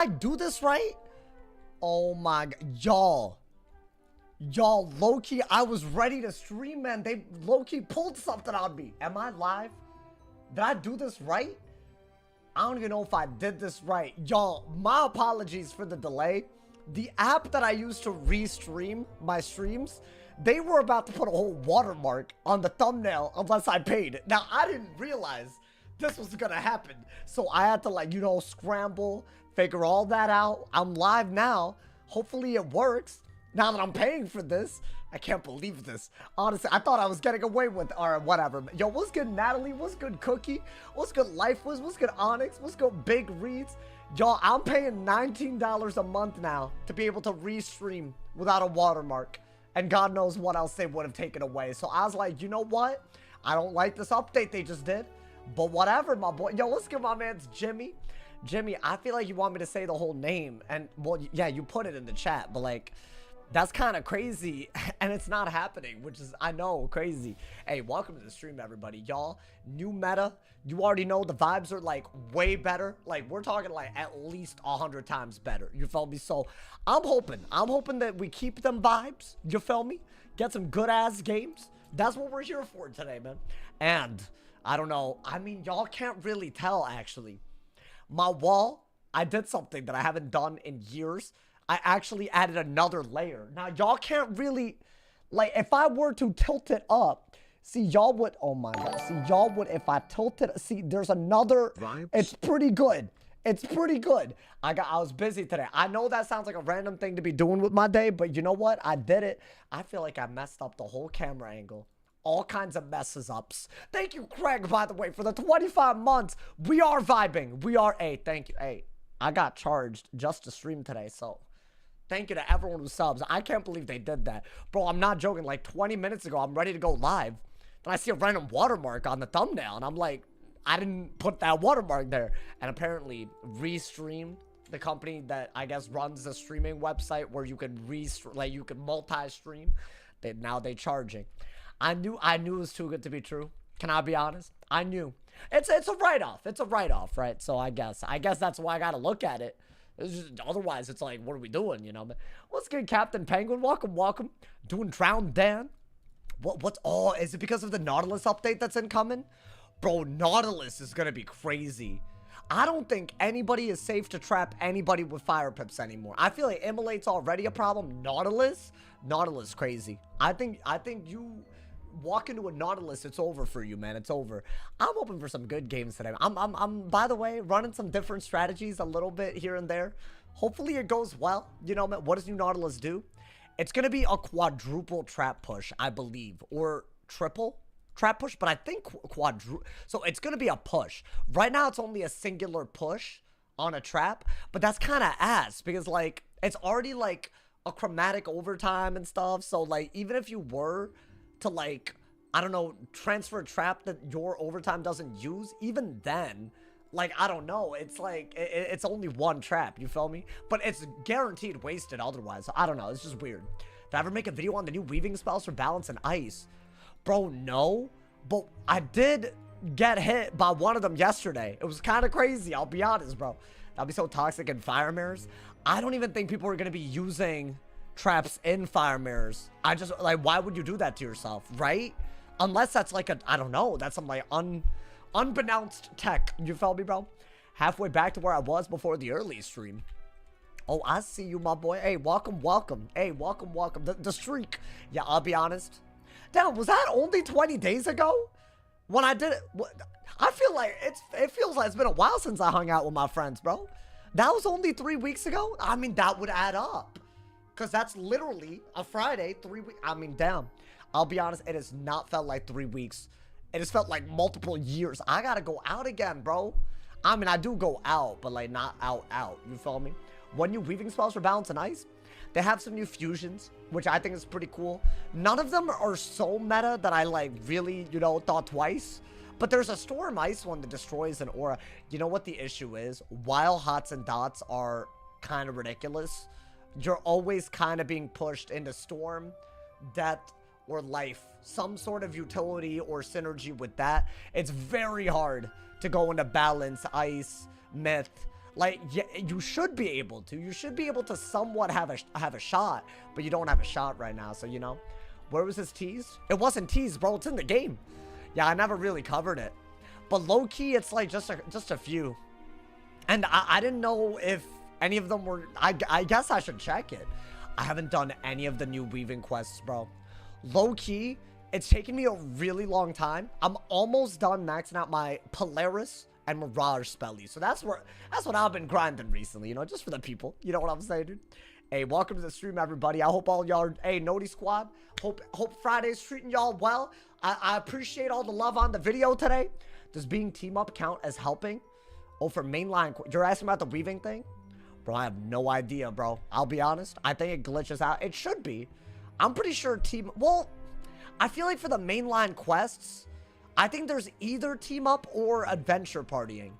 I do this right? Oh my god. Y'all, low-key, I was ready to stream, man. They low-key pulled something on me. Am I live? Did I do this right? I don't even know if I did this right. Y'all, my apologies for the delay. The app that I use to restream my streams, they were about to put a whole watermark on the thumbnail unless I paid. Now, I didn't realize this was gonna happen. So I had to, like, you know, scramble, figure all that out. I'm live now. Hopefully it works. Now that I'm paying for this, I can't believe this. Honestly, I thought I was getting away with, or whatever. Yo, what's good, Natalie? What's good, Cookie? What's good, Life Wiz? What's good, Onyx? What's good, Big Reads? Y'all, I'm paying $19 a month now to be able to restream without a watermark. And God knows what else they would have taken away. So I was like, you know what? I don't like this update they just did. But whatever, my boy. Yo, let's give my man's Jimmy. Jimmy, I feel like you want me to say the whole name. And, well, yeah, you put it in the chat. But, like, that's kind of crazy. And it's not happening, which is, I know, crazy. Hey, welcome to the stream, everybody. Y'all, new meta. You already know the vibes are, like, way better. Like, we're talking, like, at least 100 times better. You feel me? So, I'm hoping that we keep them vibes. You feel me? Get some good-ass games. That's what we're here for today, man. And I don't know. I mean, y'all can't really tell, actually. My wall, I did something that I haven't done in years. I actually added another layer. Now, y'all can't really, like, if I were to tilt it up, see, y'all would, oh my god, see, y'all would, if I tilt it, see, there's another, vibes. It's pretty good. It's pretty good. I was busy today. I know that sounds like a random thing to be doing with my day, but you know what? I did it. I feel like I messed up the whole camera angle. All kinds of messes ups. Thank you, Craig, by the way, for the 25 months. We are vibing. We are, hey, thank you. Hey, I got charged just to stream today, so thank you to everyone who subs. I can't believe they did that. Bro, I'm not joking. Like 20 minutes ago, I'm ready to go live. Then I see a random watermark on the thumbnail, and I'm like, I didn't put that watermark there. And apparently, Restream, the company that I guess runs the streaming website where you can you can multi-stream, now they charging. I knew it was too good to be true. Can I be honest? I knew. It's a write-off. It's a write-off, right? So I guess that's why I gotta look at it. It's just, otherwise, it's like, what are we doing, you know? What's good, Captain Penguin? Welcome. Doing Drowned Dan. Oh, is it because of the Nautilus update that's incoming? Bro, Nautilus is gonna be crazy. I don't think anybody is safe to trap anybody with fire pips anymore. I feel like Immolate's already a problem. Nautilus crazy. I think you walk into a Nautilus, it's over for you, man. It's over. I'm hoping for some good games today. I'm by the way, running some different strategies a little bit here and there. Hopefully it goes well. You know, man, what does new Nautilus do? It's gonna be a quadruple trap push, I believe, or triple trap push, but I think so it's gonna be a push. Right now it's only a singular push on a trap, but that's kind of ass because, like, it's already like a chromatic overtime and stuff. So, like, even if you were to, like, I don't know, transfer a trap that your overtime doesn't use, even then, like, I don't know, it's like, it's only one trap, you feel me? But it's guaranteed wasted otherwise, so I don't know, it's just weird. Did I ever make a video on the new weaving spells for balance and ice? Bro, no, but I did get hit by one of them yesterday. It was kind of crazy, I'll be honest, bro. That'd be so toxic in fire mirrors. I don't even think people are going to be using traps in fire mirrors. I just, like, why would you do that to yourself, right? Unless that's like I don't know, that's some like unbeknownst tech. You felt me, bro? Halfway back to where I was before the early stream. Oh, I see you, my boy. Hey, welcome. Hey, welcome. The streak. Yeah, I'll be honest. Damn, was that only 20 days ago when I did it? I feel like it feels like it's been a while since I hung out with my friends, bro. That was only 3 weeks ago. I mean, that would add up. Because that's literally a Friday, 3 weeks. I mean, damn. I'll be honest, it has not felt like 3 weeks. It has felt like multiple years. I gotta go out again, bro. I mean, I do go out, but, like, not out. You feel me? One new weaving spells for balance and ice. They have some new fusions, which I think is pretty cool. None of them are so meta that I, like, really, you know, thought twice. But there's a Storm Ice one that destroys an aura. You know what the issue is? While Hots and Dots are kind of ridiculous, you're always kind of being pushed into Storm, Death, or Life. Some sort of utility or synergy with that. It's very hard to go into Balance, Ice, Myth. Like, yeah, you should be able to. You should be able to somewhat have a shot, but you don't have a shot right now. So, you know, where was his tease? It wasn't tease, bro. It's in the game. Yeah, I never really covered it. But low-key, it's like just a few. And I didn't know if any of them were... I guess I should check it. I haven't done any of the new weaving quests, bro. Low-key, it's taken me a really long time. I'm almost done maxing out my Polaris and Mirage spelly. So that's what I've been grinding recently, you know, just for the people. You know what I'm saying, dude? Hey, welcome to the stream, everybody. I hope all y'all are... Hey, Naughty Squad. Hope Friday's treating y'all well. I appreciate all the love on the video today. Does being team up count as helping? Oh, for mainline... You're asking about the weaving thing? Bro, I have no idea, bro. I'll be honest. I think it glitches out. It should be. I'm pretty sure team... Well, I feel like for the mainline quests, I think there's either team up or adventure partying.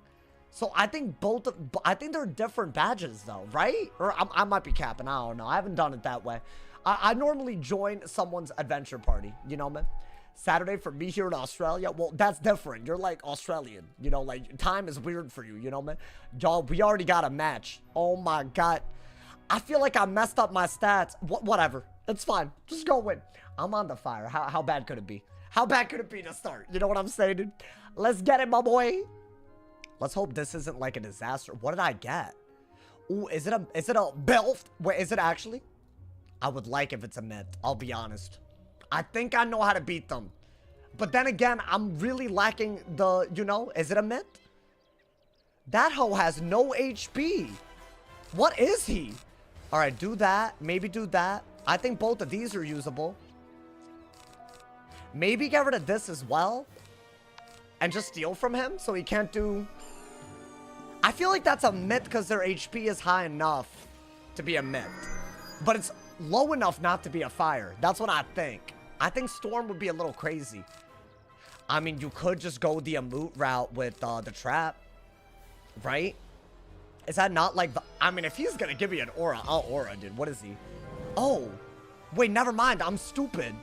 So I think both... I think they're different badges, though, right? Or I might be capping. I don't know. I haven't done it that way. I normally join someone's adventure party. You know, man? Saturday for me here in Australia, well, that's different. You're like Australian, you know, like time is weird for you, you know, man. Y'all, we already got a match. Oh my god, I feel like I messed up my stats. Whatever, it's fine. Just go win. I'm on the fire. How bad could it be? How bad could it be to start? You know what I'm saying, dude? Let's get it, my boy. Let's hope this isn't like a disaster. What did I get? Ooh, is it a belt? Wait, is it actually? I would like if it's a myth. I'll be honest. I think I know how to beat them. But then again, I'm really lacking the, you know, is it a myth? That hoe has no HP. What is he? All right, do that. Maybe do that. I think both of these are usable. Maybe get rid of this as well. And just steal from him so he can't do... I feel like that's a myth because their HP is high enough to be a myth. But it's low enough not to be a fire. That's what I think. I think Storm would be a little crazy. I mean, you could just go the Amoot route with the trap. Right? Is that not like... I mean, if he's gonna give me an aura, I'll aura, dude. What is he? Oh. Wait, never mind. I'm stupid.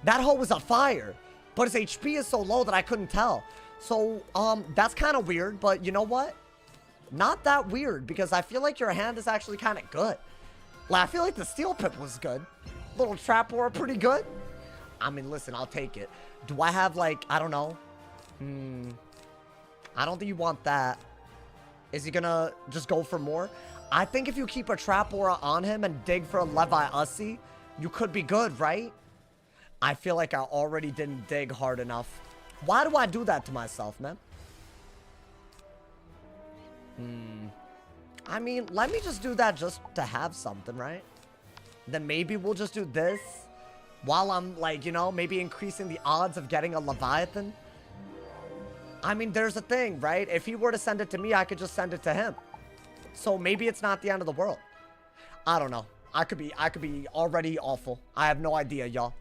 That hoe was a fire. But his HP is so low that I couldn't tell. So, that's kind of weird. But you know what? Not that weird. Because I feel like your hand is actually kind of good. Like, I feel like the Steel Pip was good. Little trap aura pretty good. I mean, listen, I'll take it. Do I have, like, I don't know. I don't think you want that. Is he gonna just go for more? I think if you keep a trap aura on him and dig for a Levi Ussie, you could be good, right? I feel like I already didn't dig hard enough. Why do I do that to myself, man? I mean, let me just do that just to have something, right? Then maybe we'll just do this. While I'm, like, you know, maybe increasing the odds of getting a Leviathan. I mean, there's a thing, right? If he were to send it to me, I could just send it to him. So maybe it's not the end of the world. I don't know. I could be already awful. I have no idea, y'all.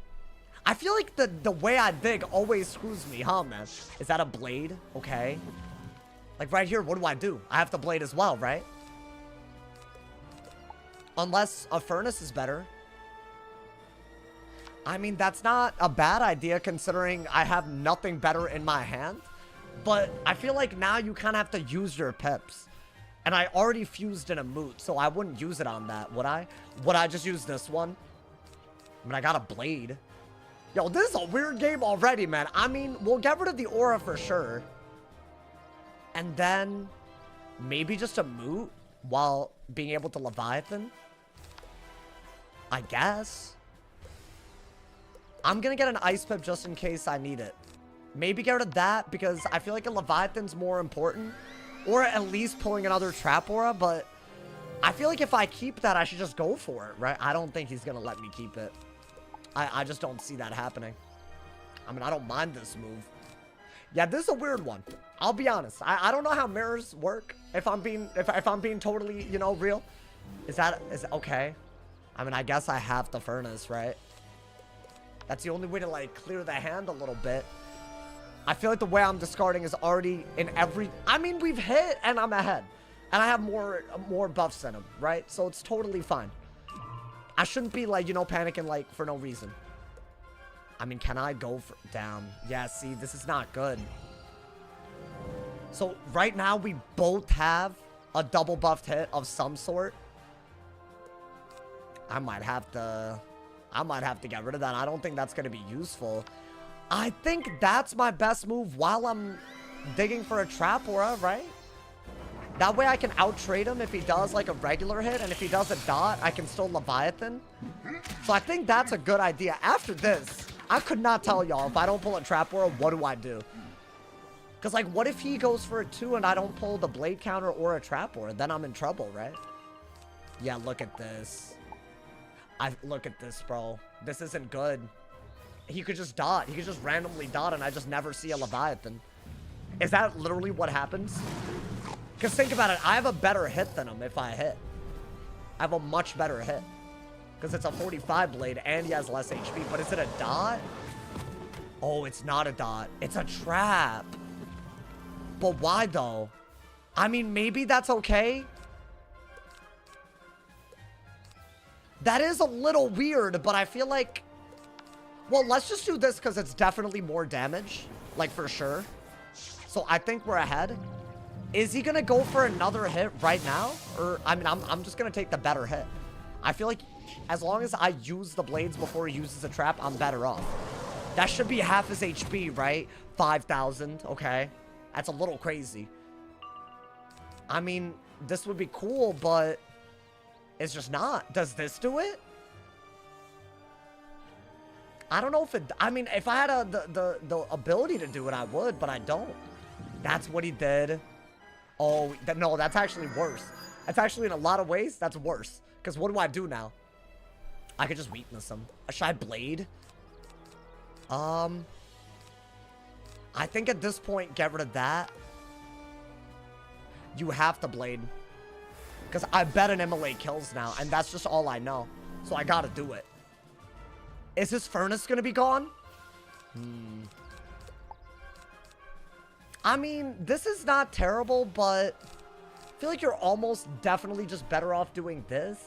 I feel like the way I dig always screws me, huh, man? Is that a blade? Okay. Like, right here, what do? I have to blade as well, right? Unless a furnace is better. I mean, that's not a bad idea considering I have nothing better in my hand. But I feel like now you kind of have to use your pips. And I already fused in a moot, so I wouldn't use it on that, would I? Would I just use this one? I mean, I got a blade. Yo, this is a weird game already, man. I mean, we'll get rid of the aura for sure. And then maybe just a moot while being able to Leviathan. I guess. I'm gonna get an ice pip just in case I need it. Maybe get rid of that because I feel like a Leviathan's more important. Or at least pulling another trap aura, but I feel like if I keep that, I should just go for it, right? I don't think he's gonna let me keep it. I just don't see that happening. I mean, I don't mind this move. Yeah, this is a weird one. I'll be honest. I don't know how mirrors work. If I'm being totally, you know, real. Is okay? I mean, I guess I have the furnace, right? That's the only way to, like, clear the hand a little bit. I feel like the way I'm discarding is already in every... I mean, we've hit, and I'm ahead. And I have more buffs in him, right? So it's totally fine. I shouldn't be, like, you know, panicking, like, for no reason. I mean, can I go for... Damn. Yeah, see, this is not good. So, right now, we both have a double buffed hit of some sort. I might have to get rid of that. I don't think that's going to be useful. I think that's my best move while I'm digging for a trap aura, right? That way I can out-trade him if he does like a regular hit, and if he does a dot, I can still Leviathan. So I think that's a good idea. After this, I could not tell y'all, if I don't pull a trap aura, what do I do? Because like, what if he goes for a 2 and I don't pull the blade counter or a trap aura? Then I'm in trouble, right? Yeah, look at this. Look at this, bro. This isn't good. He could just dot. He could just randomly dot and I just never see a Leviathan. Is that literally what happens? Because think about it. I have a better hit than him if I hit. I have a much better hit. Because it's a 45 blade and he has less HP. But is it a dot? Oh, it's not a dot. It's a trap. But why though? I mean, maybe that's okay. That is a little weird, but I feel like... Well, let's just do this because it's definitely more damage. Like, for sure. So I think we're ahead. Is he going to go for another hit right now? Or, I mean, I'm just going to take the better hit. I feel like as long as I use the blades before he uses a trap, I'm better off. That should be half his HP, right? 5,000, okay. That's a little crazy. I mean, this would be cool, but it's just not. Does this do it? I don't know if it... I mean, if I had the ability to do it, I would, but I don't. That's what he did. Oh, no, that's actually worse. That's actually, in a lot of ways, that's worse. Because what do I do now? I could just weakness him. Should I blade? I think at this point, get rid of that. You have to blade. Because I bet an immolate kills now, and that's just all I know. So I gotta do it. Is his furnace gonna be gone? I mean, this is not terrible, but I feel like you're almost definitely just better off doing this.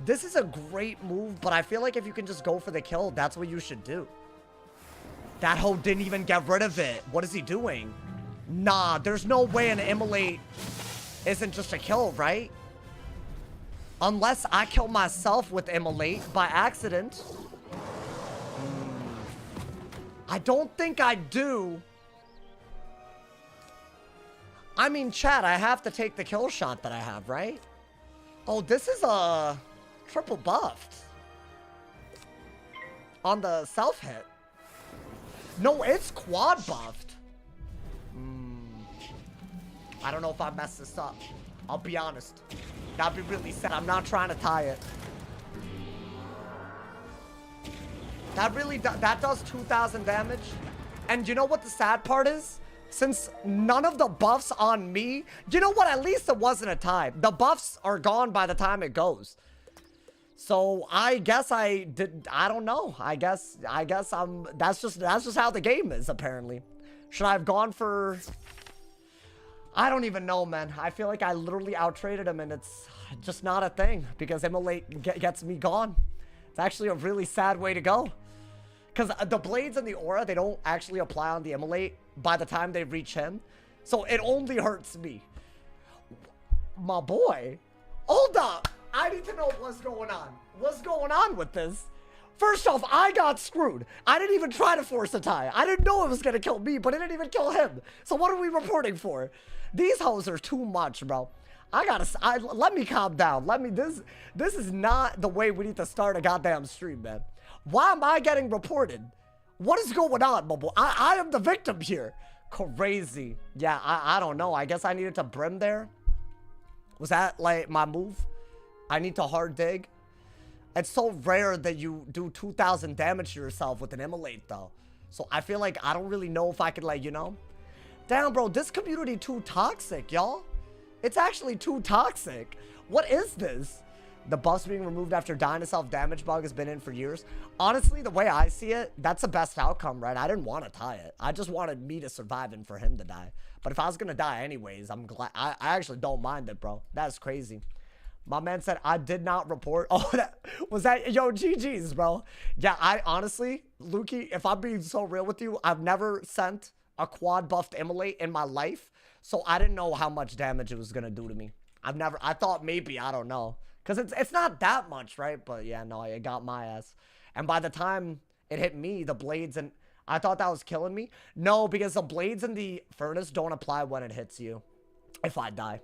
This is a great move, but I feel like if you can just go for the kill, that's what you should do. That hoe didn't even get rid of it. What is he doing? Nah, there's no way an immolate isn't just a kill, right? Unless I kill myself with immolate by accident. I don't think I do. I mean, chat, I have to take the kill shot that I have, right? Oh, this is a triple buffed. On the self-hit. No, it's quad buffed. I don't know if I messed this up. I'll be honest. That'd be really sad. I'm not trying to tie it. That does 2,000 damage. And you know what the sad part is? Since none of the buffs on me... You know what? At least it wasn't a tie. The buffs are gone by the time it goes. So I guess I did... I don't know. I guess I'm... That's just how the game is, apparently. Should I have gone for... I don't even know, man. I feel like I literally out-traded him, and it's just not a thing. Because immolate gets me gone. It's actually a really sad way to go. Because the blades and the aura, they don't actually apply on the immolate by the time they reach him. So it only hurts me. My boy. Hold up. I need to know what's going on. What's going on with this? First off, I got screwed. I didn't even try to force a tie. I didn't know it was going to kill me, but it didn't even kill him. So what are we reporting for? These hoes are too much, bro. Let me calm down. This is not the way we need to start a goddamn stream, man. Why am I getting reported? What is going on, Bubble? I am the victim here. Crazy. Yeah, I don't know. I guess I needed to brim there. Was that like my move? I need to hard dig. It's so rare that you do 2,000 damage to yourself with an immolate, though. So I feel like I don't really know if I could, like, you know. Damn, bro, this community too toxic, y'all. It's actually too toxic. What is this? The buffs being removed after dying to self-damage bug has been in for years. Honestly, the way I see it, that's the best outcome, right? I didn't want to tie it. I just wanted me to survive and for him to die. But if I was going to die anyways, I'm glad. I actually don't mind it, bro. That's crazy. My man said, I did not report. Oh, was that, yo, GG's, bro. Yeah, I honestly, Lukey, if I'm being so real with you, I've never sent a quad buffed immolate in my life. So I didn't know how much damage it was gonna do to me. I thought maybe, I don't know. Because it's not that much, right? But yeah, no, it got my ass. And by the time it hit me, the blades, and I thought that was killing me. No, because the blades in the furnace don't apply when it hits you. If I die.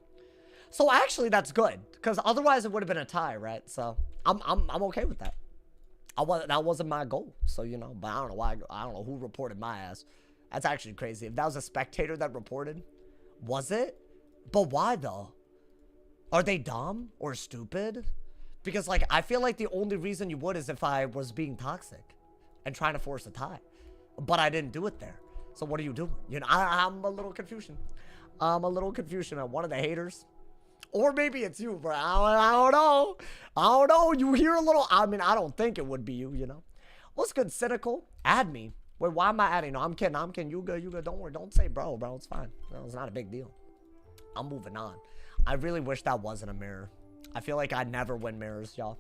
So actually, that's good. Because otherwise, it would have been a tie, right? So I'm okay with that. That wasn't my goal. So, you know, but I don't know why. I don't know who reported my ass. That's actually crazy. If that was a spectator that reported, was it? But why though? Are they dumb or stupid? Because like, I feel like the only reason you would is if I was being toxic and trying to force a tie, but I didn't do it there. So what are you doing? You know, I'm a little confusion. I'm a little confusion at one of the haters. Or maybe it's you, bro. I don't know. I don't know. You hear a little. I mean, I don't think it would be you, you know. What's good, Cynical? Add me. Wait, why am I adding? No, I'm kidding. I'm kidding. You good. You good. Don't worry. Don't say bro. It's fine. No, it's not a big deal. I'm moving on. I really wish that wasn't a mirror. I feel like I never win mirrors, y'all.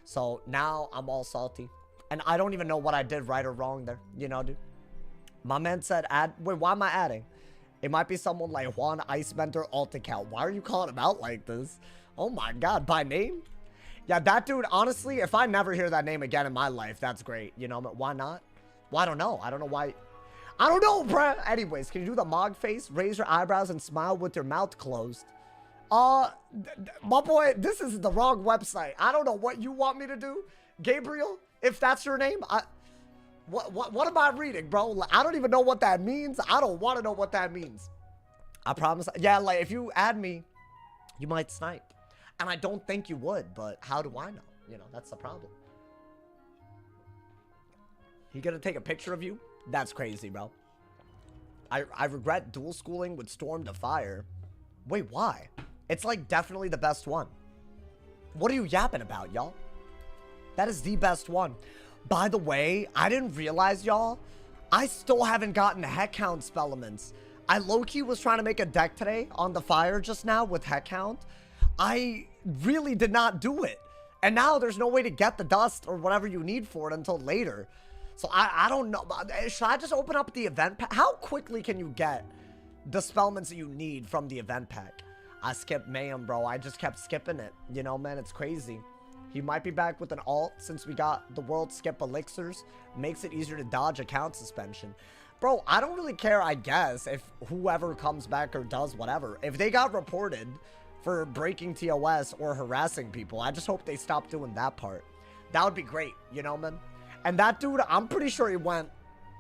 So now I'm all salty. And I don't even know what I did right or wrong there. You know, dude. My man said add. Wait, why am I adding? It might be someone like Juan Icebender alt account. Why are you calling him out like this? Oh my god, by name? Yeah, that dude, honestly, if I never hear that name again in my life, that's great. You know, why not? Well, I don't know. I don't know why. I don't know, bruh. Anyways, can you do the Mog face? Raise your eyebrows and smile with your mouth closed. My boy, this is the wrong website. I don't know what you want me to do. Gabriel, if that's your name, What am I reading, bro? I don't even know what that means. I don't want to know what that means. I promise. Yeah, like, if you add me, you might snipe. And I don't think you would, but how do I know? You know, that's the problem. He gonna take a picture of you? That's crazy, bro. I regret dual schooling with Storm to Fire. Wait, why? It's, like, definitely the best one. What are you yapping about, y'all? That is the best one. By the way, I didn't realize, y'all, I still haven't gotten heck count spell elements. I low-key was trying to make a deck today on the fire just now with heck count. I really did not do it. And now there's no way to get the dust or whatever you need for it until later. So I don't know. Should I just open up the event pack? How quickly can you get the spellments that you need from the event pack? I skipped Mayhem, bro. I just kept skipping it. You know, man, it's crazy. He might be back with an alt since we got the world skip elixirs. Makes it easier to dodge account suspension. Bro, I don't really care, I guess, if whoever comes back or does whatever. If they got reported for breaking TOS or harassing people, I just hope they stop doing that part. That would be great, you know, man? And that dude, I'm pretty sure he went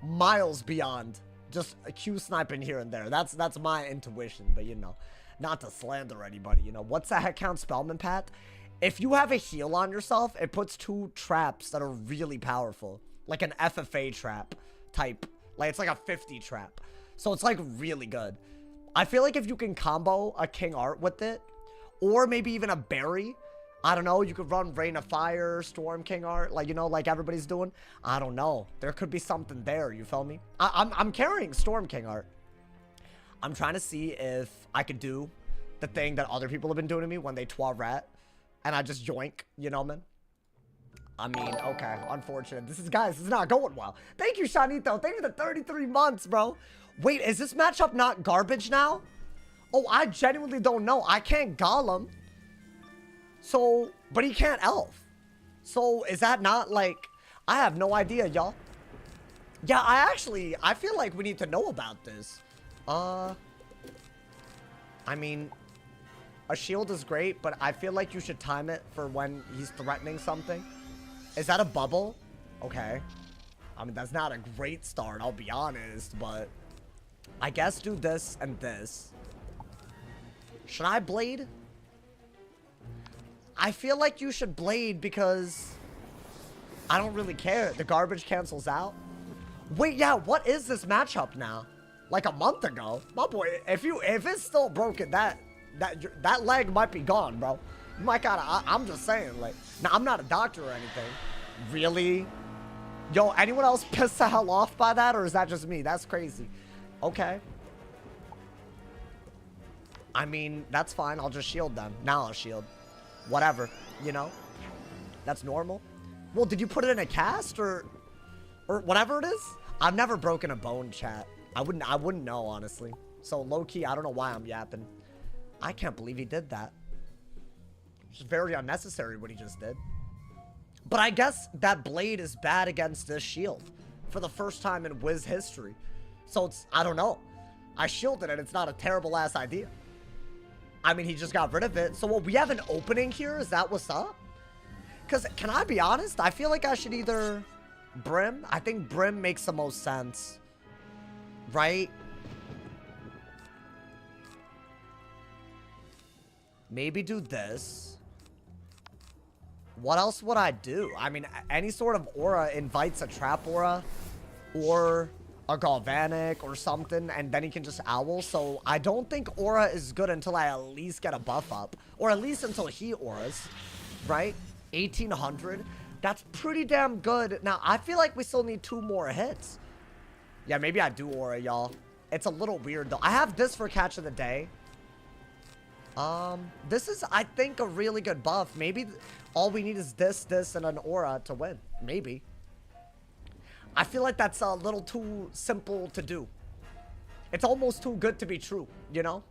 miles beyond just a Q sniping here and there. That's my intuition, but you know, not to slander anybody, you know. What's that heck count spellman, Pat? If you have a heal on yourself, it puts 2 traps that are really powerful. Like an FFA trap type. Like, it's like a 50 trap. So it's, like, really good. I feel like if you can combo a King Art with it, or maybe even a Berry, I don't know, you could run Rain of Fire, Storm King Art, like, you know, like everybody's doing. I don't know. There could be something there, you feel me? I'm carrying Storm King Art. I'm trying to see if I could do the thing that other people have been doing to me when they rat. And I just yoink, you know, man? I mean, okay, unfortunate. This is not going well. Thank you, Shanito. Thank you for the 33 months, bro. Wait, is this matchup not garbage now? Oh, I genuinely don't know. I can't Golem. So, but he can't Elf. So, is that not, like... I have no idea, y'all. Yeah, I feel like we need to know about this. I mean... A shield is great, but I feel like you should time it for when he's threatening something. Is that a bubble? Okay. I mean, that's not a great start, I'll be honest, but... I guess do this and this. Should I blade? I feel like you should blade because... I don't really care. The garbage cancels out. Wait, yeah, what is this matchup now? Like a month ago? My boy, if it's still broken, that leg might be gone, bro. You might gotta, I'm just saying, like, now I'm not a doctor or anything. Really? Yo, anyone else pissed the hell off by that, or is that just me? That's crazy. Okay. I mean, that's fine. I'll just shield them. Now I'll shield. Whatever, you know? That's normal. Well, did you put it in a cast, or whatever it is? I've never broken a bone, chat. I wouldn't know, honestly. So low-key, I don't know why I'm yapping. I can't believe he did that. It's very unnecessary what he just did. But I guess that blade is bad against this shield for the first time in Wiz history. So it's, I don't know. I shielded it. It's not a terrible ass idea. I mean, he just got rid of it. So what, we have an opening here? Is that what's up? Because, can I be honest? I feel like I should either Brim. I think Brim makes the most sense. Right? Maybe do this. What else would I do? I mean, any sort of aura invites a trap aura or a galvanic or something, and then he can just owl. So I don't think aura is good until I at least get a buff up, or at least until he auras, right? 1800. That's pretty damn good. Now I feel like we still need 2 more hits. Yeah, maybe I do aura, y'all. It's a little weird though. I have this for catch of the day. This is, I think, a really good buff. Maybe all we need is this, and an aura to win. Maybe. I feel like that's a little too simple to do. It's almost too good to be true, you know?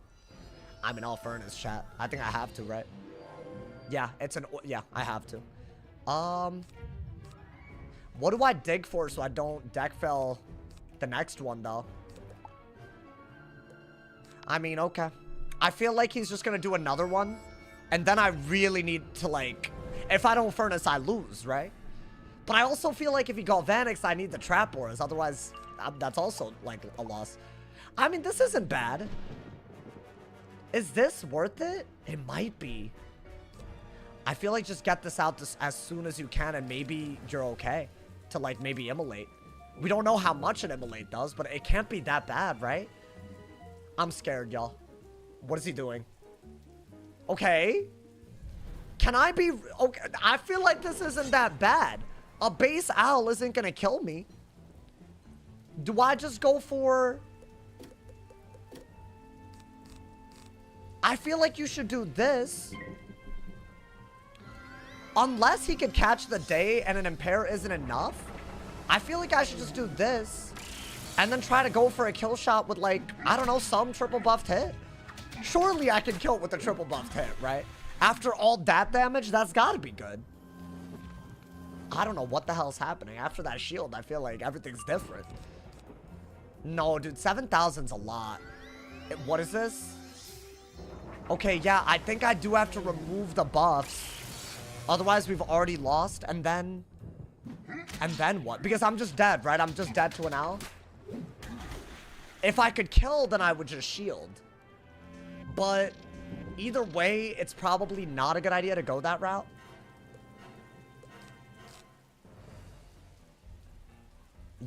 I'm in all fairness, chat. I think I have to, right? Yeah, yeah, I have to. What do I dig for so I don't deck fail the next one, though? I mean, okay. I feel like he's just gonna do another one, and then I really need to, like, if I don't furnace, I lose, right? But I also feel like if he galvanics, I need the trap auras. Otherwise, that's also, like, a loss. I mean, this isn't bad. Is this worth it? It might be. I feel like just get this out as soon as you can, and maybe you're okay to, like, maybe immolate. We don't know how much an immolate does, but it can't be that bad, right? I'm scared, y'all. What is he doing? Okay. Can I be... Okay, I feel like this isn't that bad. A base owl isn't gonna kill me. Do I just go for... I feel like you should do this. Unless he could catch the day and an impair isn't enough. I feel like I should just do this. And then try to go for a kill shot with, like, I don't know, some triple buffed hit. Surely I can kill it with a triple buffed hit, right? After all that damage, that's gotta be good. I don't know what the hell's happening. After that shield, I feel like everything's different. No, dude, 7,000's a lot. What is this? Okay, yeah, I think I do have to remove the buffs. Otherwise, we've already lost. And then what? Because I'm just dead, right? I'm just dead to an owl. If I could kill, then I would just shield. But either way, it's probably not a good idea to go that route.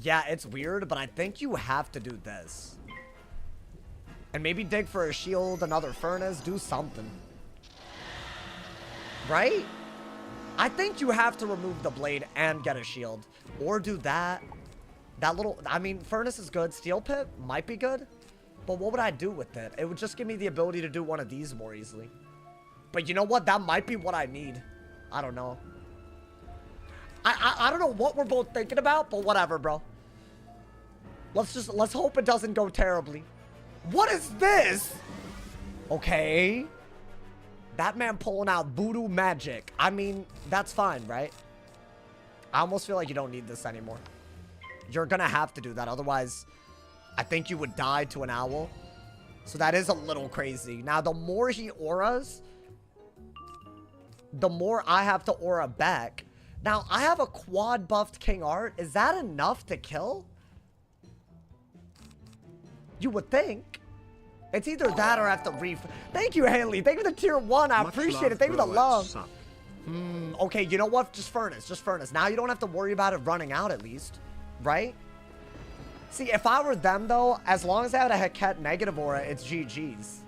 Yeah, it's weird, but I think you have to do this. And maybe dig for a shield, another furnace, do something. Right? I think you have to remove the blade and get a shield. Or do that. That little... I mean, furnace is good. Steel pit might be good. But what would I do with it? It would just give me the ability to do one of these more easily. But you know what? That might be what I need. I don't know. I don't know what we're both thinking about, but whatever, bro. Let's hope it doesn't go terribly. What is this? Okay. That man pulling out voodoo magic. I mean, that's fine, right? I almost feel like you don't need this anymore. You're gonna have to do that. Otherwise, I think you would die to an owl. So that is a little crazy. Now, the more he auras, the more I have to aura back. Now, I have a quad buffed King Art. Is that enough to kill? You would think. It's either that or I have to Thank you, Haley. Thank you for the tier 1. I appreciate it. Thank you for the love. Okay, you know what? Just furnace. Just furnace. Now you don't have to worry about it running out at least. Right? See, if I were them, though, as long as I had a Heket negative aura, it's GG's.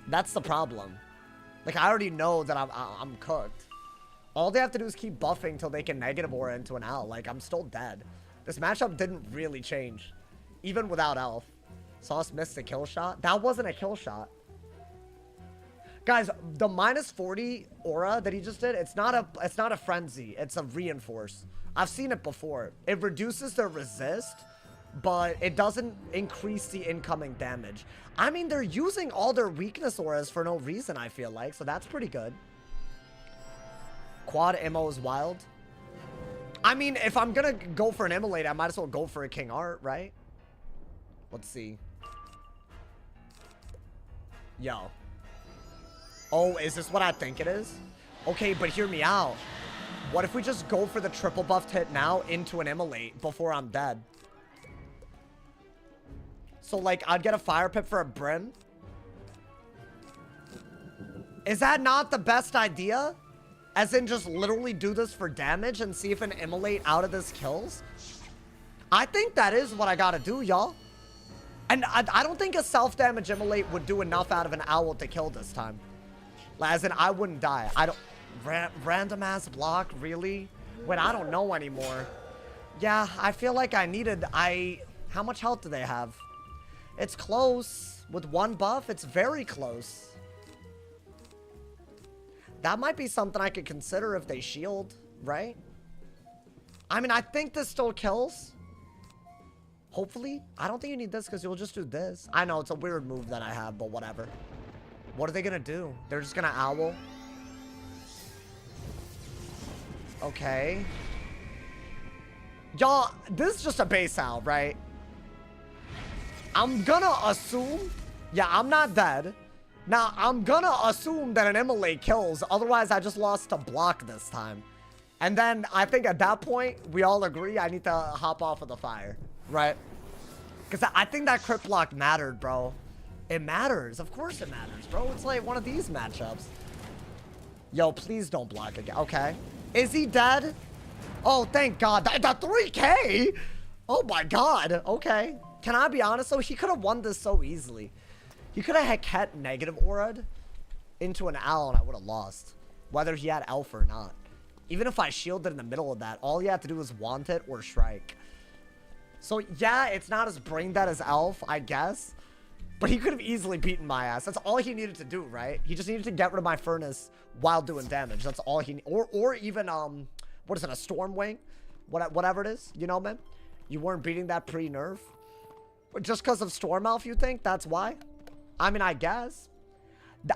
That's the problem. Like, I already know that I'm cooked. All they have to do is keep buffing till they can negative aura into an owl. Like, I'm still dead. This matchup didn't really change. Even without Elf. Sauce missed a kill shot. That wasn't a kill shot. Guys, the minus 40 aura that he just did, it's not a frenzy. It's a reinforce. I've seen it before. It reduces their resist but it doesn't increase the incoming damage. I mean, they're using all their weakness auras for no reason, I feel like, so that's pretty good. Quad Immo is wild. I mean, if I'm gonna go for an Immolate, I might as well go for a King Art, right? Let's see. Yo. Oh, is this what I think it is? Okay, but hear me out. What if we just go for the triple buffed hit now into an Immolate before I'm dead? So, like, I'd get a Fire Pit for a Brim. Is that not the best idea? As in, just literally do this for damage and see if an Immolate out of this kills? I think that is what I gotta do, y'all. And I don't think a self-damage Immolate would do enough out of an Owl to kill this time. As in, I wouldn't die. I don't... Random-ass block? Really? Wait, I don't know anymore. Yeah, I feel like I needed... How much health do they have? It's close. With one buff, it's very close. That might be something I could consider if they shield, right? I mean, I think this still kills. Hopefully. I don't think you need this because you'll just do this. I know, it's a weird move that I have, but whatever. What are they going to do? They're just going to owl. Okay. Y'all, this is just a base owl, right? I'm gonna assume... Yeah, I'm not dead. Now, I'm gonna assume that an Immolate kills. Otherwise, I just lost to block this time. And then, I think at that point, we all agree I need to hop off of the fire. Right? Because I think that crit block mattered, bro. It matters. Of course it matters, bro. It's like one of these matchups. Yo, please don't block again. Okay. Is he dead? Oh, thank God. The 3K? Oh, my God. Okay. Can I be honest, though? He could have won this so easily. He could have Heket negative aura'd into an owl and I would have lost. Whether he had elf or not. Even if I shielded in the middle of that, all you have to do is want it or strike. So, yeah, it's not as brain dead as elf, I guess. But he could have easily beaten my ass. That's all he needed to do, right? He just needed to get rid of my furnace while doing damage. That's all he... Or even, what is it, a storm wing? Whatever it is, you know, man? You weren't beating that pre-nerf? Just because of Storm Elf, you think? That's why? I mean, I guess.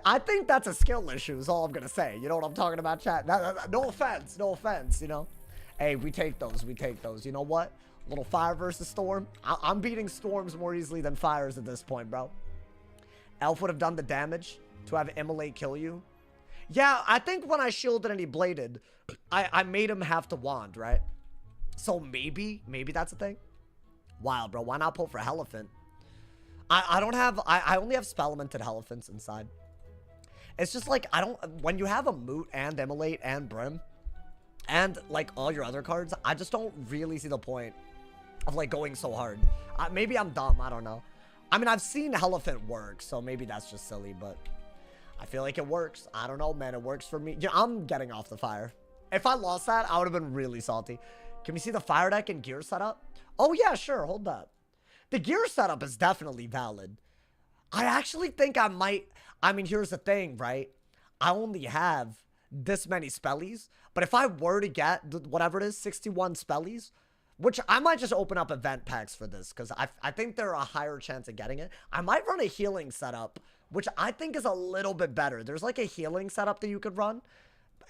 I think that's a skill issue is all I'm going to say. You know what I'm talking about, chat? No offense, you know? Hey, we take those. You know what? Little fire versus storm. I'm beating storms more easily than fires at this point, bro. Elf would have done the damage to have Immolate kill you. Yeah, I think when I shielded and he bladed, I made him have to wand, right? So maybe that's a thing. Wild, bro. Why not pull for Elephant? I don't have... I only have Spellamented Elephants inside. It's just like, I don't... When you have a Moot and Immolate and Brim, and, like, all your other cards, I just don't really see the point of, like, going so hard. Maybe I'm dumb. I don't know. I mean, I've seen Elephant work, so maybe that's just silly, but I feel like it works. I don't know, man. It works for me. Yeah, I'm getting off the fire. If I lost that, I would have been really salty. Can we see the fire deck and gear setup? Oh, yeah, sure. Hold up. The gear setup is definitely valid. I actually think I might... I mean, here's the thing, right? I only have this many spellies, but if I were to get, whatever it is, 61 spellies, which I might just open up event packs for this, because I think there are a higher chance of getting it. I might run a healing setup, which I think is a little bit better. There's like a healing setup that you could run.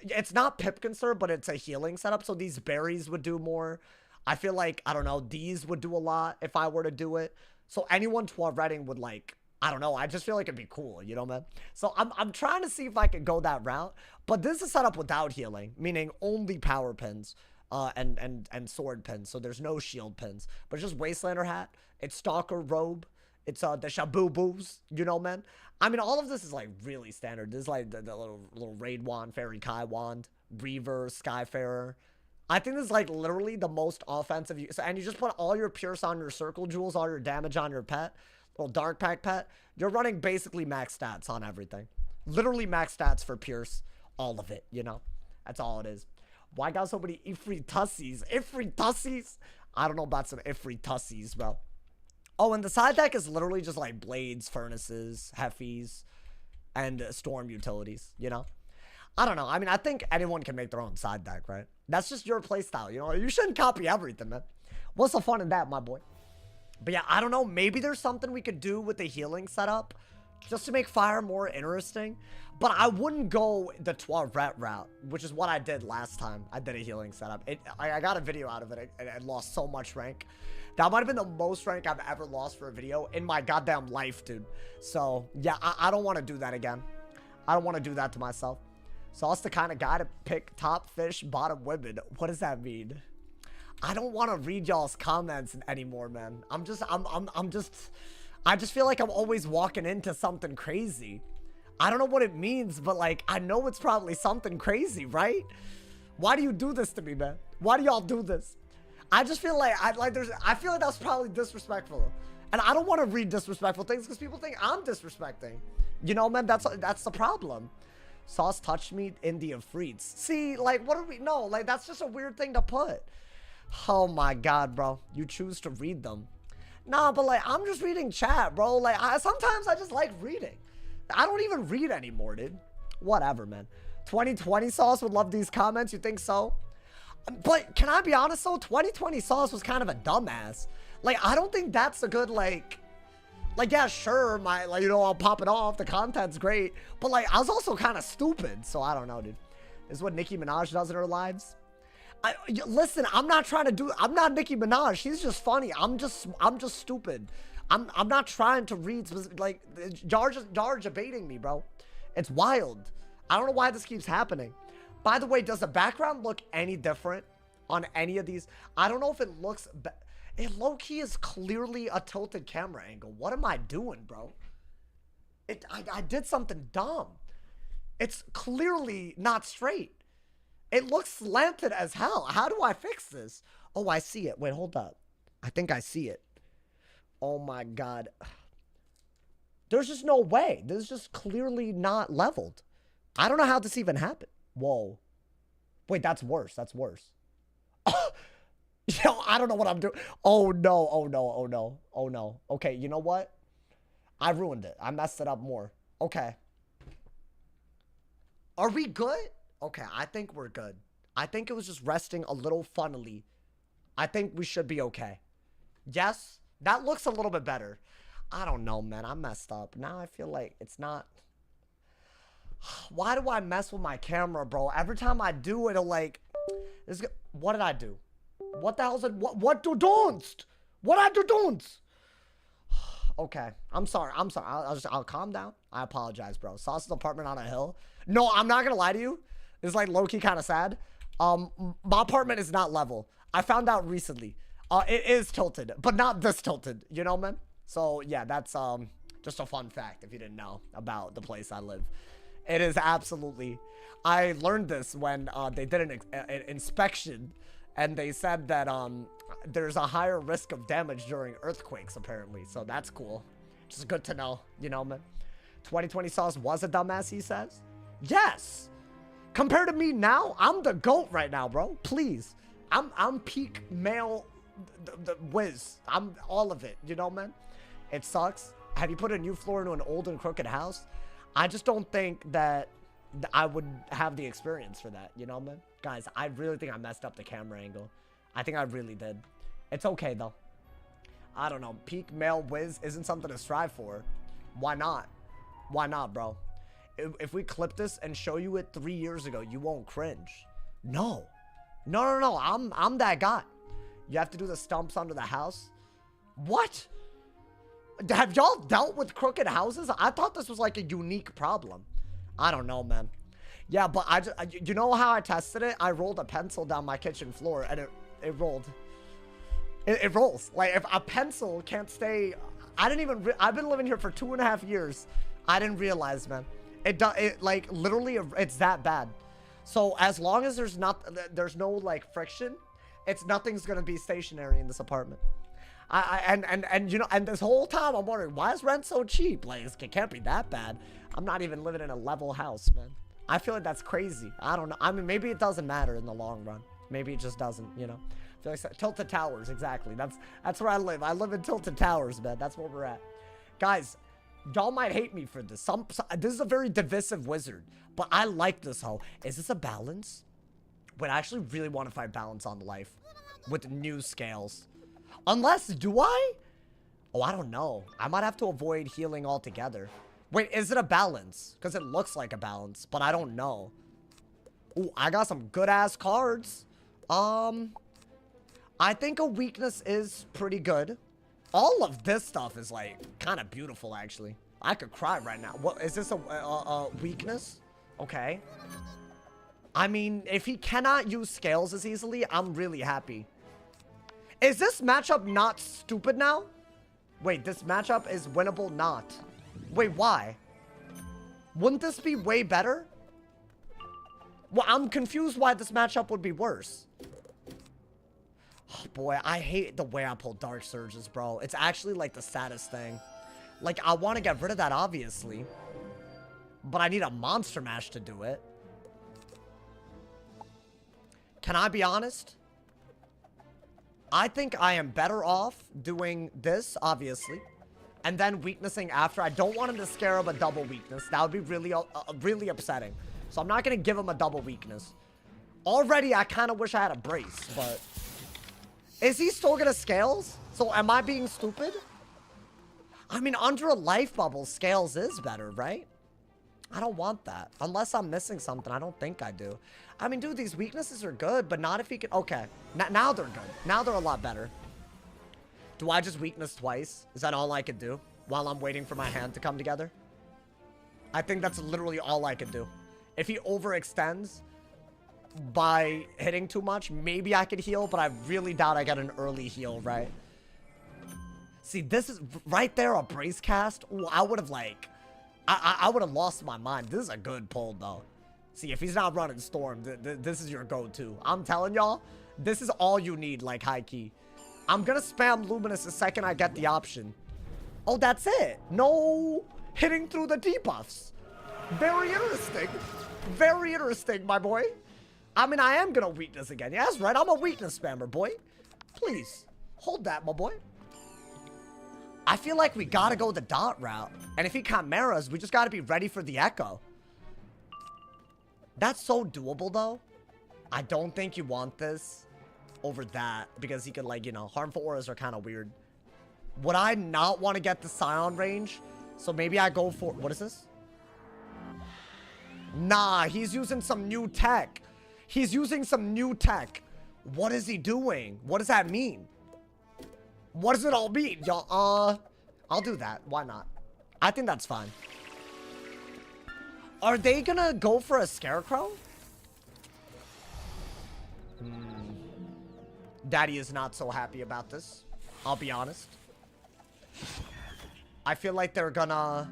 It's not Pip Conserve, but it's a healing setup, so these berries would do more. I feel like, I don't know, these would do a lot if I were to do it. So anyone 12 reading would, like, I don't know. I just feel like it'd be cool, you know, man? So I'm trying to see if I can go that route. But this is set up without healing, meaning only power pins and sword pins. So there's no shield pins. But it's just Wastelander hat. It's Stalker robe. It's the Shaboobos, you know, man? I mean, all of this is, like, really standard. This is, like, the little Raid Wand, Fairy Kai Wand, Reaver, Skyfarer. I think this is, like, literally the most offensive. And you just put all your Pierce on your Circle Jewels, all your damage on your pet. Little Dark Pack pet. You're running basically max stats on everything. Literally max stats for Pierce. All of it, you know? That's all it is. Why got so many Ifrit Tussies? Ifrit Tussies? I don't know about some Ifrit Tussies, bro. Oh, and the side deck is literally just like Blades, Furnaces, Heffies, and Storm Utilities, you know? I don't know. I mean, I think anyone can make their own side deck, right? That's just your playstyle, you know? You shouldn't copy everything, man. What's the fun in that, my boy? But yeah, I don't know. Maybe there's something we could do with the healing setup just to make fire more interesting. But I wouldn't go the Toilet route, which is what I did last time I did a healing setup. I got a video out of it and I lost so much rank. That might have been the most rank I've ever lost for a video in my goddamn life, dude. So, yeah, I don't want to do that again. I don't want to do that to myself. So, that's the kind of guy to pick top fish, bottom women. What does that mean? I don't want to read y'all's comments anymore, man. I just feel like I'm always walking into something crazy. I don't know what it means, but like, I know it's probably something crazy, right? Why do you do this to me, man? Why do y'all do this? I just feel like, I feel like that's probably disrespectful. And I don't want to read disrespectful things because people think I'm disrespecting. You know, man, that's the problem. Sauce touched me, India freeds. See, like, what are we, no, like, that's just a weird thing to put. Oh my God, bro. You choose to read them. Nah, but like, I'm just reading chat, bro. Like, sometimes I just like reading. I don't even read anymore, dude. Whatever, man. 2020 Sauce would love these comments. You think so? But can I be honest, though? 2020 Sauce was kind of a dumbass. Like, I don't think that's a good, like, yeah, sure, like, you know, I'll pop it off. The content's great. But, like, I was also kind of stupid. So, I don't know, dude. This is what Nicki Minaj does in her lives. Listen, I'm not trying to do, I'm not Nicki Minaj. She's just funny. I'm just stupid. I'm not trying to read specific, like, y'all are debating me, bro. It's wild. I don't know why this keeps happening. By the way, does the background look any different on any of these? I don't know if it looks, it low-key is clearly a tilted camera angle. What am I doing, bro? I did something dumb. It's clearly not straight. It looks slanted as hell. How do I fix this? Oh, I see it. Wait, hold up. I think I see it. Oh my God. There's just no way. This is just clearly not leveled. I don't know how this even happened. Whoa. Wait, that's worse. That's worse. Yo, I don't know what I'm doing. Oh no, oh no, oh no, oh no. Okay, you know what? I ruined it. I messed it up more. Okay. Are we good? Okay, I think we're good. I think it was just resting a little funnily. I think we should be okay. Yes, that looks a little bit better. I don't know, man. I messed up. Now I feel like it's not. Why do I mess with my camera, bro? Every time I do, it'll like. What did I do? What the hell is it? What do don'st? What I do don'ts? Okay, I'm sorry. I'm sorry. I'll calm down. I apologize, bro. Sauce's apartment on a hill. No, I'm not gonna lie to you. It's like low-key kind of sad. My apartment is not level. I found out recently. It is tilted, but not this tilted. You know, man. So yeah, that's just a fun fact if you didn't know about the place I live. It is absolutely. I learned this when they did an inspection, and they said that there's a higher risk of damage during earthquakes apparently. So that's cool. Just good to know. You know, man. 2020 Sauce was a dumbass, he says. Yes. Compared to me now, I'm the GOAT right now, bro. Please. I'm peak male the whiz. I'm all of it, you know, man? It sucks. Have you put a new floor into an old and crooked house? I just don't think that I would have the experience for that, you know, man? Guys, I really think I messed up the camera angle. I think I really did. It's okay, though. I don't know. Peak male whiz isn't something to strive for. Why not? Why not, bro? If we clip this and show you it 3 years ago, you won't cringe. No. No. I'm that guy. You have to do the stumps under the house. What? Have y'all dealt with crooked houses? I thought this was like a unique problem. I don't know, man. Yeah, but you know how I tested it? I rolled a pencil down my kitchen floor and it rolled. It rolls. Like if a pencil can't stay, I've been living here for 2.5 years. I didn't realize, man. It like literally it's that bad. So as long as there's no like friction, nothing's gonna be stationary in this apartment. And you know, and this whole time I'm wondering, why is rent so cheap? Like it can't be that bad. I'm not even living in a level house, man. I feel like that's crazy. I don't know. I mean, maybe it doesn't matter in the long run. Maybe it just doesn't, you know. I feel like Tilted Towers, exactly. That's where I live. I live in Tilted Towers, man. That's where we're at. Guys, y'all might hate me for this. This is a very divisive wizard, but I like this hoe. Is this a balance? Wait, I actually really want to find balance on life with new scales. Unless, do I? Oh, I don't know. I might have to avoid healing altogether. Wait, is it a balance? Because it looks like a balance, but I don't know. Ooh, I got some good-ass cards. I think a weakness is pretty good. All of this stuff is, like, kind of beautiful, actually. I could cry right now. What, is this a weakness? Okay. I mean, if he cannot use scales as easily, I'm really happy. Is this matchup not stupid now? Wait, this matchup is winnable not. Wait, why? Wouldn't this be way better? Well, I'm confused why this matchup would be worse. Oh, boy, I hate the way I pull Dark Surges, bro. It's actually, like, the saddest thing. Like, I want to get rid of that, obviously. But I need a Monster Mash to do it. Can I be honest? I think I am better off doing this, obviously. And then weaknessing after. I don't want him to scare him a double weakness. That would be really, really upsetting. So I'm not going to give him a double weakness. Already, I kind of wish I had a brace, but... Is he still going to scales? So am I being stupid? I mean, under a life bubble, scales is better, right? I don't want that. Unless I'm missing something. I don't think I do. I mean, dude, these weaknesses are good, but not if he can... Okay. Now they're good. Now they're a lot better. Do I just weakness twice? Is that all I could do? While I'm waiting for my hand to come together? I think that's literally all I could do. If he overextends by hitting too much, maybe I could heal, but I really doubt I get an early heal, right? See, this is right there, a brace cast. Ooh, I would have, like... I would have lost my mind. This is a good pull, though. See, if he's not running Storm, this is your go-to. I'm telling y'all, this is all you need, like, high-key. I'm gonna spam Luminous the second I get the option. Oh, that's it. No hitting through the debuffs. Very interesting. Very interesting, my boy. I mean, I am gonna weakness again. Yeah, that's right. I'm a weakness spammer, boy. Please, hold that, my boy. I feel like we gotta go the dot route. And if he chimeras, we just gotta be ready for the echo. That's so doable, though. I don't think you want this over that. Because he could, like, you know, harmful auras are kind of weird. Would I not want to get the Scion range? So maybe I go for... What is this? Nah, he's using some new tech. He's using some new tech. What is he doing? What does that mean? What does it all mean? Y'all, I'll do that. Why not? I think that's fine. Are they gonna go for a Scarecrow? Daddy is not so happy about this. I'll be honest. I feel like they're gonna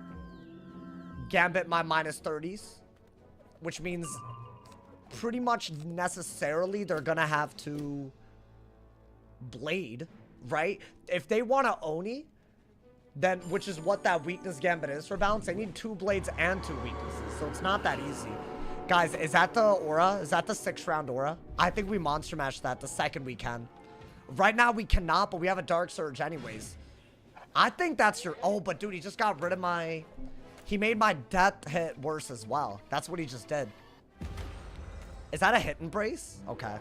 Gambit my minus 30s. Which means pretty much necessarily they're gonna have to Blade, right? If they want to Oni, then, which is what that weakness Gambit is for balance, they need 2 Blades and 2 weaknesses. So it's not that easy. Guys, is that the aura? Is that the 6th round aura? I think we monster mash that the second we can. Right now we cannot, but we have a Dark Surge anyways. I think that's your... Oh, but dude, he just got rid of my... He made my death hit worse as well. That's what he just did. Is that a hit and brace? Okay.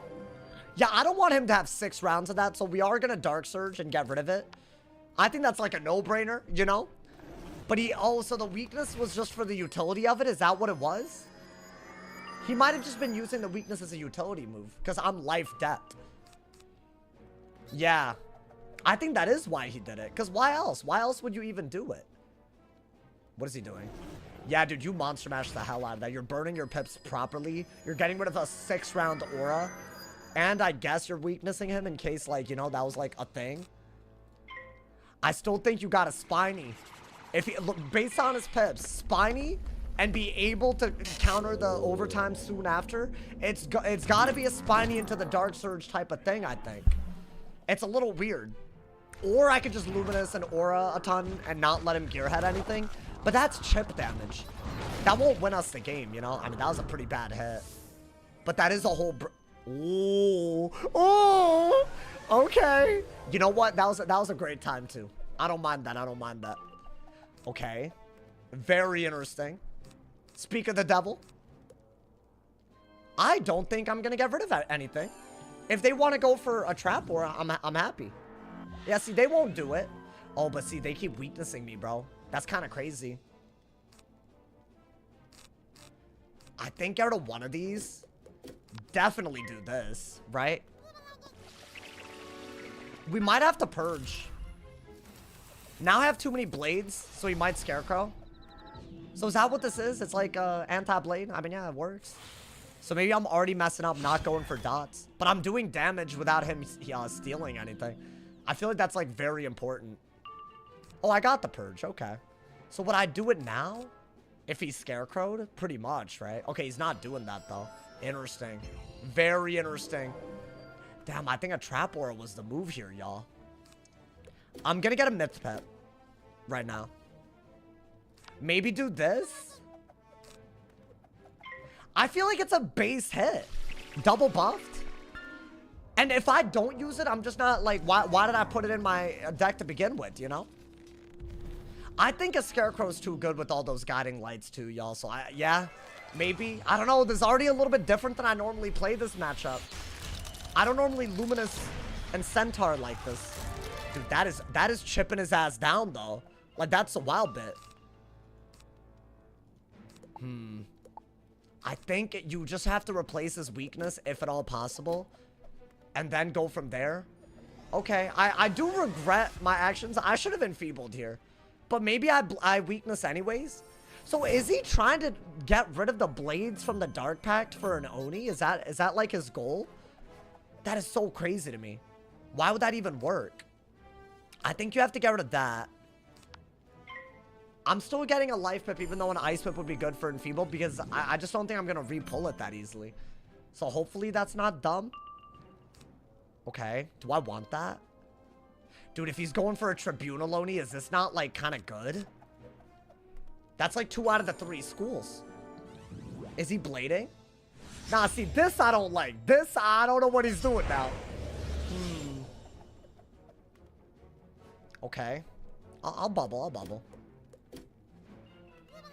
Yeah, I don't want him to have 6 rounds of that, so we are going to Dark Surge and get rid of it. I think that's like a no-brainer, you know? But he... Oh, so the weakness was just for the utility of it? Is that what it was? He might have just been using the weakness as a utility move, because I'm life death. Yeah. I think that is why he did it, because why else? Why else would you even do it? What is he doing? Yeah, dude, you monster mash the hell out of that. You're burning your pips properly. You're getting rid of a 6th round aura. And I guess you're weaknessing him in case, like, you know, that was, like, a thing. I still think you got a Spiny. If he, look, based on his pips, Spiny and be able to counter the overtime soon after, it's got to be a Spiny into the Dark Surge type of thing, I think. It's a little weird. Or I could just Luminous and Aura a ton and not let him gearhead anything. But that's chip damage. That won't win us the game, you know? I mean, that was a pretty bad hit. But that is a whole... Ooh. Oh! Okay. You know what? That was a great time, too. I don't mind that. I don't mind that. Okay. Very interesting. Speak of the devil. I don't think I'm going to get rid of anything. If they want to go for a trap, or I'm happy. Yeah, see, they won't do it. Oh, but see, they keep weaknessing me, bro. That's kind of crazy. I think out of one of these, definitely do this, right? We might have to purge. Now I have too many blades, so he might scarecrow. So is that what this is? It's like anti-blade? I mean, yeah, it works. So maybe I'm already messing up not going for dots. But I'm doing damage without him stealing anything. I feel like that's like very important. Oh, I got the purge. Okay. So would I do it now? If he's scarecrowed? Pretty much, right? Okay, he's not doing that though. Interesting. Very interesting. Damn, I think a trap aura was the move here, y'all. I'm gonna get a myth pet right now. Maybe do this? I feel like it's a base hit. Double buffed. And if I don't use it, I'm just not like, why did I put it in my deck to begin with, you know? I think a Scarecrow's too good with all those guiding lights too, y'all. So, yeah, maybe. I don't know. This is already a little bit different than I normally play this matchup. I don't normally Luminous and Centaur like this. Dude, that is chipping his ass down, though. Like, that's a wild bit. I think you just have to replace his weakness, if at all possible. And then go from there. Okay, I do regret my actions. I should have enfeebled here. But maybe I weakness anyways. So is he trying to get rid of the blades from the Dark Pact for an Oni? Is that like his goal? That is so crazy to me. Why would that even work? I think you have to get rid of that. I'm still getting a life pip, even though an ice pip would be good for enfeeble, because I just don't think I'm going to re-pull it that easily. So hopefully that's not dumb. Okay. Do I want that? Dude, if he's going for a Tribunal Oni, is this not, like, kind of good? That's, like, 2 out of the 3 schools. Is he blading? Nah, see, this I don't like. This, I don't know what he's doing now. Okay. I'll bubble.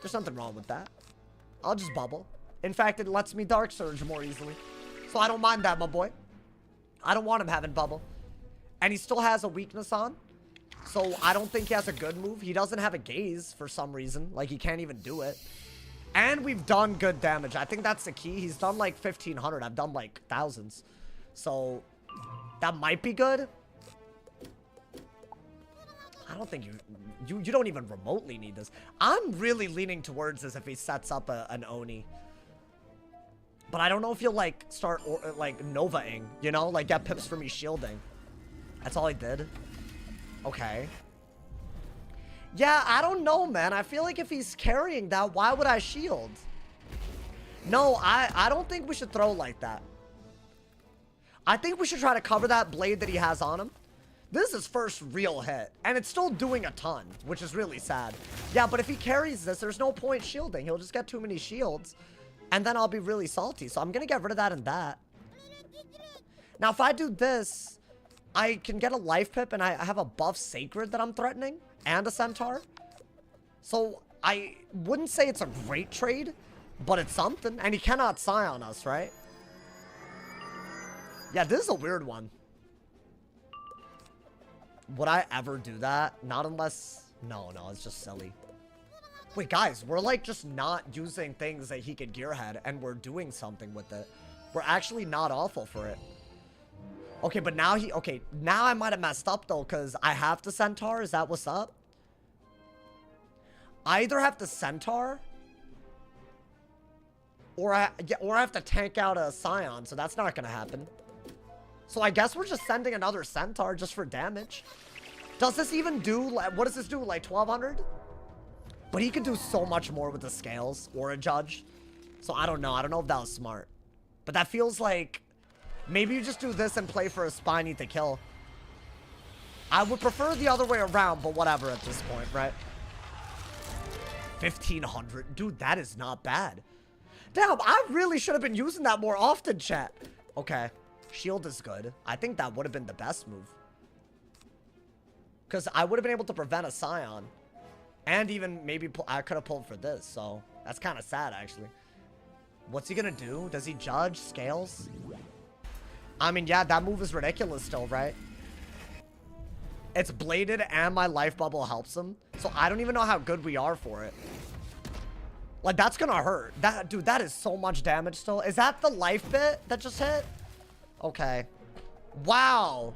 There's nothing wrong with that. I'll just bubble. In fact, it lets me Dark Surge more easily. So I don't mind that, my boy. I don't want him having bubble. And he still has a weakness on. So I don't think he has a good move. He doesn't have a gaze for some reason. Like, he can't even do it. And we've done good damage. I think that's the key. He's done like 1,500. I've done like thousands. So that might be good. I don't think you don't even remotely need this. I'm really leaning towards this if he sets up an Oni. But I don't know if he'll like start like Nova-ing, you know? Like get pips for me shielding. That's all I did. Okay. Yeah, I don't know, man. I feel like if he's carrying that, why would I shield? No, I don't think we should throw like that. I think we should try to cover that blade that he has on him. This is his first real hit, and it's still doing a ton, which is really sad. Yeah, but if he carries this, there's no point shielding. He'll just get too many shields, and then I'll be really salty. So I'm going to get rid of that and that. Now, if I do this, I can get a life pip, and I have a buff Sacred that I'm threatening, and a Centaur. So I wouldn't say it's a great trade, but it's something. And he cannot Scion us, right? Yeah, this is a weird one. Would I ever do that? Not unless... No, it's just silly. Wait, guys, we're like just not using things that he could gearhead, and we're doing something with it. We're actually not awful for it. Okay, but now he... Okay, now I might have messed up, though, because I have to Centaur. Is that what's up? I either have to Centaur... Or I have to tank out a Scion, so that's not going to happen. So I guess we're just sending another Centaur just for damage. Does this even do... What does this do? Like 1,200? But he could do so much more with the scales or a judge. So I don't know. I don't know if that was smart. But that feels like... Maybe you just do this and play for a spiny to kill. I would prefer the other way around, but whatever at this point, right? 1,500. Dude, that is not bad. Damn, I really should have been using that more often, chat. Okay. Shield is good. I think that would have been the best move. Because I would have been able to prevent a Scion. And even maybe I could have pulled for this. So that's kind of sad, actually. What's he going to do? Does he judge scales? I mean, yeah, that move is ridiculous still, right? It's bladed and my life bubble helps him. So I don't even know how good we are for it. Like, that's gonna hurt. Dude, that is so much damage still. Is that the life bit that just hit? Okay. Wow.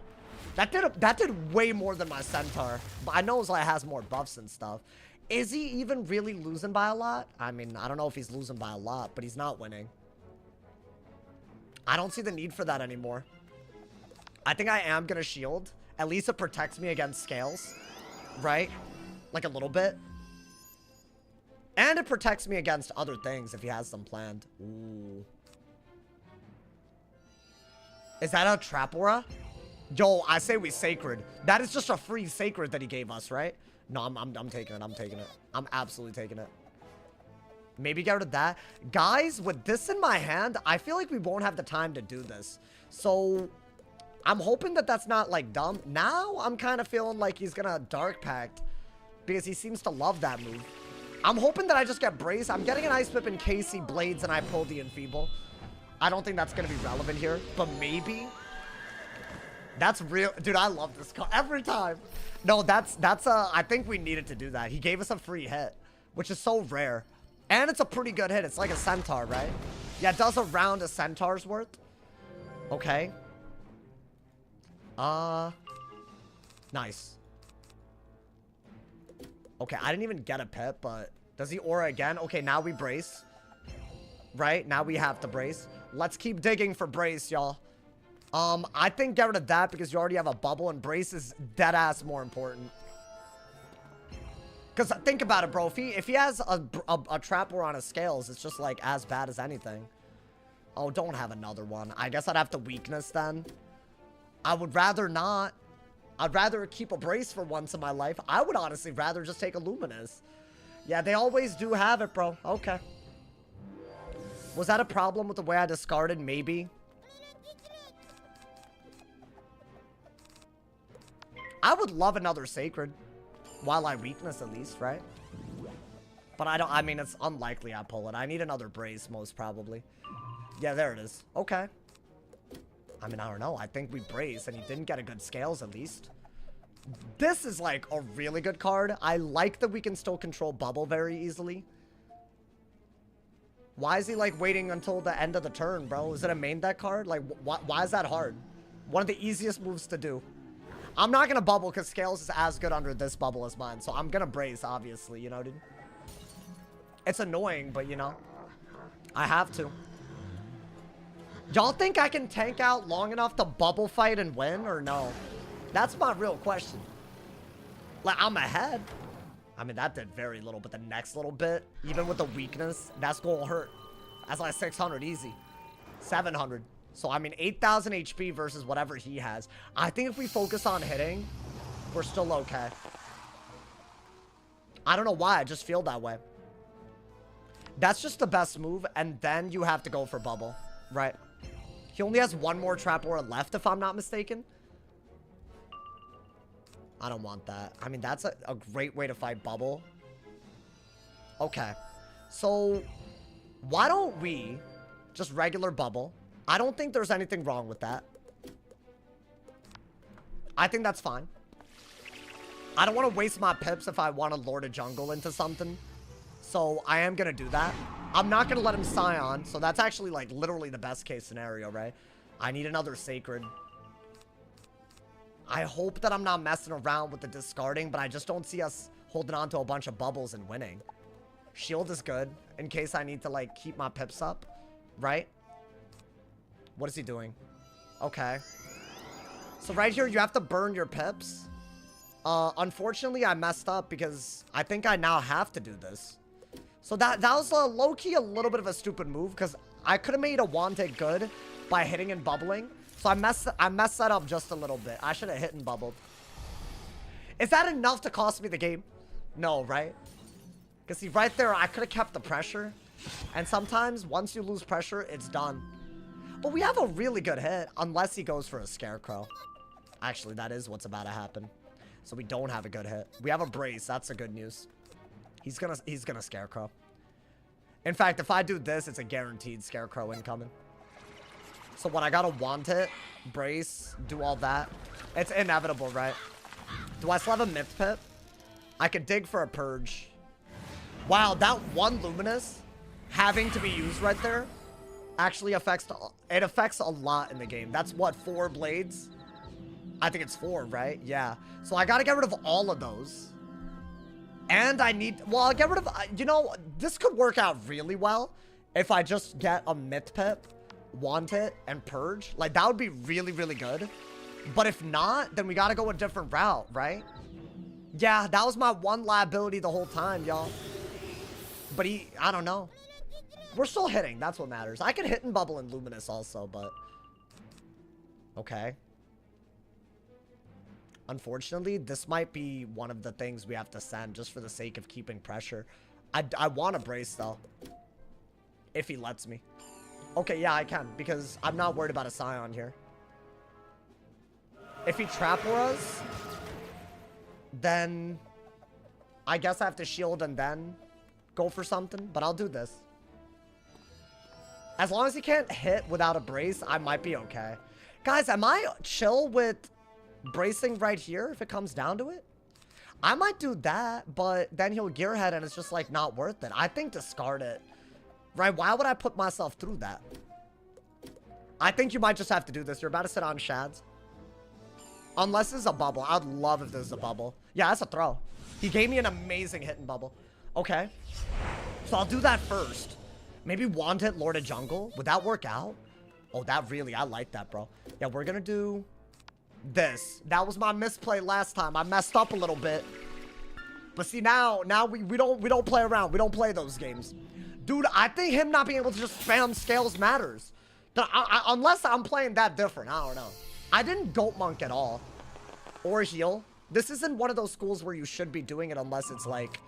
That did way more than my centaur. But I know Zai has more buffs and stuff. Is he even really losing by a lot? I mean, I don't know if he's losing by a lot, but he's not winning. I don't see the need for that anymore. I think I am gonna shield. At least it protects me against scales. Right? Like a little bit. And it protects me against other things if he has them planned. Ooh. Is that a trap aura? Yo, I say we sacred. That is just a free sacred that he gave us, right? No, I'm taking it. I'm taking it. I'm absolutely taking it. Maybe get rid of that. Guys, with this in my hand, I feel like we won't have the time to do this. So, I'm hoping that that's not, like, dumb. Now, I'm kind of feeling like he's gonna Dark Pact. Because he seems to love that move. I'm hoping that I just get Brace. I'm getting an Ice Whip in case he blades and I pull the Enfeeble. I don't think that's gonna be relevant here. But maybe. That's real. Dude, I love this card. Every time. No, I think we needed to do that. He gave us a free hit. Which is so rare. And it's a pretty good hit. It's like a centaur, right? Yeah, it does around a centaur's worth. Okay. Nice. Okay, I didn't even get a pip, but does he aura again? Okay, now we brace. Right? Now we have to brace. Let's keep digging for brace, y'all. I think get rid of that because you already have a bubble and brace is dead ass more important. Because think about it, bro. If he has a trap aura on his scales, it's just like as bad as anything. Oh, don't have another one. I guess I'd have to weakness then. I would rather not. I'd rather keep a brace for once in my life. I would honestly rather just take a luminous. Yeah, they always do have it, bro. Okay. Was that a problem with the way I discarded? Maybe. I would love another sacred. While I weakness at least, right? But I mean, it's unlikely I pull it. I need another brace, most probably. Yeah, there it is. Okay. I mean, I don't know. I think we brace, and he didn't get a good scales, at least. This is, like, a really good card. I like that we can still control bubble very easily. Why is he, like, waiting until the end of the turn, bro? Is it a main deck card? Like, why is that hard? One of the easiest moves to do. I'm not gonna bubble because scales is as good under this bubble as mine. So I'm gonna brace, obviously, you know, dude. It's annoying, but, you know, I have to. Y'all think I can tank out long enough to bubble fight and win, or no? That's my real question. Like, I'm ahead. I mean, that did very little, but the next little bit, even with the weakness, that's gonna hurt. That's like 600 easy. 700. So, I mean, 8,000 HP versus whatever he has. I think if we focus on hitting, we're still okay. I don't know why. I just feel that way. That's just the best move, and then you have to go for bubble, right? He only has one more trap aura left, if I'm not mistaken. I don't want that. I mean, that's a great way to fight bubble. Okay. So, why don't we just regular bubble? I don't think there's anything wrong with that. I think that's fine. I don't want to waste my pips if I want to lord a jungle into something. So I am going to do that. I'm not going to let him Scion. So that's actually like literally the best case scenario, right? I need another sacred. I hope that I'm not messing around with the discarding, but I just don't see us holding on to a bunch of bubbles and winning. Shield is good in case I need to like keep my pips up, right? What is he doing? Okay. So right here, you have to burn your pips. Unfortunately, I messed up because I think I now have to do this. So that was low-key a little bit of a stupid move because I could have made a Wanted good by hitting and bubbling. So I messed that up just a little bit. I should have hit and bubbled. Is that enough to cost me the game? No, right? Because see, right there, I could have kept the pressure. And sometimes, once you lose pressure, it's done. But we have a really good hit, unless he goes for a Scarecrow. Actually, that is what's about to happen. So we don't have a good hit. We have a brace. That's the good news. He's gonna Scarecrow. In fact, if I do this, it's a guaranteed Scarecrow incoming. So when I gotta want it, brace, do all that, it's inevitable, right? Do I still have a myth pit? I could dig for a purge. Wow, that one luminous having to be used right there actually affects a lot in the game. That's what, 4 blades? I think it's 4, right? Yeah. So I gotta get rid of all of those. And I need, well, I'll get rid of, you know, this could work out really well if I just get a myth pit, want it, and purge. Like, that would be really, really good. But if not, then we gotta go a different route, right? Yeah, that was my one liability the whole time, y'all. But I don't know. We're still hitting, that's what matters. I can hit and bubble and luminous also, but... Okay. Unfortunately, this might be one of the things we have to send just for the sake of keeping pressure. I want to brace, though. If he lets me. Okay, yeah, I can, because I'm not worried about a Scion here. If he trap us, then I guess I have to shield and then go for something, but I'll do this. As long as he can't hit without a brace, I might be okay. Guys, am I chill with bracing right here if it comes down to it? I might do that, but then he'll gearhead and it's just like not worth it. I think discard it. Right? Why would I put myself through that? I think you might just have to do this. You're about to sit on shads. Unless this is a bubble. I'd love if this is a bubble. Yeah, that's a throw. He gave me an amazing hit and bubble. Okay. So I'll do that first. Maybe Wanted Lord of Jungle. Would that work out? Oh, that really, I like that, bro. Yeah, we're gonna do this. That was my misplay last time. I messed up a little bit. But see, now we don't play around. We don't play those games. Dude, I think him not being able to just spam scales matters. Unless I'm playing that different. I don't know. I didn't goat monk at all. Or heal. This isn't one of those schools where you should be doing it unless it's like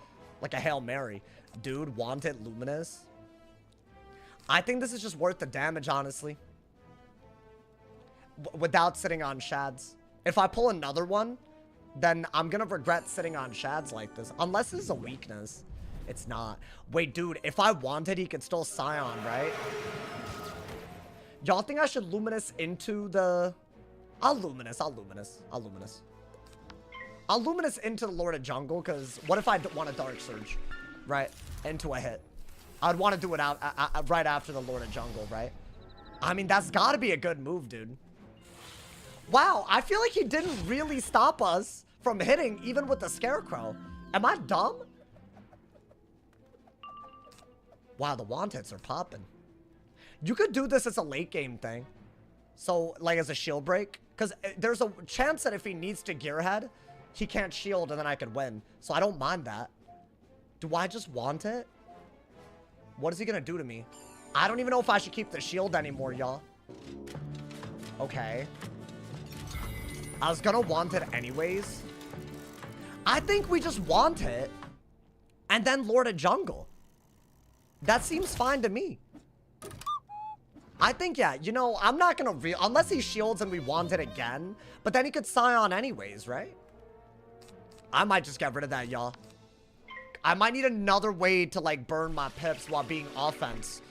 a Hail Mary. Dude, Wanted Luminous. I think this is just worth the damage, honestly. Without sitting on shads. If I pull another one, then I'm gonna regret sitting on shads like this. Unless this is a weakness. It's not. Wait, dude, if I wanted, he could still Scion, right? Y'all think I should Luminous into the... I'll Luminous into the Lord of Jungle, because what if I want a Dark Surge, right? Into a hit. I'd want to do it out right after the Lord of Jungle, right? I mean, that's got to be a good move, dude. Wow, I feel like he didn't really stop us from hitting, even with the Scarecrow. Am I dumb? Wow, the Wanteds are popping. You could do this as a late game thing. So, like, as a shield break. Because there's a chance that if he needs to gearhead, he can't shield and then I could win. So I don't mind that. Do I just want it? What is he going to do to me? I don't even know if I should keep the shield anymore, y'all. Okay. I was going to want it anyways. I think we just want it. And then Lord of Jungle. That seems fine to me. I think, yeah, you know, I'm not going to... Unless he shields and we want it again. But then he could Scion anyways, right? I might just get rid of that, y'all. I might need another way to, like, burn my pips while being offense.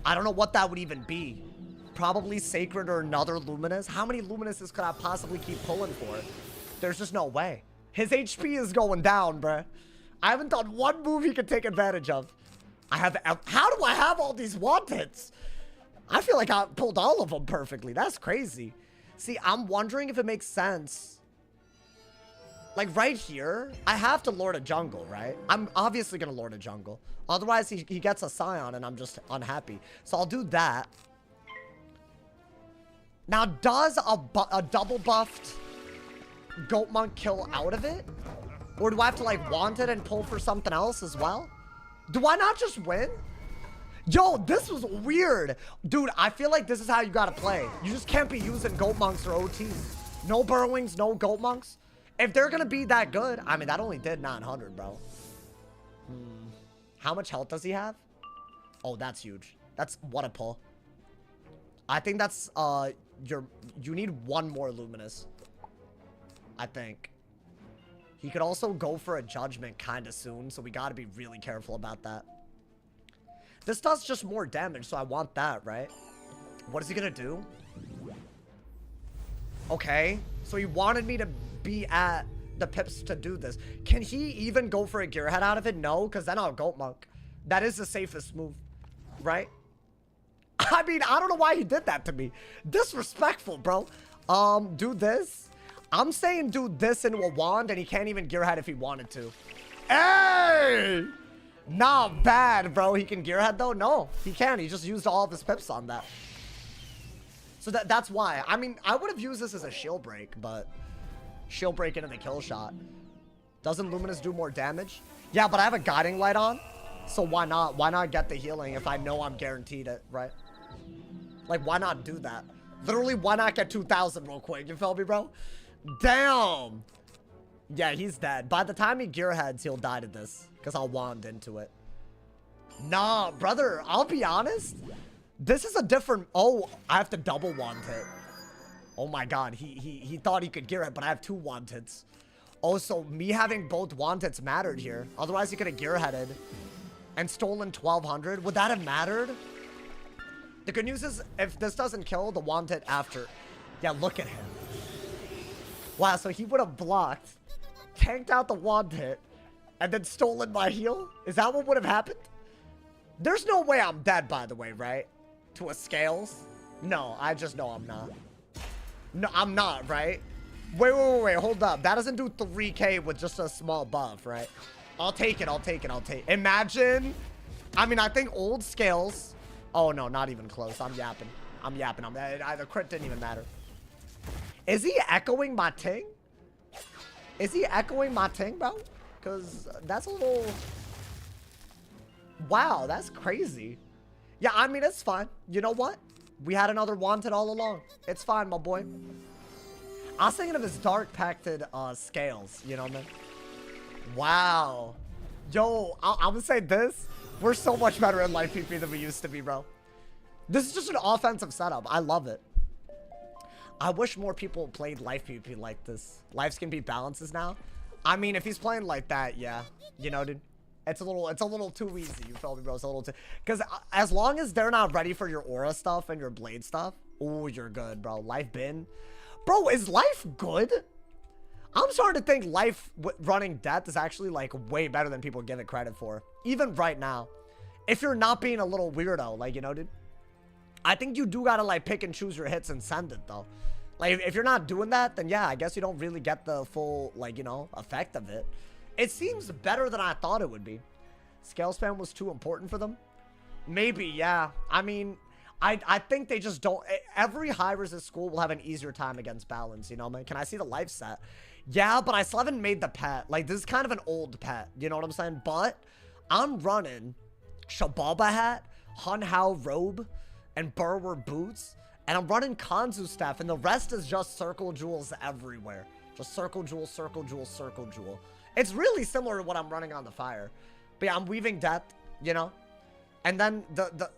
I don't know what that would even be. Probably Sacred or another Luminous. How many Luminuses could I possibly keep pulling for? There's just no way. His HP is going down, bruh. I haven't done one move he could take advantage of. How do I have all these Wanteds? I feel like I pulled all of them perfectly. That's crazy. See, I'm wondering if it makes sense. Like, right here, I have to Lord of Jungle, right? I'm obviously going to Lord of Jungle. Otherwise, he gets a Scion, and I'm just unhappy. So I'll do that. Now, does a double buffed Goat Monk kill out of it? Or do I have to, like, want it and pull for something else as well? Do I not just win? Yo, this was weird. Dude, I feel like this is how you gotta play. You just can't be using Goat Monks or OTs. No Burrowings, no Goat Monks. If they're gonna be that good, I mean, that only did 900, bro. How much health does he have? Oh, that's huge. That's, what a pull. I think that's, you need one more Luminous. I think. He could also go for a Judgment kind of soon, so we gotta be really careful about that. This does just more damage, so I want that, right? What is he gonna do? Okay, so he wanted me to be at the pips to do this. Can he even go for a gearhead out of it? No, because then I'll goat monk. That is the safest move, right? I mean, I don't know why he did that to me. Disrespectful, bro. Do this. I'm saying do this into a wand, and he can't even gearhead if he wanted to. Hey! Not bad, bro. He can gearhead, though? No, he can't. He just used all of his pips on that. So that's why. I mean, I would have used this as a shield break, but shield break into the kill shot. Doesn't Luminous do more damage? Yeah, but I have a guiding light on, so why not? Why not get the healing if I know I'm guaranteed it, right? Like, why not do that? Literally, why not get 2,000 real quick? You feel me, bro? Damn. Yeah, he's dead. By the time he gearheads, he'll die to this, because I'll wand into it. Nah, brother, I'll be honest. This is a different... Oh, I have to double wand hit. Oh my god, he thought he could gearhead, but I have 2 wand hits. Also, me having both wand hits mattered here. Otherwise, he could have gearheaded and stolen 1,200. Would that have mattered? The good news is, if this doesn't kill, the wand hit after. Yeah, look at him. Wow, so he would have blocked, tanked out the wand hit, and then stolen my heal? Is that what would have happened? There's no way I'm dead, by the way, right? To a scales? No, I just know I'm not. No, I'm not, right? Wait, hold up. That doesn't do 3k with just a small buff, right? I'll take it. Imagine. I mean, I think old scales. Oh, no, not even close. I'm yapping. The crit didn't even matter. Is he echoing my ting? Bro? Because that's a little... Wow, that's crazy. Yeah, I mean, it's fine. You know what? We had another wanted all along. It's fine, my boy. I was thinking of his dark pacted scales. You know what I mean? Wow. Yo, I'm gonna say this. We're so much better in life PP than we used to be, bro. This is just an offensive setup. I love it. I wish more people played life PP like this. Lives can be balances now. I mean, if he's playing like that, yeah. You know, dude. It's a little too easy. You feel me, bro? It's a little too... Because as long as they're not ready for your aura stuff and your blade stuff, oh, you're good, bro. Life bin. Bro, is life good? I'm starting to think life running death is actually, like, way better than people give it credit for. Even right now. If you're not being a little weirdo, like, you know, dude. I think you do gotta, like, pick and choose your hits and send it, though. Like, if you're not doing that, then yeah, I guess you don't really get the full, like, you know, effect of it. It seems better than I thought it would be. Scale spam was too important for them? Maybe, yeah. I mean, I think they just don't... Every high resist school will have an easier time against balance, you know, man? Can I see the life set? Yeah, but I still haven't made the pet. Like, this is kind of an old pet, you know what I'm saying? But I'm running Shababa hat, Hun Hao robe, and Burwer boots. And I'm running Kanzu staff, and the rest is just circle jewels everywhere. Just circle jewel, circle jewel, circle jewel. It's really similar to what I'm running on the fire. But yeah, I'm weaving death, you know? And then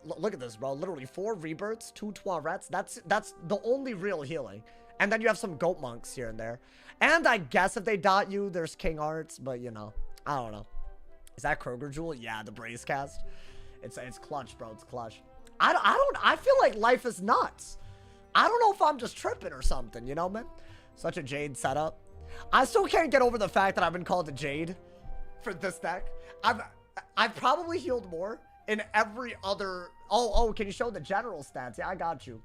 look at this, bro. Literally 4 rebirths, 2 Tuarettes. That's the only real healing. And then you have some goat monks here and there. And I guess if they dot you, there's King Arts, but you know, I don't know. Is that Kroger Jewel? Yeah, the Braze cast. It's clutch, bro. It's clutch. I feel like life is nuts. I don't know if I'm just tripping or something, you know, man? Such a Jade setup. I still can't get over the fact that I've been called a Jade for this deck. I've probably healed more in every other... Oh, can you show the general stats? Yeah, I got you.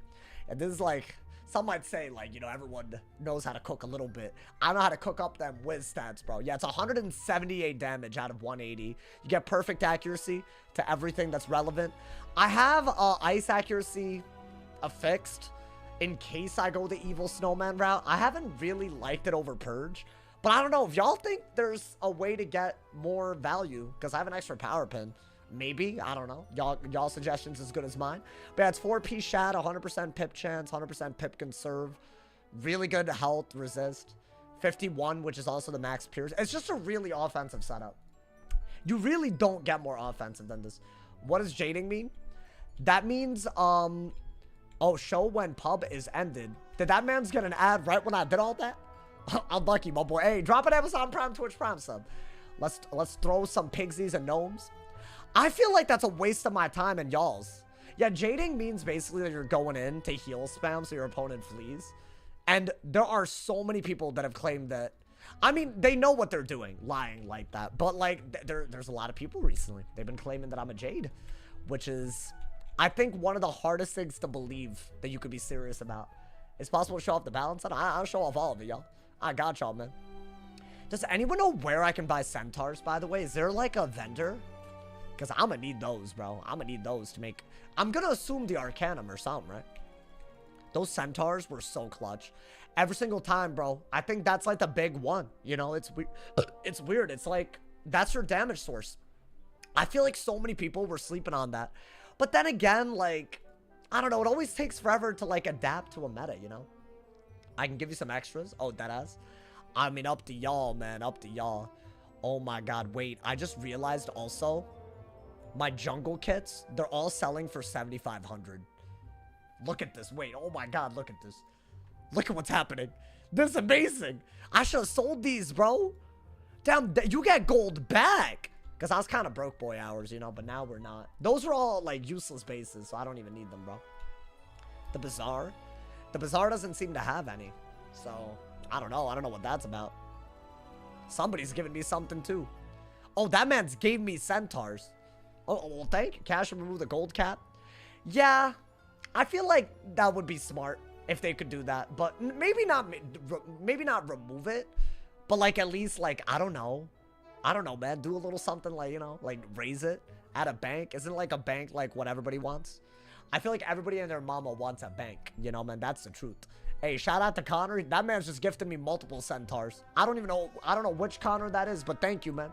And this is like... Some might say, like, you know, everyone knows how to cook a little bit. I know how to cook up them Wiz stats, bro. Yeah, it's 178 damage out of 180. You get perfect accuracy to everything that's relevant. I have ice accuracy affixed in case I go the evil snowman route. I haven't really liked it over purge, but I don't know if y'all think there's a way to get more value, because I have an extra power pin. Maybe, I don't know. Y'all suggestions as good as mine. But yeah, it's 4p shat, 100% pip chance, 100% pip conserve, really good health resist, 51, which is also the max pierce. It's just a really offensive setup. You really don't get more offensive than this. What does jading mean? That means oh, show when pub is ended. Did that man's get an ad right when I did all that? I'm lucky, my boy. Hey, drop an Amazon Prime, Twitch Prime sub. Let's throw some pigsies and gnomes. I feel like that's a waste of my time and y'all's. Yeah, jading means basically that you're going in to heal spam so your opponent flees. And there are so many people that have claimed that. I mean, they know what they're doing, lying like that. But, like, there's a lot of people recently. They've been claiming that I'm a Jade, which is, I think, one of the hardest things to believe that you could be serious about. It's possible to show off the balance. I'll show off all of it, y'all. I got y'all, man. Does anyone know where I can buy centaurs, by the way? Is there, like, a vendor? Because I'm going to need those, bro. I'm going to need those to make... I'm going to assume the Arcanum or something, right? Those centaurs were so clutch. Every single time, bro. I think that's, like, the big one. You know, it's weird. It's like, that's your damage source. I feel like so many people were sleeping on that. But then again, like, I don't know. It always takes forever to, like, adapt to a meta, you know? I can give you some extras. Oh, deadass. I mean, up to y'all, man. Up to y'all. Oh, my God. Wait. I just realized also... my jungle kits, they're all selling for 7,500. Look at this. Wait, oh my God, look at this. Look at what's happening. This is amazing. I should have sold these, bro. Damn, you get gold back. Because I was kind of broke boy hours, you know, but now we're not. Those are all, like, useless bases, so I don't even need them, bro. The Bazaar? The Bazaar doesn't seem to have any. So, I don't know. I don't know what that's about. Somebody's giving me something, too. Oh, that man's gave me centaurs. Oh, well, thank you. Cash and remove the gold cap. Yeah, I feel like that would be smart if they could do that. But maybe not remove it. But, like, at least, like, I don't know. I don't know, man. Do a little something like, you know, like raise it at a bank. Isn't, like, a bank, like, what everybody wants? I feel like everybody and their mama wants a bank. You know, man, that's the truth. Hey, shout out to Connor. That man's just gifted me multiple centaurs. I don't know which Connor that is, but thank you, man.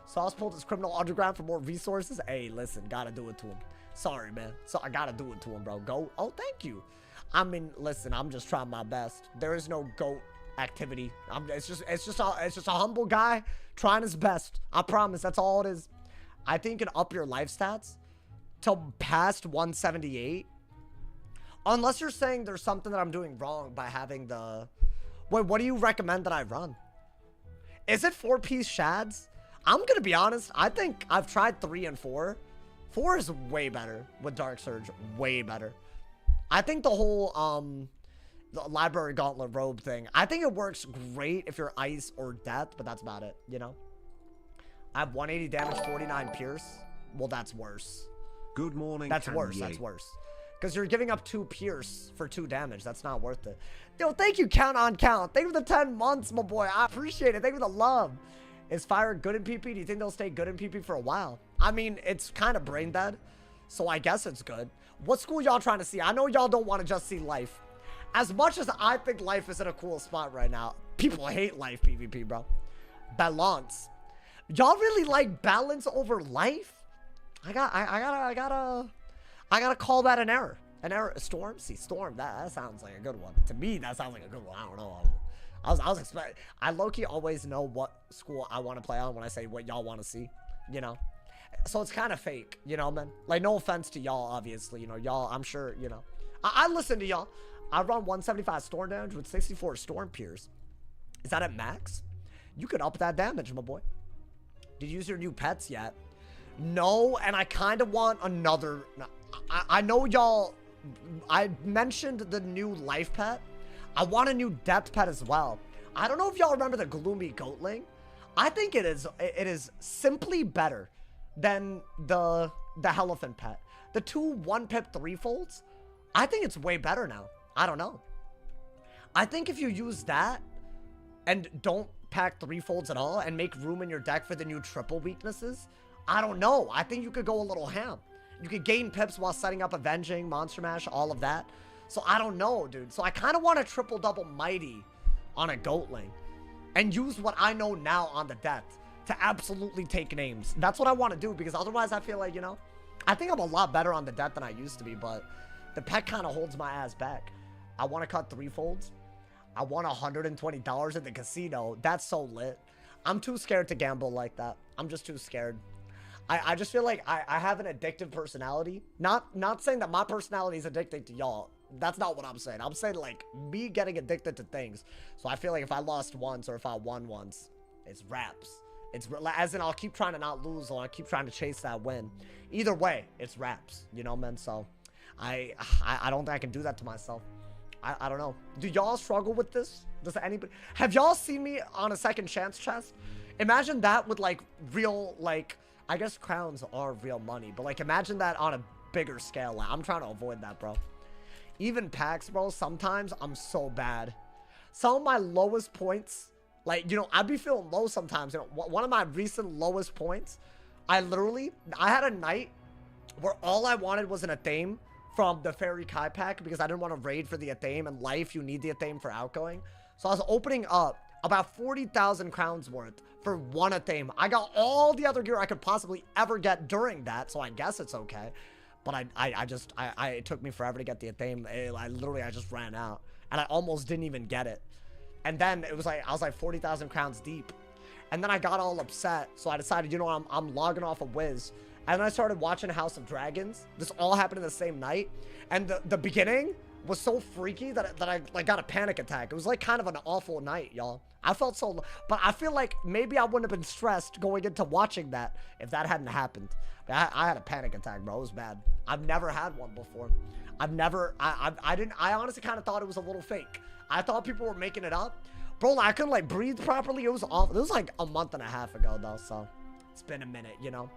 Sauce pulled his criminal underground for more resources. Hey, listen, gotta do it to him. Sorry, man. So I gotta do it to him, bro. Go. Oh, thank you. I mean, listen, I'm just trying my best. There is no goat activity. It's just a humble guy trying his best. I promise. That's all it is. I think you can up your life stats to past 178. Unless you're saying there's something that I'm doing wrong by having the... Wait, what do you recommend that I run? Is it 4-piece shads? I'm going to be honest. I think I've tried 3 and 4. 4 is way better with Dark Surge. Way better. I think the whole the Library Gauntlet robe thing, I think it works great if you're Ice or Death, but that's about it, you know? I have 180 damage, 49 pierce. Well, that's worse. Good morning, That's worse. That's worse. Because you're giving up 2 pierce for 2 damage. That's not worth it. Yo, thank you, Count on Count. Thank you for the 10 months, my boy. I appreciate it. Thank you for the love. Is Fire good in PP? Do you think they'll stay good in PP for a while? I mean, it's kind of brain dead, so I guess it's good. What school y'all trying to see? I know y'all don't want to just see Life. As much as I think Life is in a cool spot right now, people hate Life PvP, bro. Balance. Y'all really like balance over Life? I gotta call that an error. An error. Storm? See, Storm, that sounds like a good one. To me, that sounds like a good one. I don't know. I was expecting. I low-key always know what school I want to play on when I say what y'all want to see, you know? So it's kind of fake, you know, man? Like, no offense to y'all, obviously, you know, y'all, I'm sure, you know. I listen to y'all. I run 175 storm damage with 64 storm pierce. Is that at max? You could up that damage, my boy. Did you use your new pets yet? No, and I kind of want another. I know y'all, I mentioned the new life pet. I want a new depth pet as well. I don't know if y'all remember the Gloomy Goatling. I think it is simply better than the Elephant pet. The 2 1-pip 3-folds, I think it's way better now. I don't know. I think if you use that and don't pack 3-folds at all and make room in your deck for the new triple weaknesses, I don't know. I think you could go a little ham. You could gain pips while setting up Avenging, Monster Mash, all of that. So I don't know, dude. So I kind of want a triple-double Mighty on a Goatling and use what I know now on the death to absolutely take names. That's what I want to do, because otherwise I feel like, you know, I think I'm a lot better on the death than I used to be, but the pet kind of holds my ass back. I want to cut 3-folds. I want $120 at the casino. That's so lit. I'm too scared to gamble like that. I'm just too scared. I just feel like I have an addictive personality. Not saying that my personality is addicted to y'all. That's not what I'm saying. I'm saying, like, me getting addicted to things. So I feel like if I lost once or if I won once, it's raps. It's as in I'll keep trying to not lose, or I'll keep trying to chase that win. Either way, it's raps. You know, man. So I don't think I can do that to myself. I don't know. Do y'all struggle with this? Does anybody... Have y'all seen me on a second chance chest? Imagine that with, like, real, like... I guess crowns are real money, but, like, imagine that on a bigger scale. Like, I'm trying to avoid that, bro. Even packs, bro, sometimes I'm so bad. Some of my lowest points, like, you know, I'd be feeling low sometimes. You know, one of my recent lowest points, I had a night where all I wanted was an Athame from the Fairy Kai pack because I didn't want to raid for the Athame. And life, you need the Athame for outgoing. So I was opening up about 40,000 crowns worth for one Athame. I got all the other gear I could possibly ever get during that, so I guess it's okay. But it took me forever to get the Athame. I just ran out. And I almost didn't even get it. And then it was like, I was like 40,000 crowns deep. And then I got all upset. So I decided, you know what, I'm logging off of Wiz. And then I started watching House of Dragons. This all happened in the same night. And the beginning was so freaky that I like got a panic attack. It was like kind of an awful night, y'all. I felt so, but I feel like maybe I wouldn't have been stressed going into watching that if that hadn't happened. I had a panic attack, bro. It was bad. I've never had one before. I honestly kind of thought it was a little fake. I thought people were making it up. Bro, I couldn't like breathe properly. It was awful. It was like a month and a half ago though, so it's been a minute, you know.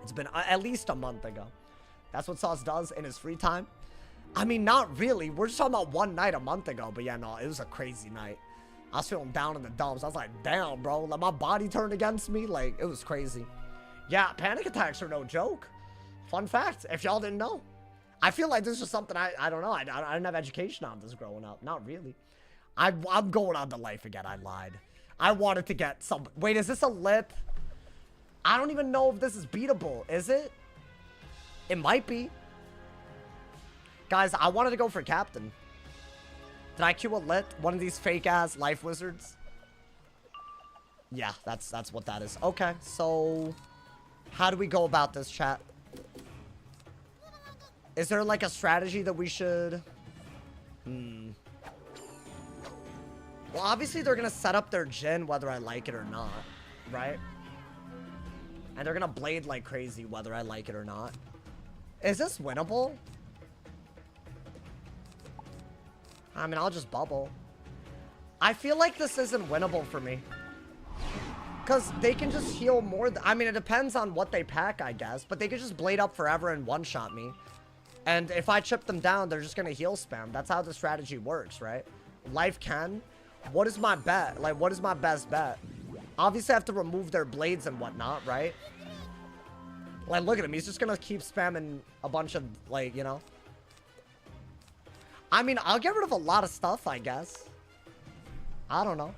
It's been at least a month ago. That's what Sauce does in his free time. I mean, not really. We're just talking about one night a month ago, but yeah, no, it was a crazy night. I was feeling down in the dumps. I was like, damn, bro, like my body turned against me. Like, it was crazy. Yeah, panic attacks are no joke. Fun fact, if y'all didn't know. I feel like this is something I don't know. I didn't have education on this growing up. Not really. I'm going on to life again. I lied. I wanted to get some... Wait, is this a lip? I don't even know if this is beatable. Is it? It might be. Guys, I wanted to go for captain. Did I queue a lit? One of these fake-ass life wizards? Yeah, that's what that is. Okay, so... How do we go about this, chat? Is there, like, a strategy that we should... Well, obviously, they're gonna set up their Jhin whether I like it or not, right? And they're gonna blade like crazy whether I like it or not. Is this winnable? I mean, I'll just bubble. I feel like this isn't winnable for me. Because they can just heal more. I mean, it depends on what they pack, I guess. But they could just blade up forever and one-shot me. And if I chip them down, they're just going to heal spam. That's how the strategy works, right? Life can. What is my bet? Like, what is my best bet? Obviously, I have to remove their blades and whatnot, right? Like, look at him. He's just going to keep spamming a bunch of, like, you know. I mean, I'll get rid of a lot of stuff, I guess. I don't know.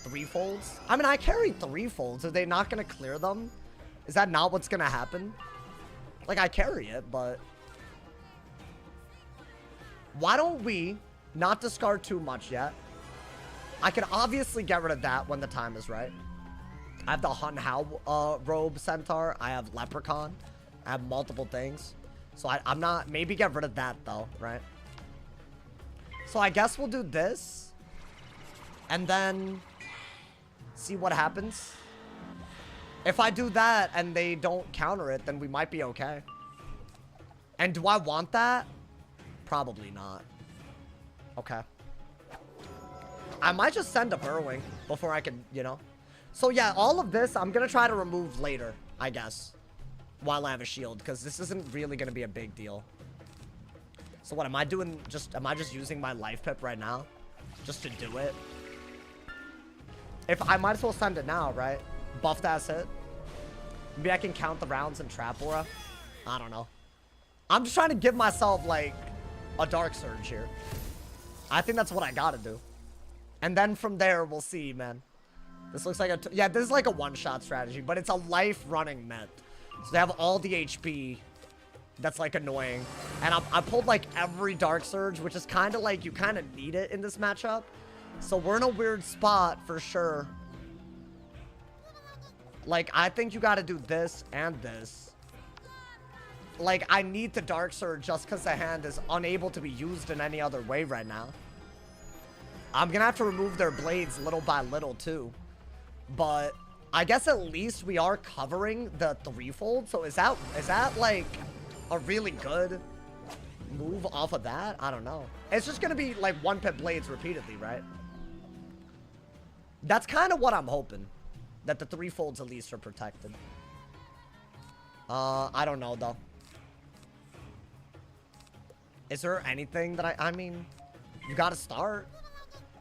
Threefolds? I mean, I carried threefolds. Are they not going to clear them? Is that not what's going to happen? Like, I carry it, but... Why don't we not discard too much yet? I can obviously get rid of that when the time is right. I have the Hun Hao robe centaur. I have leprechaun. I have multiple things. So I'm not... Maybe get rid of that, though, right? So I guess we'll do this. And then... see what happens. If I do that and they don't counter it, then we might be okay. And do I want that? Probably not. Okay. I might just send a burrowing before I can, you know. So yeah, all of this I'm gonna try to remove later, I guess. While I have a shield, because this isn't really gonna be a big deal. So what am I doing? Am I just using my life pip right now? Just to do it? If I might as well send it now, right? Buffed ass hit. Maybe I can count the rounds in Trap Aura. I don't know. I'm just trying to give myself, like, a Dark Surge here. I think that's what I gotta do. And then from there, we'll see, man. This looks like a... yeah, this is like a one-shot strategy, but it's a life-running Met. So they have all the HP. That's, like, annoying. And I pulled, like, every Dark Surge, which is kind of like, you kind of need it in this matchup. So we're in a weird spot for sure. Like, I think you got to do this and this. Like, I need the Dark Surge just because the hand is unable to be used in any other way right now. I'm going to have to remove their blades little by little too. But I guess at least we are covering the threefold. So is that like a really good move off of that? I don't know. It's just gonna be like 1-pip blades repeatedly, right? That's kind of what I'm hoping. That the 3-folds at least are protected. I don't know though. Is there anything that I mean, you gotta start.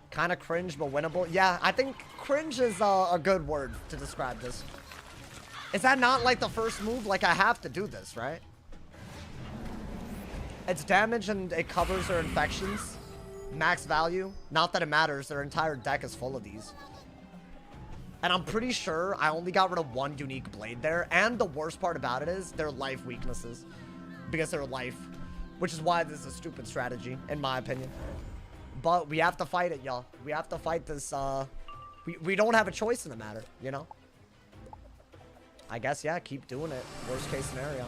Kind of cringe, but winnable. Yeah, I think cringe is a good word to describe this. Is that not like the first move? Like, I have to do this, right? It's damage and it covers their infections. Max value. Not that it matters. Their entire deck is full of these. And I'm pretty sure I only got rid of 1 unique blade there. And the worst part about it is their life weaknesses. Because they're life. Which is why this is a stupid strategy, in my opinion. But we have to fight it, y'all. We have to fight this, we don't have a choice in the matter, you know? I guess, yeah, keep doing it. Worst case scenario.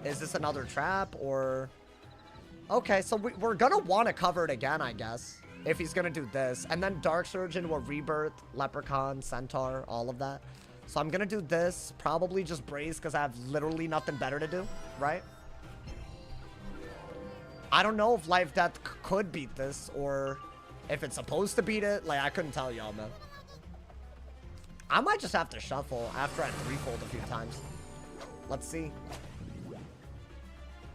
Is this another trap, or... Okay, so we're gonna want to cover it again, I guess. If he's gonna do this. And then Dark Surgeon will Rebirth, Leprechaun, Centaur, all of that. So I'm gonna do this. Probably just Brace, because I have literally nothing better to do, right? I don't know if Life Death could beat this, or if it's supposed to beat it. Like, I couldn't tell y'all, man. I might just have to shuffle after I 3-fold a few times. Let's see.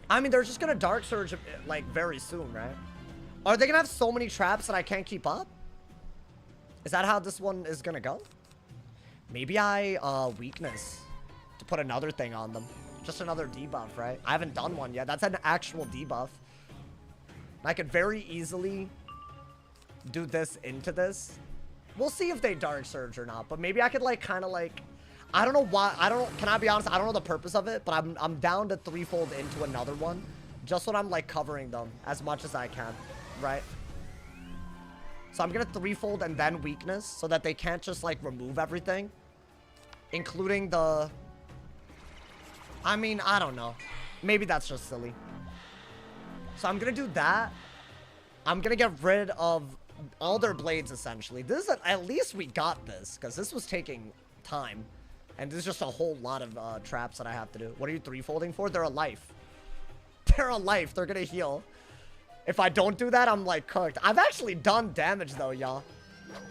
I mean, they're just gonna Dark Surge, like, very soon, right? Are they gonna have so many traps that I can't keep up? Is that how this one is gonna go? Maybe I, weakness to put another thing on them. Just another debuff, right? I haven't done one yet. That's an actual debuff. I could very easily do this into this. We'll see if they Dark Surge or not. But maybe I could, like, kind of, like... I don't know why. Can I be honest? I don't know the purpose of it. But I'm down to 3-fold into another one. Just when I'm, like, covering them as much as I can. Right? So I'm going to 3-fold and then weakness. So that they can't just, like, remove everything. Including the... I mean, I don't know. Maybe that's just silly. So I'm going to do that. I'm going to get rid of all their blades, essentially. This is at least we got this, because this was taking time. And there's just a whole lot of traps that I have to do. What are you 3-folding for? They're a life. They're a life. They're going to heal. If I don't do that, I'm, like, cooked. I've actually done damage, though, y'all.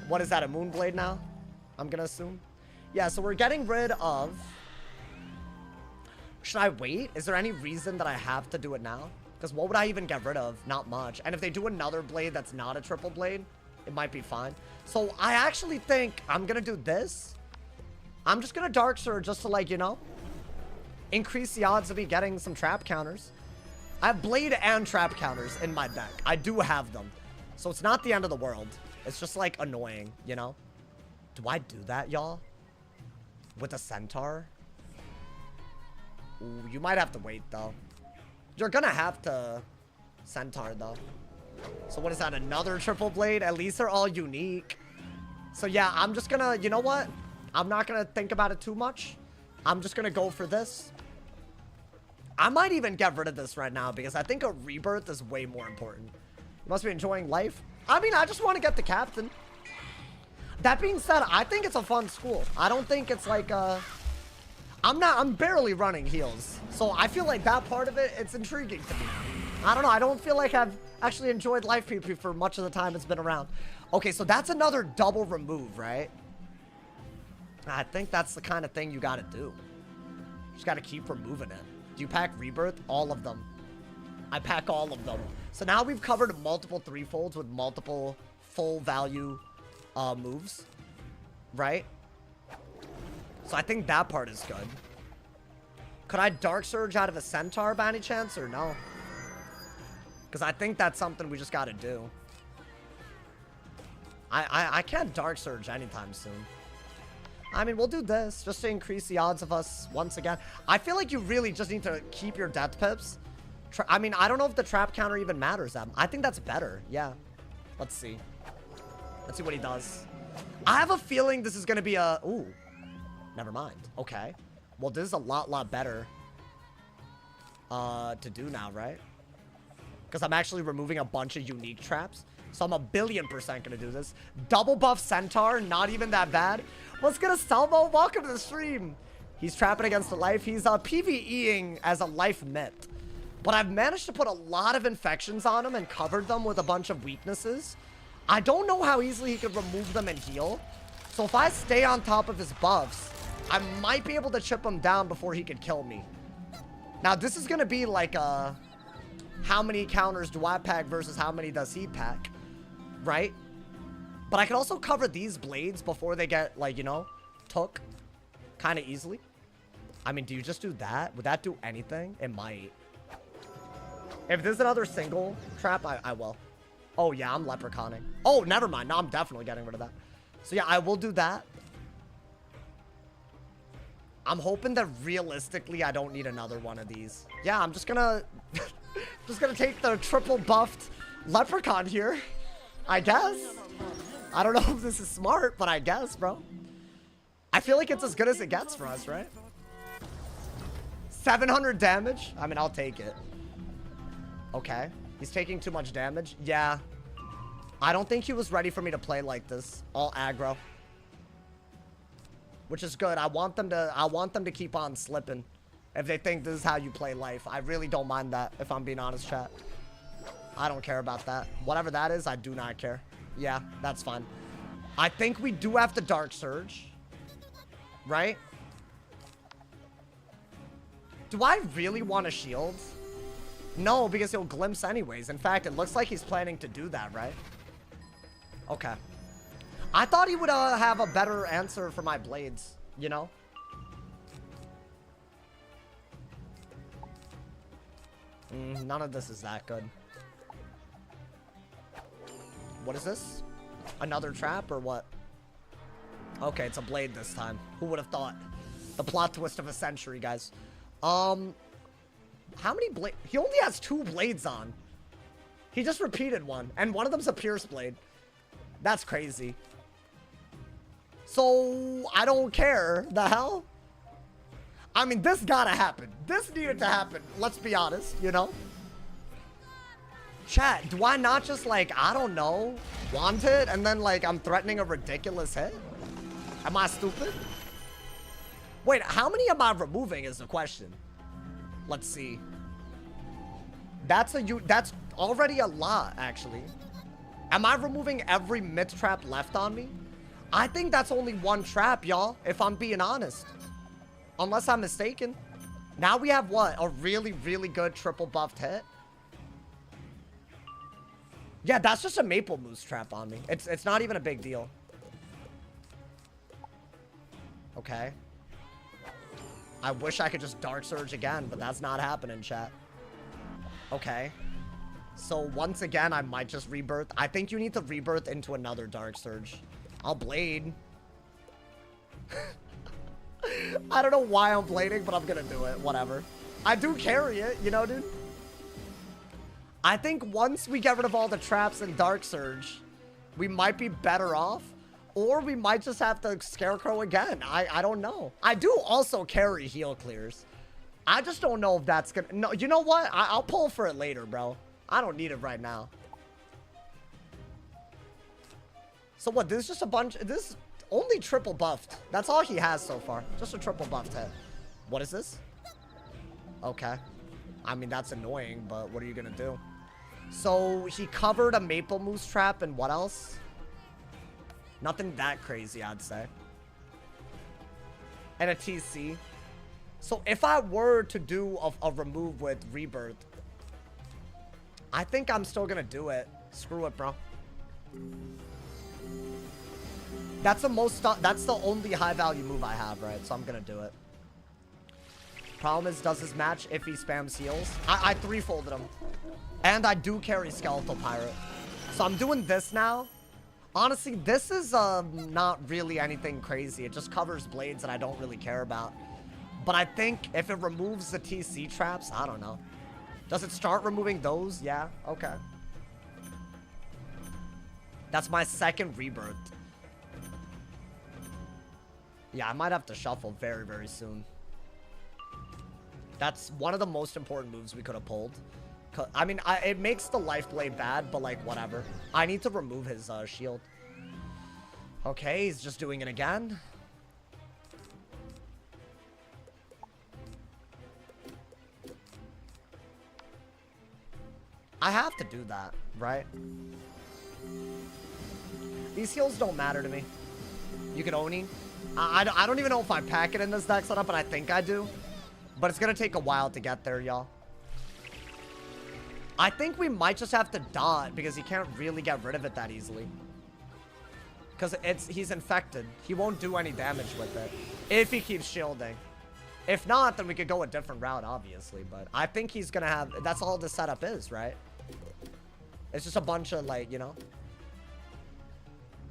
What is that, a Moonblade now? I'm going to assume. Yeah, so we're getting rid of... Should I wait? Is there any reason that I have to do it now? Because what would I even get rid of? Not much. And if they do another blade that's not a triple blade, it might be fine. So I actually think I'm going to do this. I'm just going to Dark Surge just to, like, you know, increase the odds of me getting some trap counters. I have blade and trap counters in my deck. I do have them. So it's not the end of the world. It's just, like, annoying, you know? Do I do that, y'all? With a Centaur? Ooh, you might have to wait, though. You're gonna have to Centaur, though. So what is that? Another triple blade? At least they're all unique. So yeah, I'm just gonna... You know what? I'm not gonna think about it too much. I'm just gonna go for this. I might even get rid of this right now, because I think a Rebirth is way more important. You must be enjoying life. I mean, I just want to get the captain. That being said, I think it's a fun school. I don't think it's like I'm barely running heals. So I feel like that part of it, it's intriguing to me. I don't know. I don't feel like I've actually enjoyed Life PP for much of the time it's been around. Okay, so that's another double remove, right? I think that's the kind of thing you got to do. You just got to keep removing it. Do you pack Rebirth? All of them. I pack all of them. So now we've covered multiple 3-folds with multiple full value moves, right? So I think that part is good. Could I Dark Surge out of a Centaur by any chance, or no? Because I think that's something we just got to do. I can't Dark Surge anytime soon. I mean, we'll do this just to increase the odds of us once again. I feel like you really just need to keep your death pips. I mean, I don't know if the trap counter even matters. I think that's better. Yeah. Let's see. Let's see what he does. I have a feeling this is going to be a... Ooh. Never mind. Okay. Well, this is a lot better to do now, right? Because I'm actually removing a bunch of unique traps. So I'm 1,000,000,000% going to do this. Double buff Centaur. Not even that bad. Let's get a Selmo. Welcome to the stream. He's trapping against the life. He's PvEing as a life myth. But I've managed to put a lot of infections on him and covered them with a bunch of weaknesses. I don't know how easily he could remove them and heal. So if I stay on top of his buffs, I might be able to chip him down before he could kill me. Now, this is going to be like a... How many counters do I pack versus how many does he pack? Right? But I could also cover these blades before they get, like, you know, took kind of easily. I mean, do you just do that? Would that do anything? It might. If there's another single trap, I will. Oh, yeah, I'm leprechauning. Oh, never mind. No, I'm definitely getting rid of that. So, yeah, I will do that. I'm hoping that realistically I don't need another one of these. Yeah, I'm just gonna... just gonna take the triple buffed leprechaun here. I guess. I don't know if this is smart, but I guess, bro. I feel like it's as good as it gets for us, right? 700 damage? I mean, I'll take it. Okay. He's taking too much damage. Yeah. I don't think he was ready for me to play like this. All aggro. Which is good. I want them to keep on slipping. If they think this is how you play life. I really don't mind that, if I'm being honest, chat. I don't care about that. Whatever that is, I do not care. Yeah, that's fine. I think we do have to Dark Surge. Right? Do I really want a shield? No, because he'll glimpse anyways. In fact, it looks like he's planning to do that, right? Okay. I thought he would have a better answer for my blades, you know? None of this is that good. What is this? Another trap or what? Okay, it's a blade this time. Who would have thought? The plot twist of a century, guys. How many blades? He only has 2 blades on. He just repeated one. And one of them's a pierce blade. That's crazy. So, I don't care. The hell? I mean, this gotta happen. This needed to happen. Let's be honest, you know? Chat, do I not just, like, I don't know, want it? And then, like, I'm threatening a ridiculous hit? Am I stupid? Wait, how many am I removing is the question. Let's see. That's already a lot, actually. Am I removing every myth trap left on me? I think that's only 1 trap, y'all, if I'm being honest. Unless I'm mistaken. Now we have what? A really, really good triple buffed hit? Yeah, that's just a maple moose trap on me. It's not even a big deal. Okay. I wish I could just Dark Surge again, but that's not happening, chat. Okay. So once again, I might just rebirth. I think you need to rebirth into another Dark Surge. I'll blade. I don't know why I'm blading, but I'm gonna do it. Whatever. I do carry it, you know, dude? I think once we get rid of all the traps and Dark Surge, we might be better off. Or we might just have to Scarecrow again. I don't know. I do also carry heal clears. I just don't know if that's gonna... No, you know what? I'll pull for it later, bro. I don't need it right now. So what? This is just a bunch... This is only triple buffed. That's all he has so far. Just a triple buffed hit. What is this? Okay. I mean, that's annoying, but what are you gonna do? So he covered a maple moose trap and what else? Nothing that crazy, I'd say. And a TC. So if I were to do a remove with rebirth, I think I'm still gonna do it. Screw it, bro. That's the only high value move I have, right? So I'm gonna do it. Problem is, does this match if he spams heals? I threefolded him. And I do carry Skeletal Pirate. So I'm doing this now. Honestly, this is not really anything crazy. It just covers blades that I don't really care about. But I think if it removes the TC traps, I don't know. Does it start removing those? Yeah, okay. That's my second rebirth. Yeah, I might have to shuffle very, very soon. That's one of the most important moves we could have pulled. I mean, it makes the life blade bad, but like, whatever. I need to remove his shield. Okay, he's just doing it again. I have to do that, right? These heals don't matter to me. You can Oni. I don't even know if I pack it in this deck setup, but I think I do. But it's going to take a while to get there, y'all. I think we might just have to dot because he can't really get rid of it that easily. Because he's infected. He won't do any damage with it if he keeps shielding. If not, then we could go a different route, obviously. But I think he's going to have... That's all the setup is, right? It's just a bunch of, like, you know...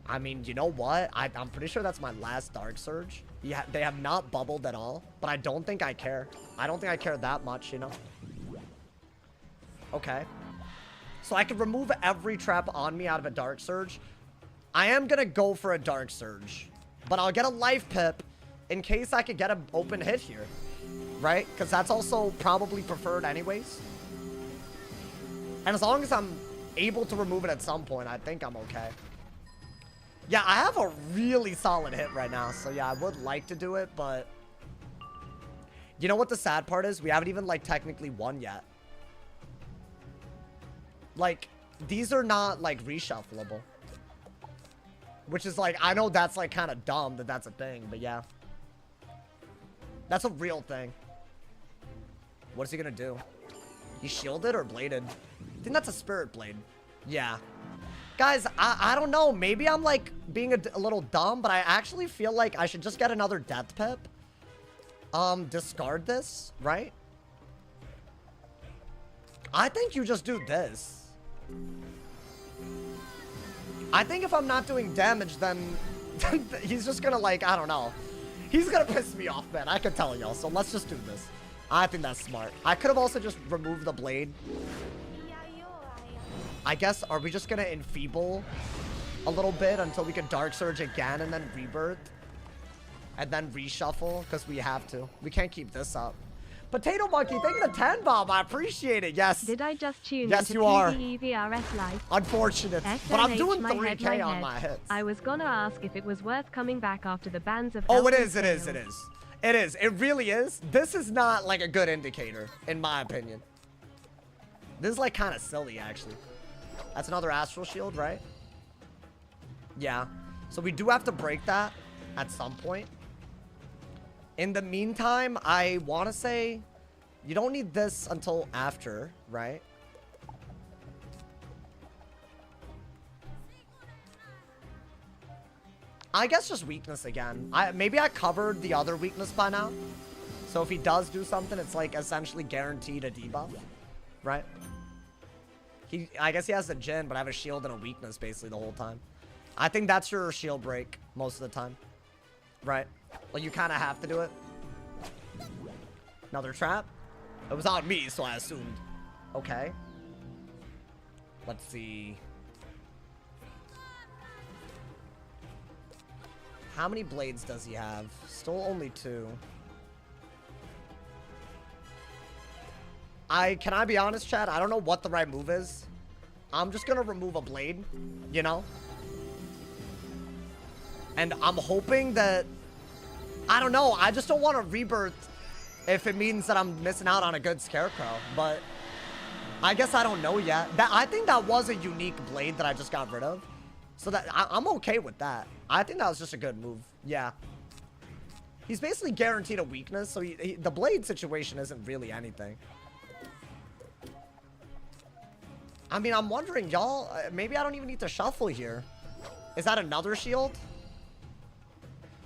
I mean, you know what? I'm pretty sure that's my last Dark Surge. Yeah, they have not bubbled at all. But I don't think I care. I don't think I care that much, you know? Okay. So I could remove every trap on me out of a Dark Surge. I am going to go for a Dark Surge. But I'll get a life pip in case I could get an open hit here. Right? Because that's also probably preferred anyways. And as long as I'm able to remove it at some point, I think I'm okay. Yeah, I have a really solid hit right now. So yeah, I would like to do it, but... You know what the sad part is? We haven't even, like, technically won yet. Like, these are not, like, reshuffleable. Which is, like, I know that's, like, kind of dumb that that's a thing, but yeah. That's a real thing. What is he gonna do? He shielded or bladed? I think that's a spirit blade. Yeah. Guys, I don't know. Maybe I'm, like, being a little dumb, but I actually feel like I should just get another death pip. Discard this, right? I think you just do this. I think if I'm not doing damage, then he's just gonna, like, I don't know. He's gonna piss me off, man. I can tell y'all. So let's just do this. I think that's smart. I could have also just removed the blade. I guess, are we just gonna enfeeble a little bit until we can Dark Surge again and then rebirth? And then reshuffle? Because we have to. We can't keep this up. Potato Monkey, thank you for the 10 bomb. I appreciate it. Yes. Did I just tune yes, into you are. PvEVRS live? Unfortunate. But I'm doing 3K on my hits. I was gonna ask if it was worth coming back after the bans of... Oh, it is. It is. It is. It is. It really is. This is not like a good indicator, in my opinion. This is like kind of silly, actually. That's another Astral Shield, right? Yeah. So we do have to break that at some point. In the meantime, I want to say you don't need this until after, right? I guess just weakness again. Maybe I covered the other weakness by now. So if he does do something, it's like essentially guaranteed a debuff, right? I guess he has a Jin, but I have a shield and a weakness basically the whole time. I think that's your shield break most of the time. Right? Like, you kind of have to do it. Another trap? It was on me, so I assumed. Okay. Let's see. How many blades does he have? Still only 2. Can I be honest, Chad? I don't know what the right move is. I'm just gonna remove a blade, you know? And I'm hoping that... I don't know. I just don't want to rebirth if it means that I'm missing out on a good Scarecrow. But I guess I don't know yet. I think that was a unique blade that I just got rid of. So that I'm okay with that. I think that was just a good move. Yeah. He's basically guaranteed a weakness. So the blade situation isn't really anything. I mean, I'm wondering, y'all, maybe I don't even need to shuffle here. Is that another shield?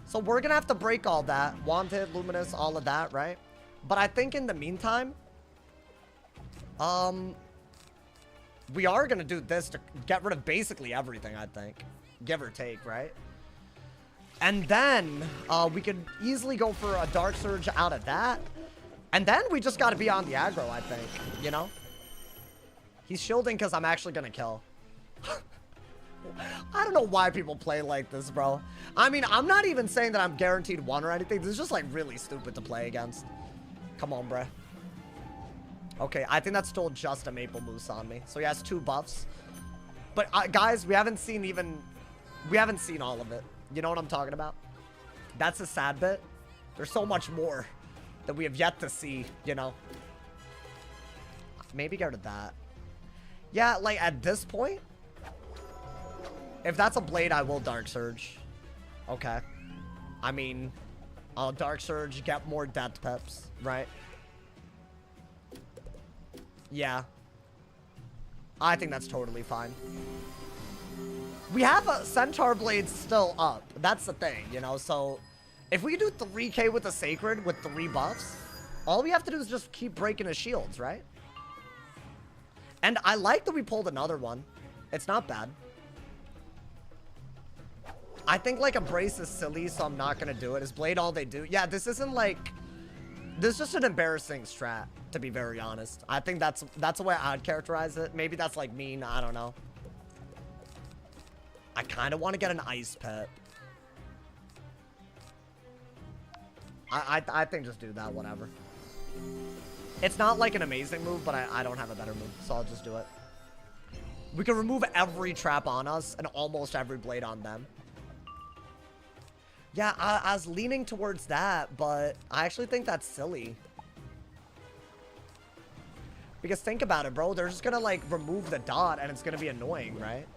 So we're going to have to break all that. Wanted, Luminous, all of that, right? But I think in the meantime, we are going to do this to get rid of basically everything, I think. Give or take, right? And then we could easily go for a Dark Surge out of that. And then we just got to be on the aggro, I think, you know? He's shielding because I'm actually going to kill. I don't know why people play like this, bro. I mean, I'm not even saying that I'm guaranteed 1 or anything. This is just, like, really stupid to play against. Come on, bruh. Okay, I think that's still just a Maple Moose on me. So he has 2 buffs. But, guys, we haven't seen all of it. You know what I'm talking about? That's a sad bit. There's so much more that we have yet to see, you know? Maybe get rid of that. Yeah, like, at this point, if that's a blade, I will Dark Surge. Okay. I mean, I'll Dark Surge, get more Death Pips, right? Yeah. I think that's totally fine. We have a Centaur Blade still up. That's the thing, you know? So, if we do 3k with the Sacred with 3 buffs, all we have to do is just keep breaking his shields, right? And I like that we pulled another one. It's not bad. I think, like, a Brace is silly, so I'm not gonna do it. Is Blade all they do? Yeah, this isn't, like... This is just an embarrassing strat, to be very honest. I think that's the way I'd characterize it. Maybe that's, like, mean. I don't know. I kind of want to get an Ice Pet. I think just do that, whatever. It's not, like, an amazing move, but I don't have a better move, so I'll just do it. We can remove every trap on us and almost every blade on them. Yeah, I was leaning towards that, but I actually think that's silly. Because think about it, bro. They're just gonna, like, remove the dot, and it's gonna be annoying, right?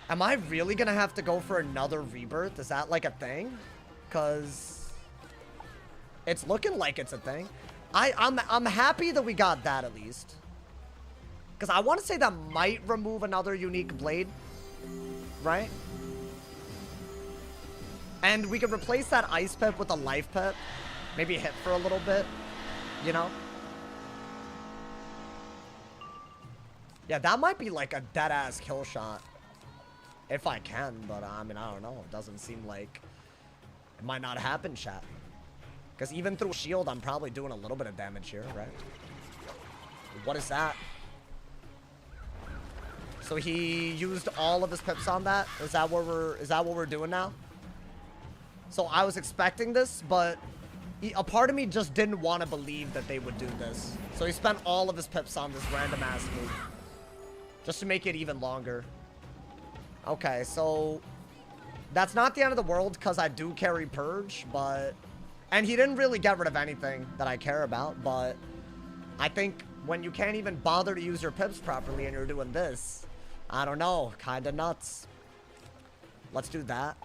Am I really gonna have to go for another rebirth? Is that, like, a thing? Because it's looking like it's a thing. I'm happy that we got that, at least. Because I want to say that might remove another unique blade, right? And we could replace that Ice Pip with a Life Pip. Maybe hit for a little bit, you know? Yeah, that might be like a dead-ass kill shot. If I can, but I mean, I don't know. It doesn't seem like it might not happen, chat. Because even through shield, I'm probably doing a little bit of damage here, right? What is that? So he used all of his pips on that? Is that what we're doing now? So I was expecting this, but a part of me just didn't want to believe that they would do this. So he spent all of his pips on this random ass move. Just to make it even longer. Okay, so that's not the end of the world because I do carry Purge, but... And he didn't really get rid of anything that I care about, but I think when you can't even bother to use your pips properly and you're doing this, I don't know, kind of nuts. Let's do that.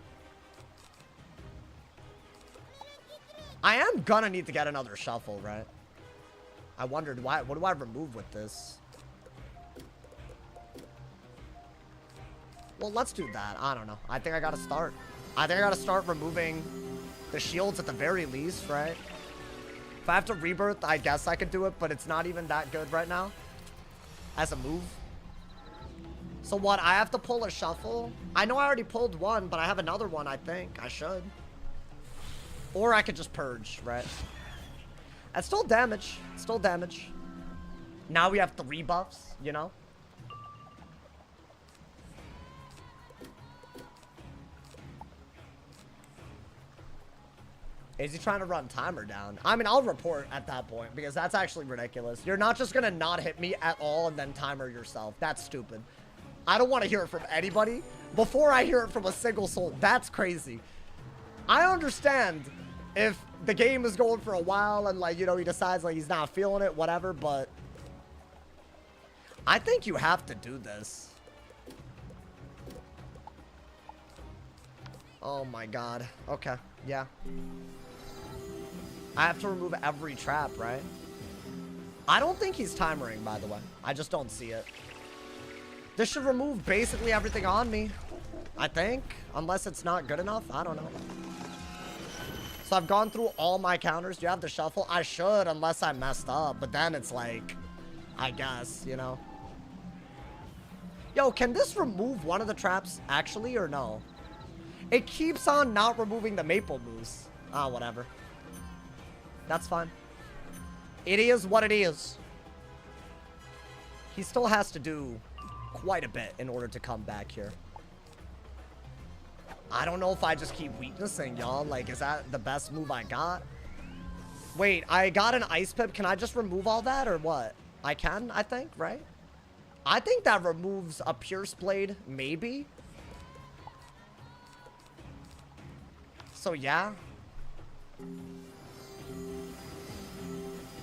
I am gonna need to get another shuffle, right? I wondered why. What do I remove with this? Well, let's do that. I don't know. I think I gotta start. I think I gotta start removing the shields at the very least, right? If I have to rebirth, I guess I could do it, but it's not even that good right now as a move. So what? I have to pull a shuffle? I know I already pulled one, but I have another one, I think. I should. Or I could just purge, right? That's still damage. Still damage. Now we have 3 buffs, you know? Is he trying to run timer down? I mean, I'll report at that point because that's actually ridiculous. You're not just going to not hit me at all and then timer yourself. That's stupid. I don't want to hear it from anybody before I hear it from a single soul. That's crazy. I understand if the game is going for a while and, like, you know, he decides, like, he's not feeling it, whatever, but I think you have to do this. Oh my god. Okay. Yeah. I have to remove every trap, right? I don't think he's timering, by the way. I just don't see it. This should remove basically everything on me, I think. Unless it's not good enough. I don't know. So I've gone through all my counters. Do you have the shuffle? I should, unless I messed up. But then it's like, I guess, you know. Yo, can this remove one of the traps actually or no? It keeps on not removing the maple moose. Ah, whatever. That's fine. It is what it is. He still has to do quite a bit in order to come back here. I don't know if I just keep weaknessing, y'all. Like, is that the best move I got? Wait, I got an Ice Pip. Can I just remove all that or what? I can, I think, right? I think that removes a Pierce Blade, maybe. So, yeah.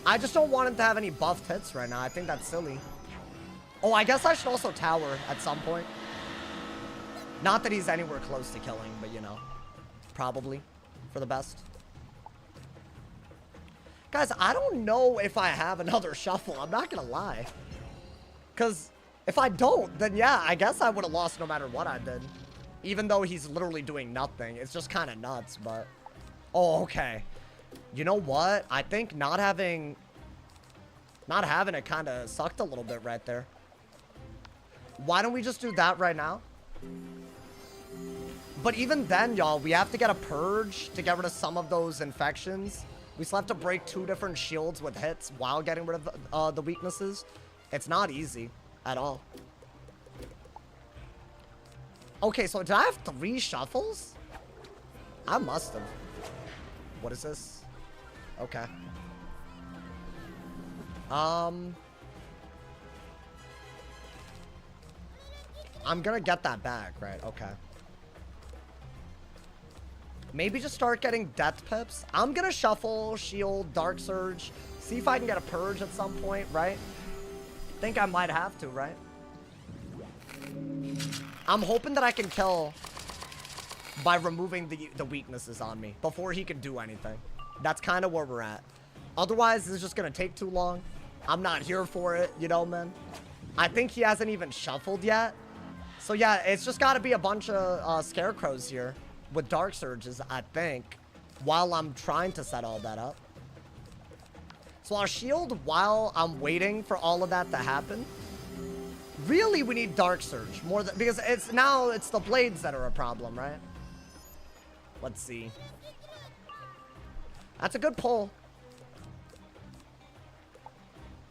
I just don't want him to have any buffed hits right now. I think that's silly. Oh, I guess I should also tower at some point. Not that he's anywhere close to killing, but you know, probably for the best. Guys, I don't know if I have another shuffle. I'm not gonna lie. Because if I don't, then yeah, I guess I would have lost no matter what I did. Even though he's literally doing nothing. It's just kind of nuts, but... Oh, okay. You know what? I think not having it kind of sucked a little bit right there. Why don't we just do that right now? But even then, y'all, we have to get a purge to get rid of some of those infections. We still have to break 2 different shields with hits while getting rid of the weaknesses. It's not easy at all. Okay, so did I have 3 shuffles? I must have. What is this? Okay. I'm gonna get that back, right? Okay. Maybe just start getting death pips. I'm gonna shuffle, shield, dark surge. See if I can get a purge at some point, right? Think I might have to, right? I'm hoping that I can kill by removing the weaknesses on me before he can do anything. That's kind of where we're at. Otherwise, this is just gonna take too long. I'm not here for it, you know, man. I think he hasn't even shuffled yet. So yeah, it's just gotta be a bunch of scarecrows here with dark surges, I think, while I'm trying to set all that up. So I'll shield while I'm waiting for all of that to happen. Really, we need dark surge more than, because it's the blades that are a problem, right? Let's see. That's a good pull.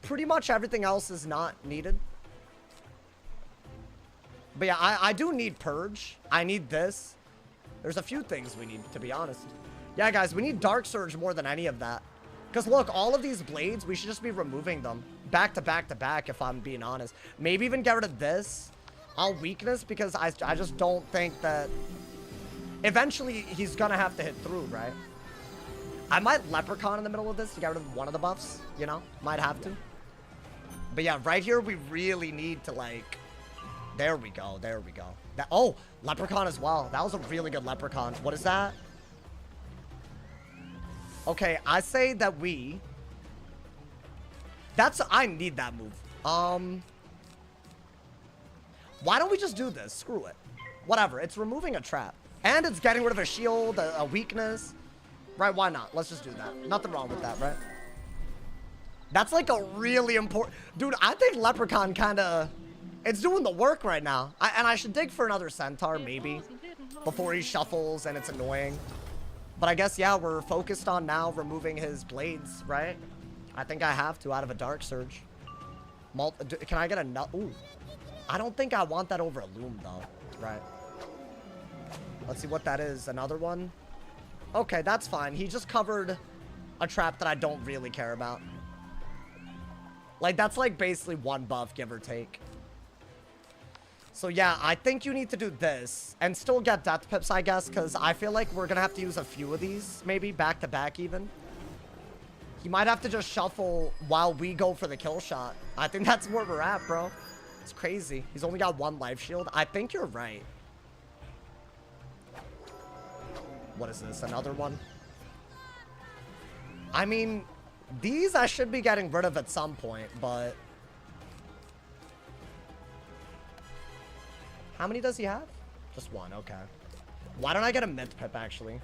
Pretty much everything else is not needed. But yeah, I do need purge. I need this. There's a few things we need, to be honest. Yeah, guys, we need dark surge more than any of that. Because look, all of these blades, we should just be removing them back to back to back, if I'm being honest. Maybe even get rid of this. I'll weakness because I just don't think that... Eventually, he's gonna have to hit through, right? I might leprechaun in the middle of this to get rid of one of the buffs, you know? Might have to. But yeah, right here, we really need to, like... There we go, there we go. Oh, leprechaun as well. That was a really good leprechaun. What is that? Okay, I say that we... I need that move. Why don't we just do this? Screw it. Whatever, it's removing a trap. And it's getting rid of a shield, a weakness. Right, why not? Let's just do that. Nothing wrong with that, right? That's like a really important... Dude, I think leprechaun kind of... It's doing the work right now. And I should dig for another centaur, maybe, before he shuffles and it's annoying. But I guess, yeah, we're focused on now removing his blades, right? I think I have to out of a dark surge. Can I get a nut? Ooh. I don't think I want that over a loom, though. Right. Let's see what that is. Another one? Okay, that's fine. He just covered a trap that I don't really care about. Like, that's like basically 1 buff, give or take. So yeah, I think you need to do this and still get death pips, I guess, because I feel like we're going to have to use a few of these, maybe back to back even. He might have to just shuffle while we go for the kill shot. I think that's where we're at, bro. It's crazy. He's only got 1 life shield. I think you're right. What is this? Another one? I mean, these I should be getting rid of at some point, but... How many does he have? Just 1, okay. Why don't I get a myth pip, actually?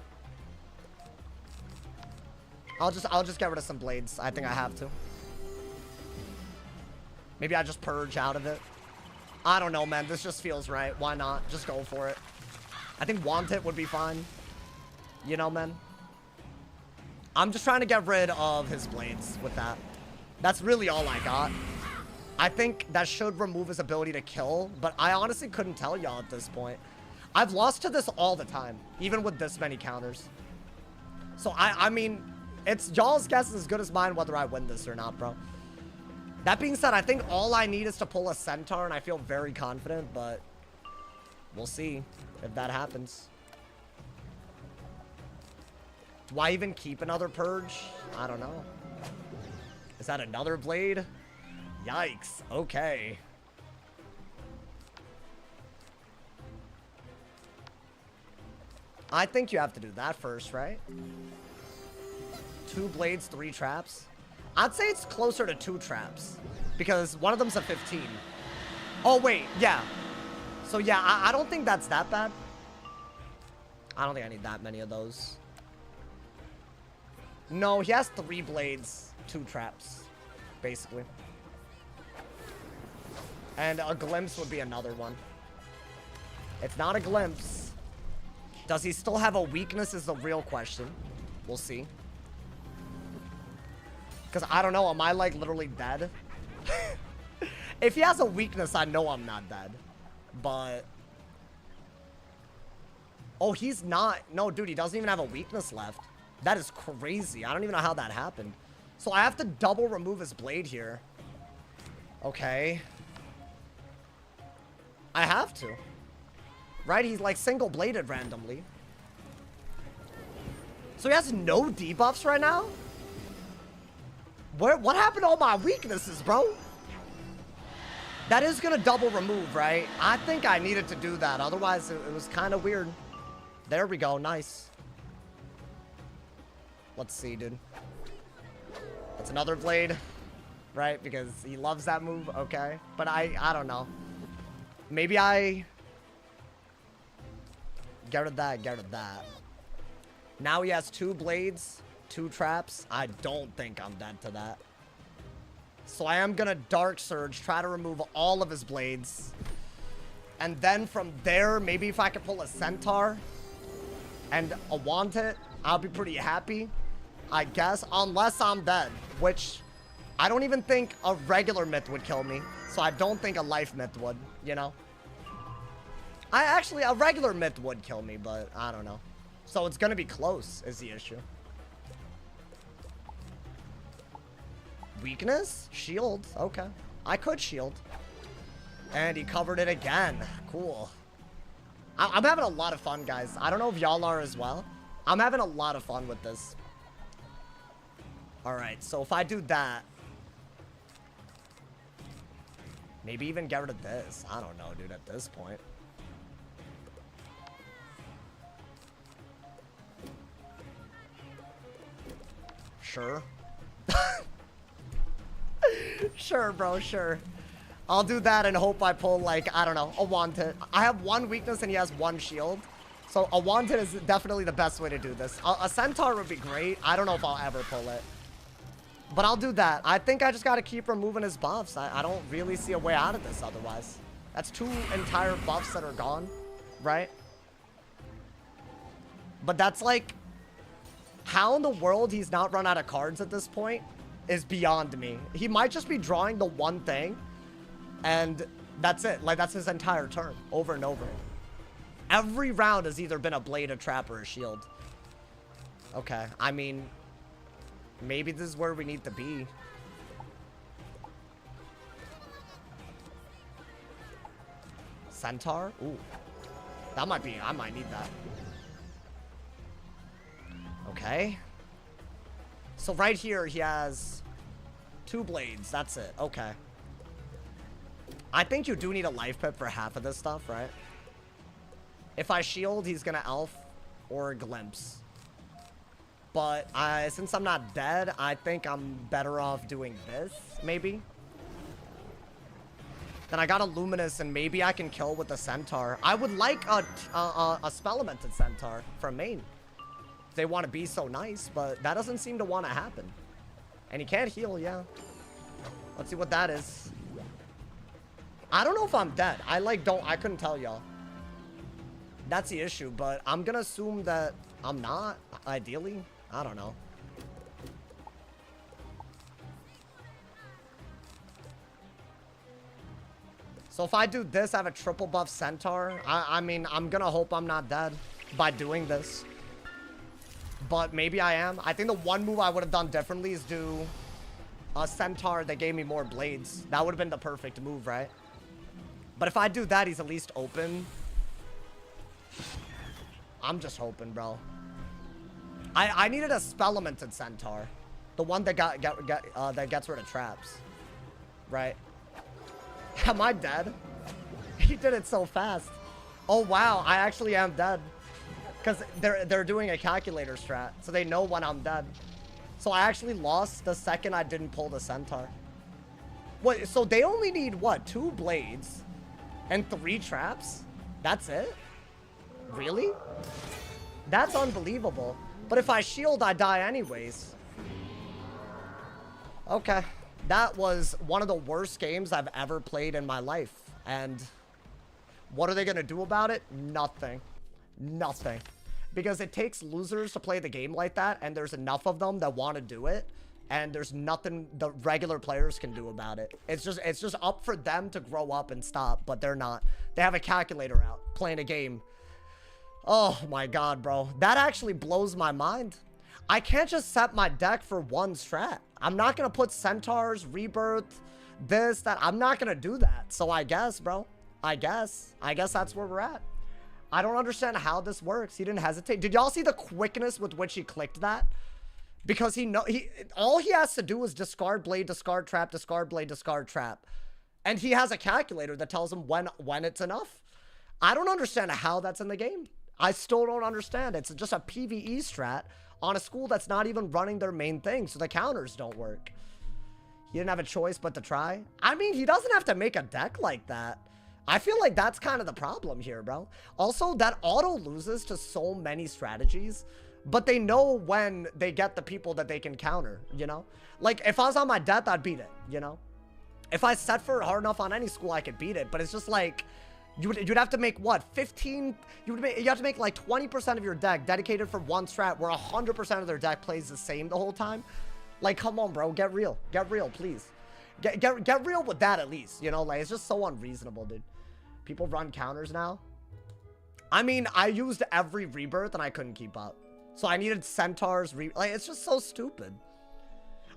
I'll just get rid of some blades. I think I have to. Maybe I just purge out of it. I don't know, man. This just feels right. Why not? Just go for it. I think want it would be fine. You know, man. I'm just trying to get rid of his blades with that. That's really all I got. I think that should remove his ability to kill, but I honestly couldn't tell y'all at this point. I've lost to this all the time, even with this many counters. So, I mean, it's y'all's guess as good as mine whether I win this or not, bro. That being said, I think all I need is to pull a centaur, and I feel very confident, but we'll see if that happens. Do I even keep another purge? I don't know. Is that another blade? Yikes. Okay. I think you have to do that first, right? 2 blades, 3 traps. I'd say it's closer to 2 traps because one of them's a 15. Oh, wait. Yeah. So, yeah, I don't think that's that bad. I don't think I need that many of those. No, he has 3 blades, 2 traps, basically. And a glimpse would be another one. It's not a glimpse. Does he still have a weakness is the real question. We'll see. Because I don't know, am I like literally dead? If he has a weakness, I know I'm not dead. But... oh, he's not. No, dude, he doesn't even have a weakness left. That is crazy. I don't even know how that happened. So I have to double remove his blade here. Okay. I have to. Right? He's like single bladed randomly. So he has no debuffs right now? What happened to all my weaknesses, bro? That is gonna double remove, right? I think I needed to do that. Otherwise, it was kind of weird. There we go. Nice. Let's see, dude. That's another blade, right? Because he loves that move. Okay. But I don't know. Maybe I... get rid of that, get rid of that. Now he has 2 blades, 2 traps. I don't think I'm dead to that. So I am gonna Dark Surge, try to remove all of his blades. And then from there, maybe if I could pull a Centaur and a Want It, I'll be pretty happy, I guess. Unless I'm dead, which I don't even think a regular myth would kill me. So I don't think a life myth would, you know? Actually, a regular myth would kill me, but I don't know. So it's gonna be close, is the issue. Weakness? Shield. Okay. I could shield. And he covered it again. Cool. I'm having a lot of fun, guys. I don't know if y'all are as well. I'm having a lot of fun with this. Alright, so if I do that... maybe even get rid of this. I don't know, dude, at this point. Sure. Sure, bro, sure. I'll do that and hope I pull, like, I don't know, a Want It. I have 1 weakness and he has 1 shield. So a Want It is definitely the best way to do this. A Centaur would be great. I don't know if I'll ever pull it. But I'll do that. I think I just got to keep removing his buffs. I don't really see a way out of this otherwise. That's 2 entire buffs that are gone, right? But that's like... how in the world he's not run out of cards at this point is beyond me. He might just be drawing the one thing, and that's it. Like, that's his entire turn, over and over. Every round has either been a blade, a trap, or a shield. Okay, I mean, maybe this is where we need to be. Centaur? Ooh. That might be, I might need that. Okay. So right here, he has 2 blades. That's it. Okay. I think you do need a life pip for half of this stuff, right? If I shield, he's gonna elf or glimpse. But since I'm not dead, I think I'm better off doing this, maybe. Then I got a Luminous, and maybe I can kill with a Centaur. I would like a Spell-Elemented Centaur from main. They want to be so nice, but that doesn't seem to want to happen. And he can't heal, yeah. Let's see what that is. I don't know if I'm dead. I couldn't tell y'all. That's the issue, but I'm gonna assume that I'm not, ideally. I don't know. So if I do this, I have a triple buff Centaur. I mean, I'm gonna hope I'm not dead by doing this. But maybe I am. I think the one move I would have done differently is do a Centaur that gave me more blades. That would have been the perfect move, right? But if I do that, he's at least open. I'm just hoping, bro. I needed a Spell-Elemented Centaur. The one that that gets rid of traps. Right? Am I dead? He did it so fast. Oh, wow. I actually am dead. Because they're doing a calculator strat, so they know when I'm dead. So I actually lost the second I didn't pull the centaur. What? So they only need what? 2 blades and 3 traps? That's it? Really? That's unbelievable. But if I shield, I die anyways. Okay. That was one of the worst games I've ever played in my life. And what are they going to do about it? Nothing. Nothing. Because it takes losers to play the game like that, and there's enough of them that want to do it, and there's nothing the regular players can do about it. It's just up for them to grow up and stop, but they're not. They have a calculator out, playing a game. Oh my god, bro. That actually blows my mind. I can't just set my deck for one strat. I'm not going to put centaurs, rebirth, this, that. I'm not going to do that. So I guess, bro. I guess that's where we're at. I don't understand how this works. He didn't hesitate. Did y'all see the quickness with which he clicked that? Because all he has to do is discard blade, discard trap, discard blade, discard trap. And he has a calculator that tells him when it's enough. I don't understand how that's in the game. I still don't understand. It's just a PvE strat on a school that's not even running their main thing, so the counters don't work. He didn't have a choice but to try. I mean, he doesn't have to make a deck like that. I feel like that's kind of the problem here, bro. Also, that auto loses to so many strategies, but they know when they get the people that they can counter, you know? Like, if I was on my death, I'd beat it, you know? If I set for it hard enough on any school, I could beat it, but it's just like, you'd have to make, what, 15? You have to make, like, 20% of your deck dedicated for one strat where 100% of their deck plays the same the whole time. Like, come on, bro. Get real. Get real, please. Get real with that at least, you know? Like, it's just so unreasonable, dude. People run counters now. I mean, I used every rebirth and I couldn't keep up. So I needed centaurs. Like, it's just so stupid.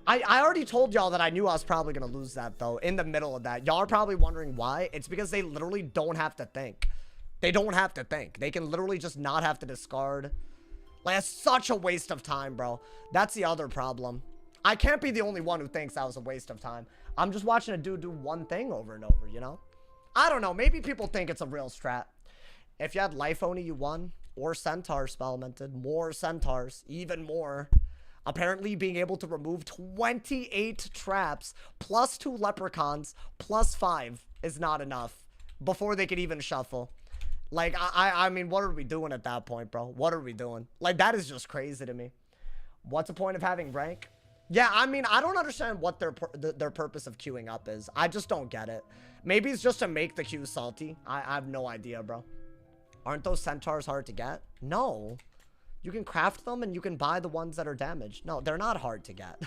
I already told y'all that I knew I was probably going to lose that, though, in the middle of that. Y'all are probably wondering why. It's because they literally don't have to think. They don't have to think. They can literally just not have to discard. Like, it's such a waste of time, bro. That's the other problem. I can't be the only one who thinks that was a waste of time. I'm just watching a dude do one thing over and over, you know? I don't know. Maybe people think it's a real strat. If you had Life Oni, you won. Or Centaur spellmented. More Centaurs. Even more. Apparently being able to remove 28 traps plus 2 leprechauns plus 5 is not enough before they could even shuffle. Like, I mean, what are we doing at that point, bro? What are we doing? Like, that is just crazy to me. What's the point of having rank? Yeah, I mean, I don't understand what their purpose of queuing up is. I just don't get it. Maybe it's just to make the queue salty. I have no idea, bro. Aren't those centaurs hard to get? No. You can craft them and you can buy the ones that are damaged. No, they're not hard to get.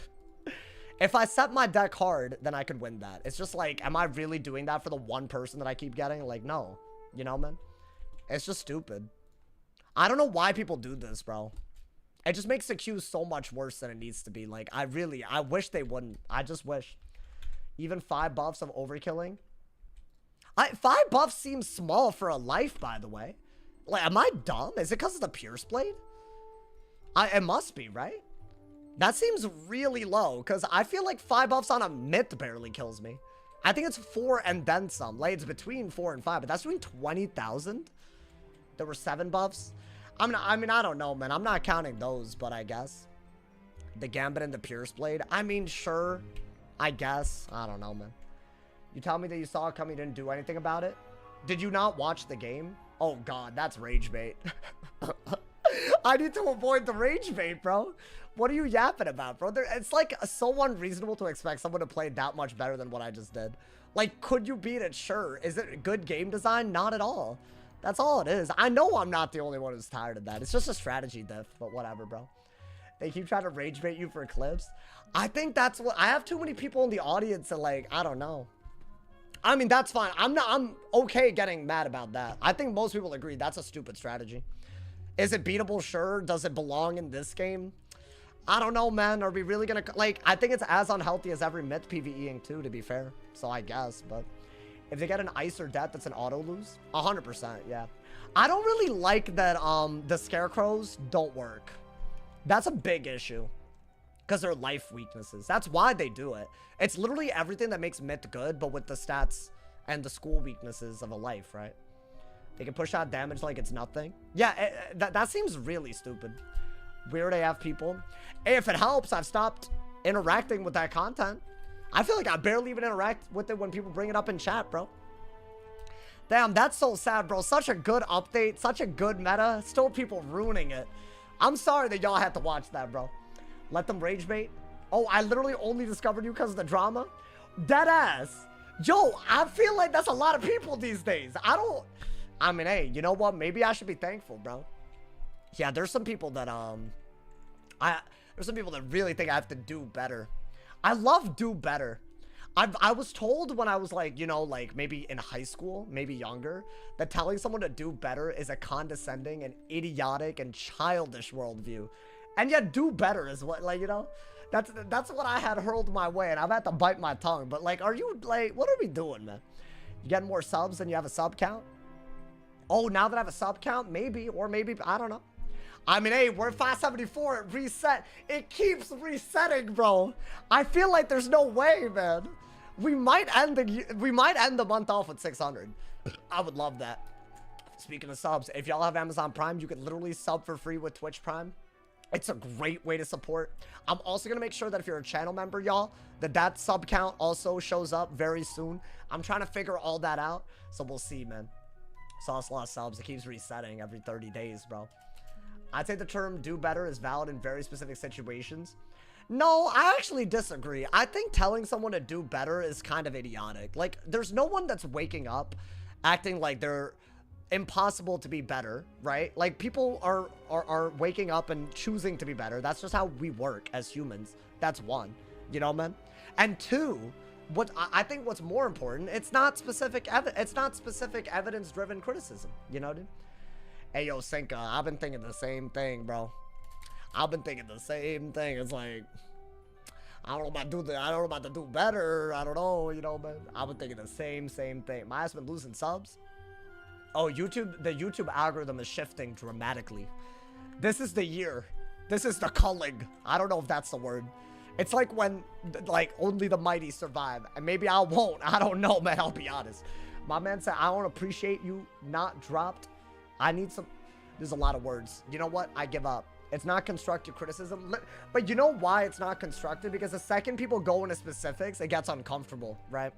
If I set my deck hard, then I could win that. It's just like, am I really doing that for the one person that I keep getting? Like, no. You know, man? It's just stupid. I don't know why people do this, bro. It just makes the queue so much worse than it needs to be. Like, I wish they wouldn't. I just wish. Even 5 buffs of overkilling. 5 buffs seems small for a life, by the way. Like, am I dumb? Is it because of the Pierce Blade? It must be, right? That seems really low, because I feel like 5 buffs on a myth barely kills me. I think it's 4 and then some. Like, it's between 4 and 5, but that's doing 20,000? There were 7 buffs? I mean, I don't know, man. I'm not counting those, but I guess. The Gambit and the Pierce Blade. I mean, sure. I guess. I don't know, man. You tell me that you saw it come, you didn't do anything about it? Did you not watch the game? Oh, God, that's rage bait. I need to avoid the rage bait, bro. What are you yapping about, bro? It's like so unreasonable to expect someone to play that much better than what I just did. Like, could you beat it? Sure. Is it good game design? Not at all. That's all it is. I know I'm not the only one who's tired of that. It's just a strategy diff, but whatever, bro. They keep trying to rage bait you for clips. I think that's what... I have too many people in the audience that, like, I don't know. I mean, that's fine. I'm okay getting mad about that. I think most people agree that's a stupid strategy. Is it beatable? Sure. Does it belong in this game? I don't know, man. Are we really gonna... Like, I think it's as unhealthy as every myth PvEing too, to be fair. So I guess, but... If they get an ice or death, that's an auto lose. 100%, yeah. I don't really like that the scarecrows don't work. That's a big issue. Because they're life weaknesses. That's why they do it. It's literally everything that makes myth good, but with the stats and the school weaknesses of a life, right? They can push out damage like it's nothing. Yeah, that seems really stupid. Weird AF people. If it helps, I've stopped interacting with that content. I feel like I barely even interact with it when people bring it up in chat, bro. Damn, that's so sad, bro. Such a good update, such a good meta. Still people ruining it. I'm sorry that y'all had to watch that, bro. Let them rage bait. Oh, I literally only discovered you because of the drama? Dead ass. Yo, I feel like that's a lot of people these days. I mean, hey, you know what? Maybe I should be thankful, bro. Yeah, there's some people that, there's some people that really think I have to do better. I love do better. I was told when I was like, you know, like maybe in high school, maybe younger, that telling someone to do better is a condescending and idiotic and childish worldview. And yet do better is what, like, you know, that's what I had hurled my way, and I've had to bite my tongue. But like, are you like, what are we doing, man? You getting more subs than you have a sub count? Oh, now that I have a sub count, maybe, or maybe, I don't know. I mean, hey, we're 574, it reset. It keeps resetting, bro. I feel like there's no way, man. We might end the month off with 600. I would love that. Speaking of subs, if y'all have Amazon Prime, you can literally sub for free with Twitch Prime. It's a great way to support. I'm also going to make sure that if you're a channel member, y'all, that sub count also shows up very soon. I'm trying to figure all that out, so we'll see, man. Saw us lost subs. It keeps resetting every 30 days, bro. I'd say the term do better is valid in very specific situations. No, I actually disagree. I think telling someone to do better is kind of idiotic. Like, there's no one that's waking up acting like they're impossible to be better, right? Like, people are waking up and choosing to be better. That's just how we work as humans. That's one, you know, man. And two, what I think what's more important, it's not specific evidence-driven criticism, you know, dude? Hey, yo, Cinca, I've been thinking the same thing, bro. I've been thinking the same thing. It's like, I don't know about to do better. I don't know, you know, man. I've been thinking the same thing. My ass been losing subs. Oh, the YouTube algorithm is shifting dramatically. This is the year. This is the culling. I don't know if that's the word. It's like when, like, only the mighty survive. And maybe I won't. I don't know, man. I'll be honest. My man said, I don't appreciate you not dropped. I need some. There's a lot of words. You know what? I give up. It's not constructive criticism. But you know why it's not constructive? Because the second people go into specifics, it gets uncomfortable, right?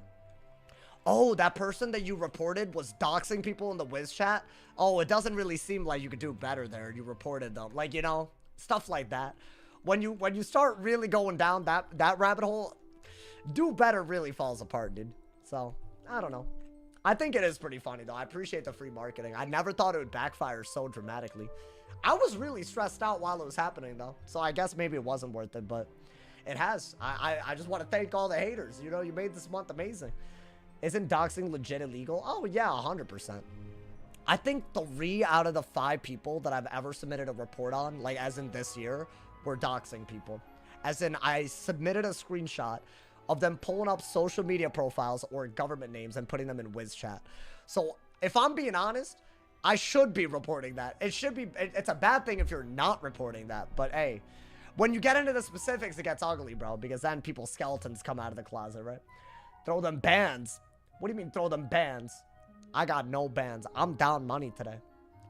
Oh, that person that you reported was doxing people in the Wiz chat. Oh, it doesn't really seem like you could do better there. You reported them. Like, you know, stuff like that. When you start really going down that rabbit hole, do better really falls apart, dude. So, I don't know. I think it is pretty funny, though. I appreciate the free marketing. I never thought it would backfire so dramatically. I was really stressed out while it was happening, though. So I guess maybe it wasn't worth it, but it has. I just want to thank all the haters. You know, you made this month amazing. Isn't doxing legit illegal? Oh, yeah, 100%. I think 3 out of the 5 people that I've ever submitted a report on, like as in this year, were doxing people. As in, I submitted a screenshot of them pulling up social media profiles or government names and putting them in Wiz chat. So if I'm being honest, I should be reporting that. It should be, it's a bad thing if you're not reporting that. But hey, when you get into the specifics, it gets ugly, bro, because then people's skeletons come out of the closet, right? Throw them bans. What do you mean throw them bans? I got no bans. I'm down money today.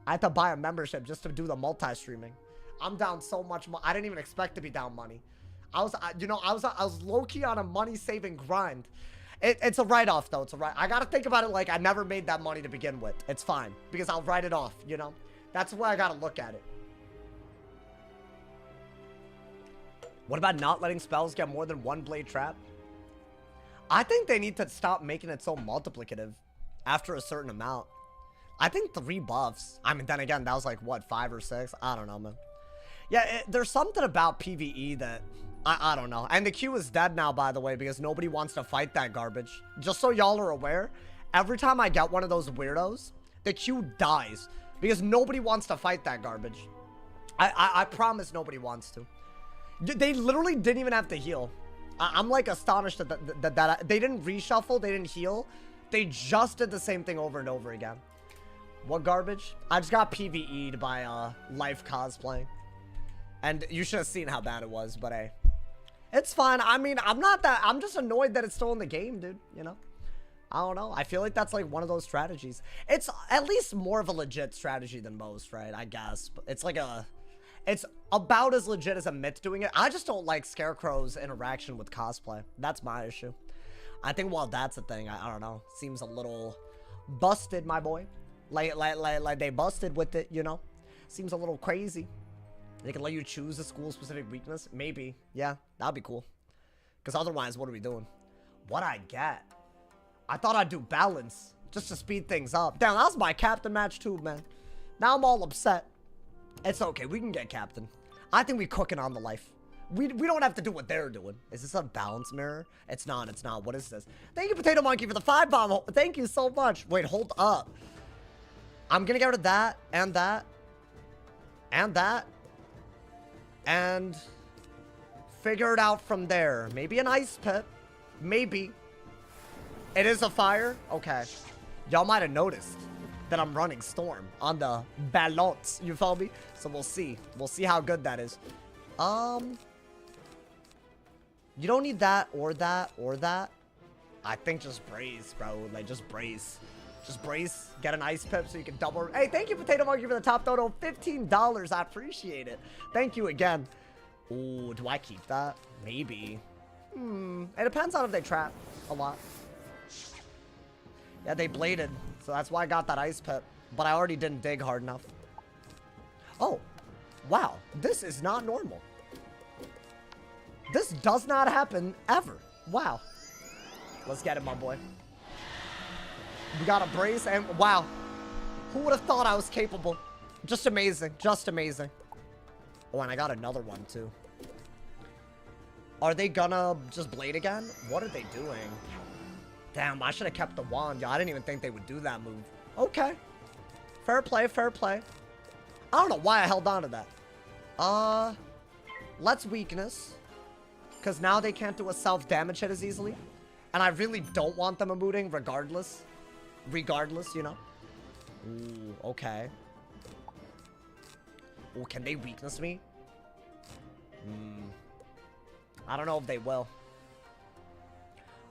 I had to buy a membership just to do the multi-streaming. I'm down so much money. I didn't even expect to be down money. I was low-key on a money-saving grind. It's a write-off, though. It's a write. I gotta think about it like I never made that money to begin with. It's fine, because I'll write it off, you know? That's the way I gotta look at it. What about not letting spells get more than 1 blade trap? I think they need to stop making it so multiplicative after a certain amount. I think 3 buffs. I mean, then again, that was like, what, 5 or 6? I don't know, man. Yeah, there's something about PvE that... I don't know. And the queue is dead now, by the way, because nobody wants to fight that garbage. Just so y'all are aware, every time I get one of those weirdos, the queue dies. Because nobody wants to fight that garbage. I promise nobody wants to. They literally didn't even have to heal. I'm like astonished that they didn't reshuffle, they didn't heal. They just did the same thing over and over again. What garbage? I just got PvE'd by Life cosplaying. And you should have seen how bad it was, but hey. It's fine. I mean, I'm just annoyed that it's still in the game, dude, you know? I don't know. I feel like that's like one of those strategies. It's at least more of a legit strategy than most, right? I guess. But it's like a... It's about as legit as a myth doing it. I just don't like Scarecrow's interaction with cosplay. That's my issue. I think while that's a thing, I don't know. Seems a little busted, my boy. Like they busted with it, you know? Seems a little crazy. They can let you choose a school-specific weakness. Maybe. Yeah, that'd be cool. Because otherwise, what are we doing? What'd I get? I thought I'd do balance. Just to speed things up. Damn, that was my captain match too, man. Now I'm all upset. It's okay. We can get captain. I think we cooking on the life. We don't have to do what they're doing. Is this a balance mirror? It's not. It's not. What is this? Thank you, Potato Monkey, for the 5 bomb. Thank you so much. Wait, hold up. I'm going to get rid of that and that. And that. And figure it out from there. Maybe an ice pit. Maybe. It is a fire? Okay. Y'all might have noticed that I'm running Storm on the balance. You feel me? So we'll see. We'll see how good that is. You don't need that or that or that. I think just brace, bro. Like, just brace. Just brace. Get an ice pip so you can double. Hey, thank you, Potato Monkey, for the top dono. $15. I appreciate it. Thank you again. Ooh, do I keep that? Maybe. It depends on if they trap a lot. Yeah, they bladed. So that's why I got that ice pip. But I already didn't dig hard enough. Oh. Wow. This is not normal. This does not happen ever. Wow. Let's get it, my boy. We got a brace and wow. Who would have thought I was capable? Just amazing. Just amazing. Oh, and I got another one too. Are they gonna just blade again? What are they doing? Damn, I should have kept the wand. Yo, I didn't even think they would do that move. Okay. Fair play, fair play. I don't know why I held on to that. Let's weakness. Because now they can't do a self-damage hit as easily. And I really don't want them emoting regardless. Regardless, you know? Ooh, okay. Ooh, can they weakness me? I don't know if they will.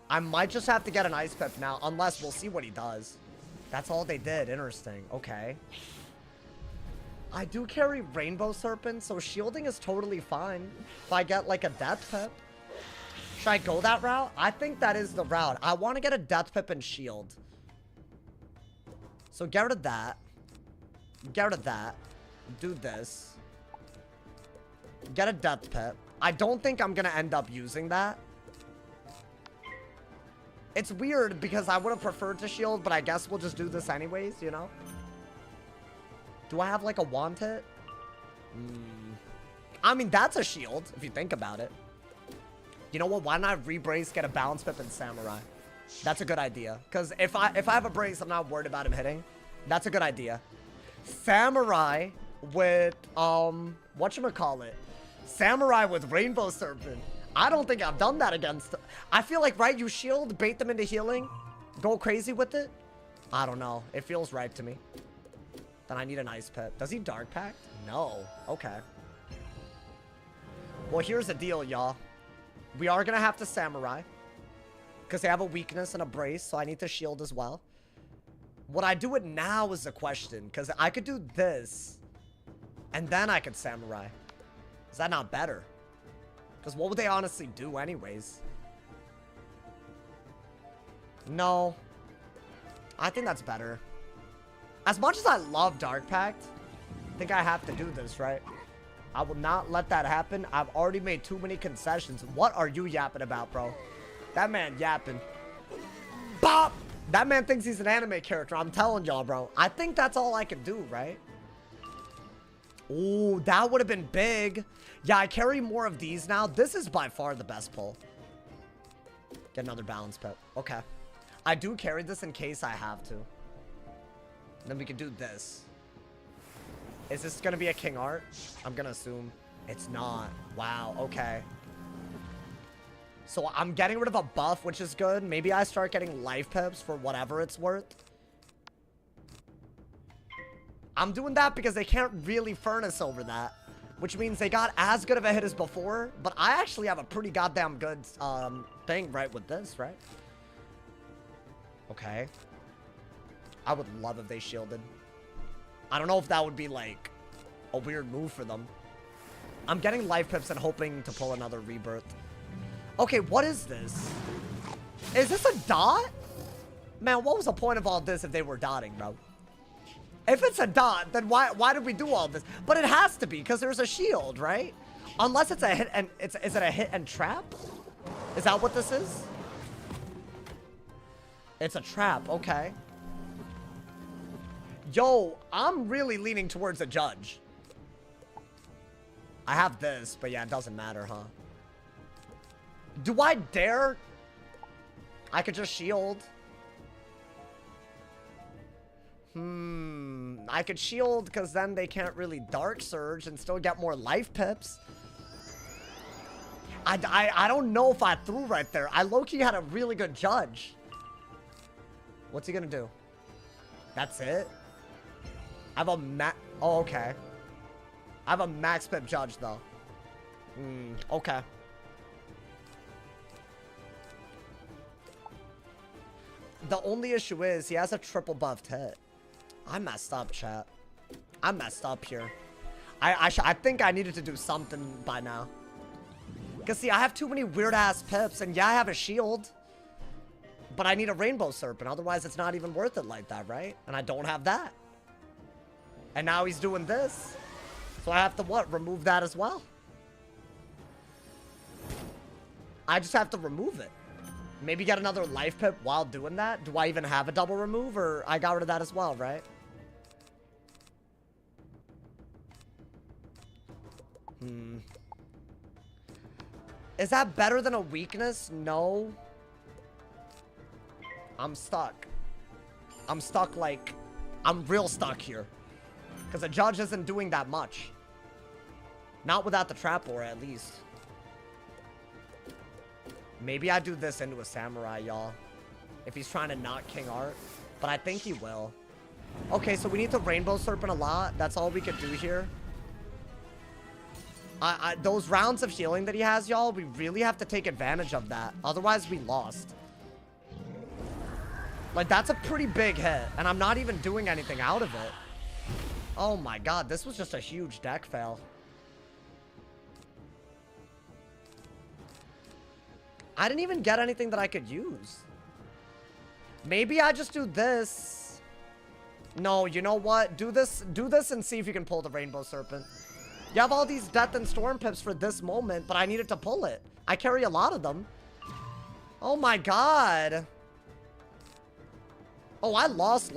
I might just have to get an ice pip now. Unless we'll see what he does. That's all they did. Interesting. Okay. I do carry Rainbow Serpent, so shielding is totally fine. If I get like a Death Pip. Should I go that route? I think that is the route. I want to get a Death Pip and shield. So get rid of that. Get rid of that. Do this. Get a Death Pip. I don't think I'm going to end up using that. It's weird because I would have preferred to shield, but I guess we'll just do this anyways, you know? Do I have like a wand hit? I mean, that's a shield, if you think about it. You know what? Why not re-brace, get a balance pip, and samurai? That's a good idea. Because if I have a brace, I'm not worried about him hitting. That's a good idea. Samurai with, whatchamacallit? Samurai with Rainbow Serpent. I don't think I've done that against... I feel like, right, you shield, bait them into healing, go crazy with it. I don't know. It feels right to me. Then I need an ice pit. Does he Dark Pact? No. Okay. Well, here's the deal, y'all. We are going to have to Samurai. Because they have a weakness and a brace, so I need to shield as well. Would I do it now is the question. Because I could do this. And then I could Samurai. Is that not better? Because what would they honestly do anyways? No. I think that's better. As much as I love Dark Pact, I think I have to do this, right? I will not let that happen. I've already made too many concessions. What are you yapping about, bro? That man yapping. Bop! That man thinks he's an anime character. I'm telling y'all, bro. I think that's all I can do, right? Ooh, that would have been big. Yeah, I carry more of these now. This is by far the best pull. Get another balance pet. Okay. I do carry this in case I have to. Then we can do this. Is this going to be a King Art? I'm going to assume it's not. Wow, okay. So I'm getting rid of a buff, which is good. Maybe I start getting life pips for whatever it's worth. I'm doing that because they can't really furnace over that. Which means they got as good of a hit as before. But I actually have a pretty goddamn good thing right with this, right? Okay. I would love if they shielded. I don't know if that would be, like, a weird move for them. I'm getting life pips and hoping to pull another rebirth. Okay, what is this? Is this a dot? Man, what was the point of all this if they were dotting, bro? If it's a dot, then why did we do all this? But it has to be, because there's a shield, right? Unless it's a hit and... is it a hit and trap? Is that what this is? It's a trap, okay. Yo, I'm really leaning towards a judge. I have this, but yeah, it doesn't matter, huh? Do I dare? I could just shield. I could shield because then they can't really dark surge and still get more life pips. I don't know if I threw right there. I low-key had a really good judge. What's he gonna do? That's it? I have a oh, okay. I have a max pip judge, though. Okay. The only issue is he has a triple buffed hit. I messed up, chat. I messed up here. I think I needed to do something by now. Because, see, I have too many weird-ass pips, and yeah, I have a shield. But I need a Rainbow Serpent, otherwise it's not even worth it like that, right? And I don't have that. And now he's doing this. So I have to, what, remove that as well? I just have to remove it. Maybe get another life pip while doing that? Do I even have a double remove, or I got rid of that as well, right? Is that better than a weakness? No. I'm stuck. I'm stuck, like... I'm real stuck here. Because the judge isn't doing that much. Not without the trap ore, at least. Maybe I do this into a samurai, y'all. If he's trying to knock King Art. But I think he will. Okay, so we need to Rainbow Serpent a lot. That's all we could do here. Those rounds of healing that he has, y'all, we really have to take advantage of that. Otherwise, we lost. Like, that's a pretty big hit. And I'm not even doing anything out of it. Oh my god, this was just a huge deck fail. I didn't even get anything that I could use. Maybe I just do this. No, you know what? Do this and see if you can pull the Rainbow Serpent. You have all these Death and Storm pips for this moment, but I needed to pull it. I carry a lot of them. Oh my god. Oh, I lost.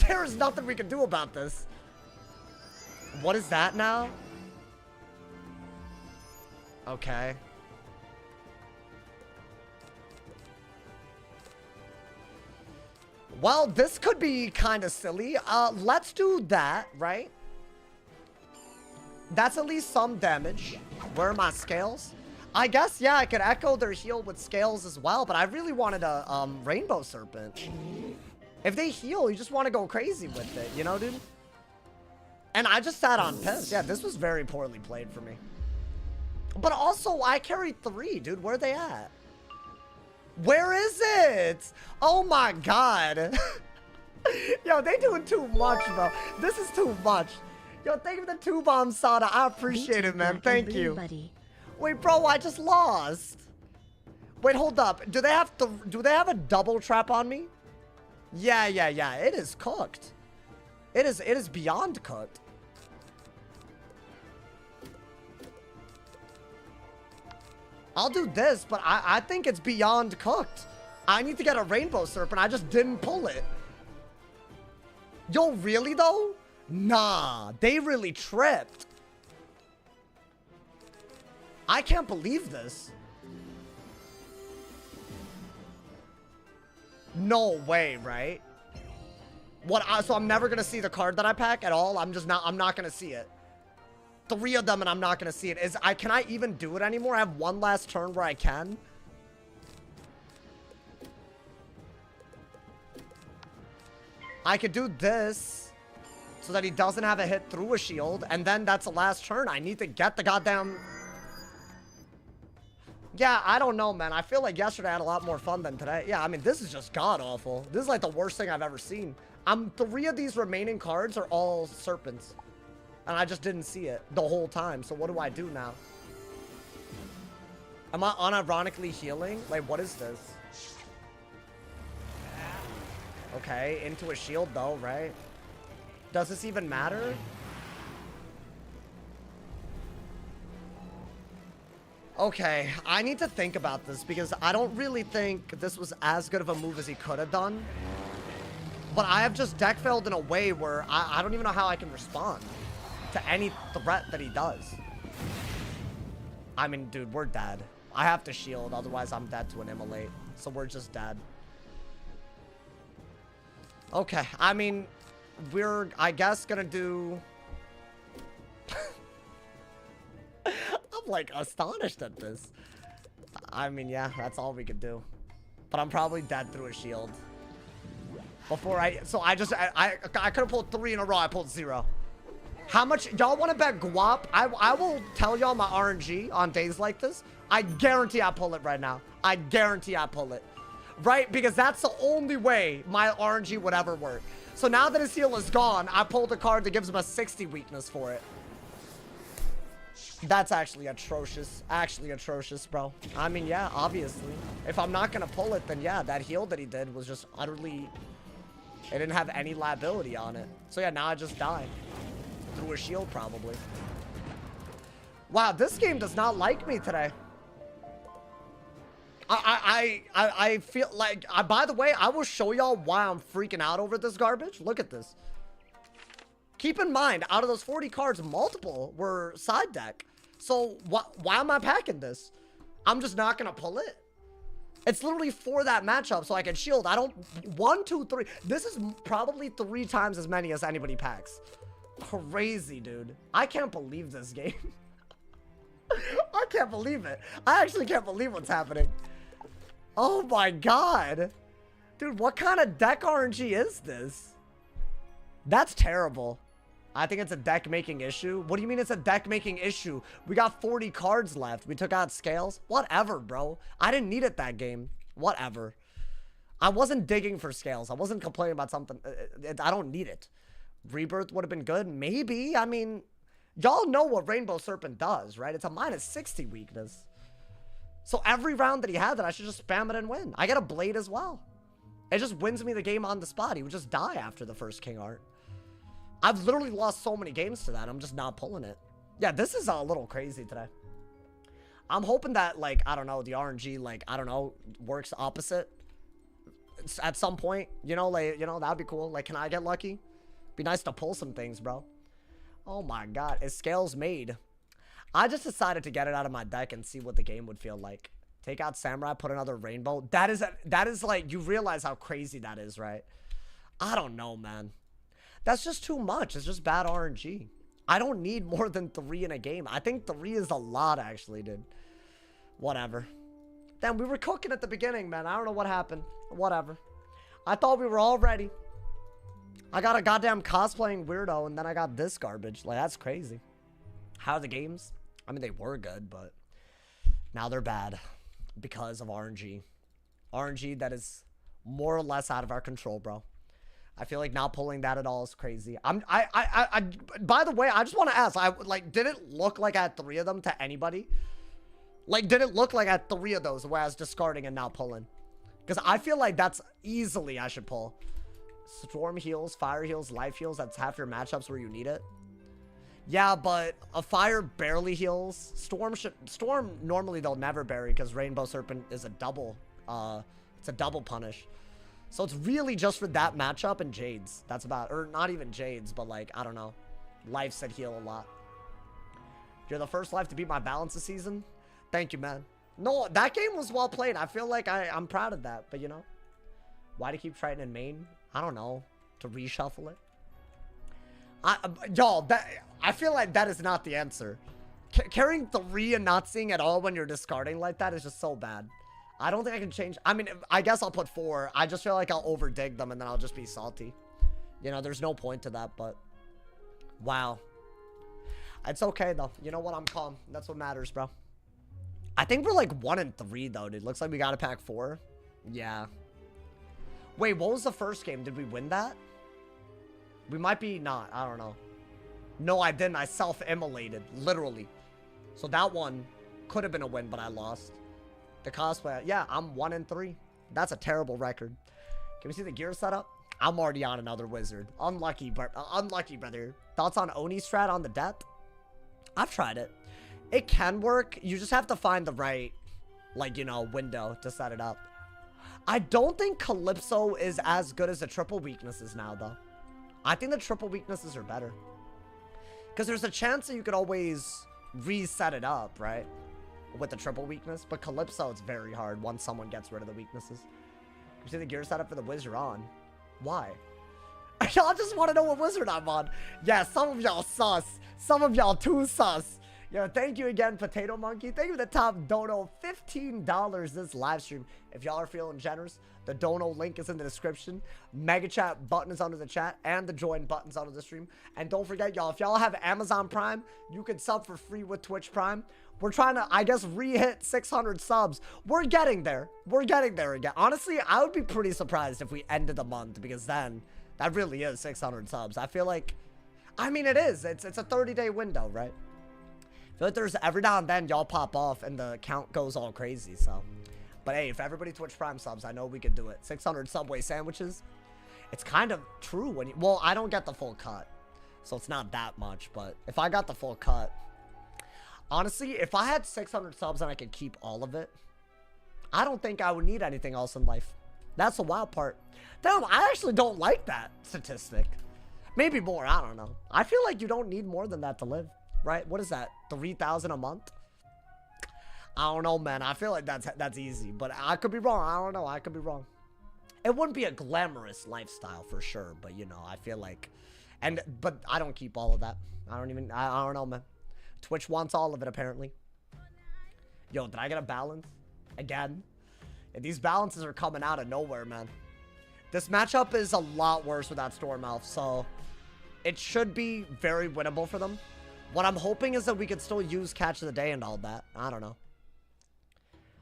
There is nothing we can do about this. What is that now? Okay. Well, this could be kind of silly. Let's do that, right? That's at least some damage. Where are my scales? I guess, yeah, I could echo their heal with scales as well, but I really wanted a Rainbow Serpent. If they heal, you just want to go crazy with it, you know, dude? And I just sat on piss. Yeah, this was very poorly played for me. But also, I carried 3, dude. Where are they at? Where is it? Oh my god. Yo, they doing too much, bro. This is too much. Yo, thank you for the 2-bomb soda. I appreciate it, man. Thank you. Wait, bro, I just lost. Wait, hold up. Do they have a double trap on me? Yeah. It is cooked. It is beyond cooked. I'll do this, but I think it's beyond cooked. I need to get a Rainbow Serpent. I just didn't pull it. Yo, really though? Nah, they really tripped. I can't believe this. No way, right? What? So I'm never gonna see the card that I pack at all? I'm not gonna see it. 3 of them and I'm not gonna see it. Can I even do it anymore? I have one last turn where I can. I could do this so that he doesn't have a hit through a shield, and then that's the last turn. I need to get the goddamn... Yeah, I don't know, man. I feel like yesterday I had a lot more fun than today. Yeah, I mean, this is just god-awful. This is like the worst thing I've ever seen. 3 of these remaining cards are all serpents. And I just didn't see it the whole time. So what do I do now? Am I unironically healing? Like, what is this? Okay, into a shield though, right? Does this even matter? Okay, I need to think about this because I don't really think this was as good of a move as he could have done. But I have just deck failed in a way where I don't even know how I can respond to any threat that he does. I mean, dude, we're dead. I have to shield, otherwise I'm dead to an immolate. So we're just dead. Okay, I mean, we're, I guess, gonna do... I'm, like, astonished at this. I mean, yeah, that's all we could do. But I'm probably dead through a shield. Before I... So I just... I could have pulled 3 in a row. I pulled 0. How much... Y'all want to bet guap? I will tell y'all my RNG on days like this. I guarantee I pull it right now. I guarantee I pull it. Right? Because that's the only way my RNG would ever work. So now that his heal is gone, I pulled a card that gives him a 60 weakness for it. That's actually atrocious. Actually atrocious, bro. I mean, yeah, obviously. If I'm not going to pull it, then yeah, that heal that he did was just utterly... It didn't have any liability on it. So yeah, now I just die. Through a shield, probably. Wow, this game does not like me today. I feel like... by the way, I will show y'all why I'm freaking out over this garbage. Look at this. Keep in mind, out of those 40 cards, multiple were side deck. So why am I packing this? I'm just not going to pull it. It's literally for that matchup so I can shield. I don't... 1, 2, 3. This is probably 3 times as many as anybody packs. Crazy, dude. I can't believe this game. I can't believe it. I actually can't believe what's happening. Oh my god. Dude, what kind of deck RNG is this? That's terrible. I think it's a deck making issue. What do you mean it's a deck making issue? We got 40 cards left. We took out scales. Whatever, bro. I didn't need it that game. Whatever. I wasn't digging for scales. I wasn't complaining about something. I don't need it. Rebirth would have been good. Maybe. I mean, y'all know what Rainbow Serpent does, right? It's a -60 weakness. So every round that he had that, I should just spam it and win. I get a blade as well. It just wins me the game on the spot. He would just die after the first King Art. I've literally lost so many games to that. I'm just not pulling it. Yeah, this is a little crazy today. I'm hoping that, like, I don't know, the RNG, like, I don't know, works opposite at some point. You know, like, you know, that'd be cool. Like, can I get lucky? Be nice to pull some things, bro. Oh my god, is scales made? I just decided to get it out of my deck and see what the game would feel like. Take out Samurai, put another Rainbow. That is like, you realize how crazy that is, right? I don't know, man. That's just too much. It's just bad RNG. I don't need more than 3 in a game. I think 3 is a lot, actually, dude. Whatever. Damn, we were cooking at the beginning, man. I don't know what happened. Whatever. I thought we were all ready. I got a goddamn cosplaying weirdo, and then I got this garbage. Like, that's crazy. How are the games? I mean, they were good, but now they're bad because of RNG. RNG that is more or less out of our control, bro. I feel like not pulling that at all is crazy. By the way, I just want to ask, did it look like I had 3 of them to anybody? Like, did it look like I had 3 of those where I was discarding and not pulling? Because I feel like that's easily I should pull. Storm heals, fire heals, life heals. That's half your matchups where you need it. Yeah, but a fire barely heals. Storm normally they'll never bury because Rainbow Serpent is a double. It's a double punish. So it's really just for that matchup and Jades. That's about, or not even Jades, but like, I don't know. Life said heal a lot. You're the first life to beat my balance this season. Thank you, man. No, that game was well played. I feel like I'm proud of that, but you know. Why to keep Triton in main? I don't know. To reshuffle it. Y'all, I feel like that is not the answer. Carrying 3 and not seeing at all when you're discarding like that is just so bad. I don't think I can change. I mean, I guess I'll put 4. I just feel like I'll over dig them and then I'll just be salty. You know, there's no point to that, but wow. It's okay though. You know what? I'm calm. That's what matters, bro. I think we're like 1 and 3 though, dude. Looks like we got a pack 4. Yeah. Wait, what was the first game? Did we win that? We might be not. I don't know. No, I didn't. I self-immolated. Literally. So that one could have been a win, but I lost. The cosplay. Yeah, I'm 1 and 3. That's a terrible record. Can we see the gear setup? I'm already on another wizard. Unlucky, but unlucky, brother. Thoughts on Oni strat on the depth? I've tried it. It can work. You just have to find the right, like, you know, window to set it up. I don't think Calypso is as good as the triple weaknesses now, though. I think the triple weaknesses are better. Because there's a chance that you could always reset it up, right? With the triple weakness. But Calypso, it's very hard once someone gets rid of the weaknesses. You see the gear setup for the wizard on. Why? Y'all just want to know what wizard I'm on. Yeah, some of y'all sus. Some of y'all too sus. Yo, thank you again, Potato Monkey. Thank you for the top dono. $15 this live stream. If y'all are feeling generous, the dono link is in the description. Mega chat button is under the chat. And the join button's under the stream. And don't forget, y'all, if y'all have Amazon Prime, you can sub for free with Twitch Prime. We're trying to, I guess, re-hit 600 subs. We're getting there. We're getting there again. Honestly, I would be pretty surprised if we ended the month. Because then, that really is 600 subs. I feel like, I mean, it is. It's a 30-day window, right? I feel like there's every now and then y'all pop off and the count goes all crazy, so. But hey, if everybody Twitch Prime subs, I know we can do it. 600 Subway sandwiches. It's kind of true when you, well, I don't get the full cut. So it's not that much, but if I got the full cut. Honestly, if I had 600 subs and I could keep all of it, I don't think I would need anything else in life. That's the wild part. Damn, I actually don't like that statistic. Maybe more, I don't know. I feel like you don't need more than that to live. Right? What is that? 3,000 a month? I don't know, man. I feel like that's easy, but I could be wrong. I don't know. I could be wrong. It wouldn't be a glamorous lifestyle for sure, but you know, I feel like, but I don't keep all of that. I don't know, man. Twitch wants all of it apparently. Yo, did I get a balance again? Yeah, these balances are coming out of nowhere, man. This matchup is a lot worse without Stormouth, so it should be very winnable for them. What I'm hoping is that we could still use Catch of the Day and all that. I don't know.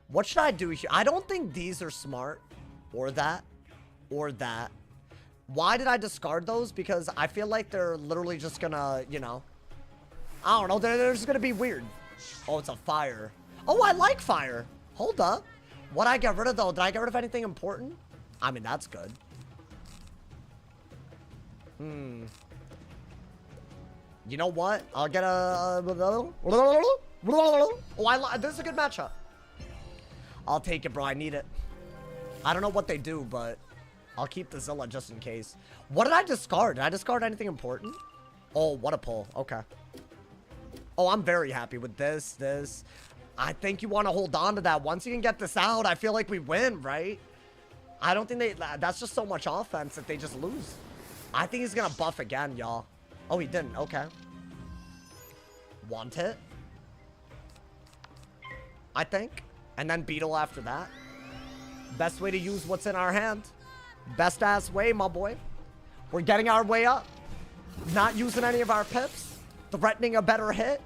What should I do here? I don't think these are smart. Or that. Or that. Why did I discard those? Because I feel like they're literally just gonna, you know. I don't know. They're just gonna be weird. Oh, it's a fire. Oh, I like fire. Hold up. What I get rid of, though? Did I get rid of anything important? I mean, that's good. You know what? I'll get a... Oh, this is a good matchup. I'll take it, bro. I need it. I don't know what they do, but I'll keep the Zilla just in case. What did I discard? Did I discard anything important? Oh, what a pull. Okay. Oh, I'm very happy with this. I think you want to hold on to that. Once you can get this out, I feel like we win, right? I don't think that's just so much offense that they just lose. I think he's going to buff again, y'all. Oh, he didn't. Okay. Want it? I think. And then Beetle after that. Best way to use what's in our hand. Best ass way, my boy. We're getting our way up. Not using any of our pips. Threatening a better hit.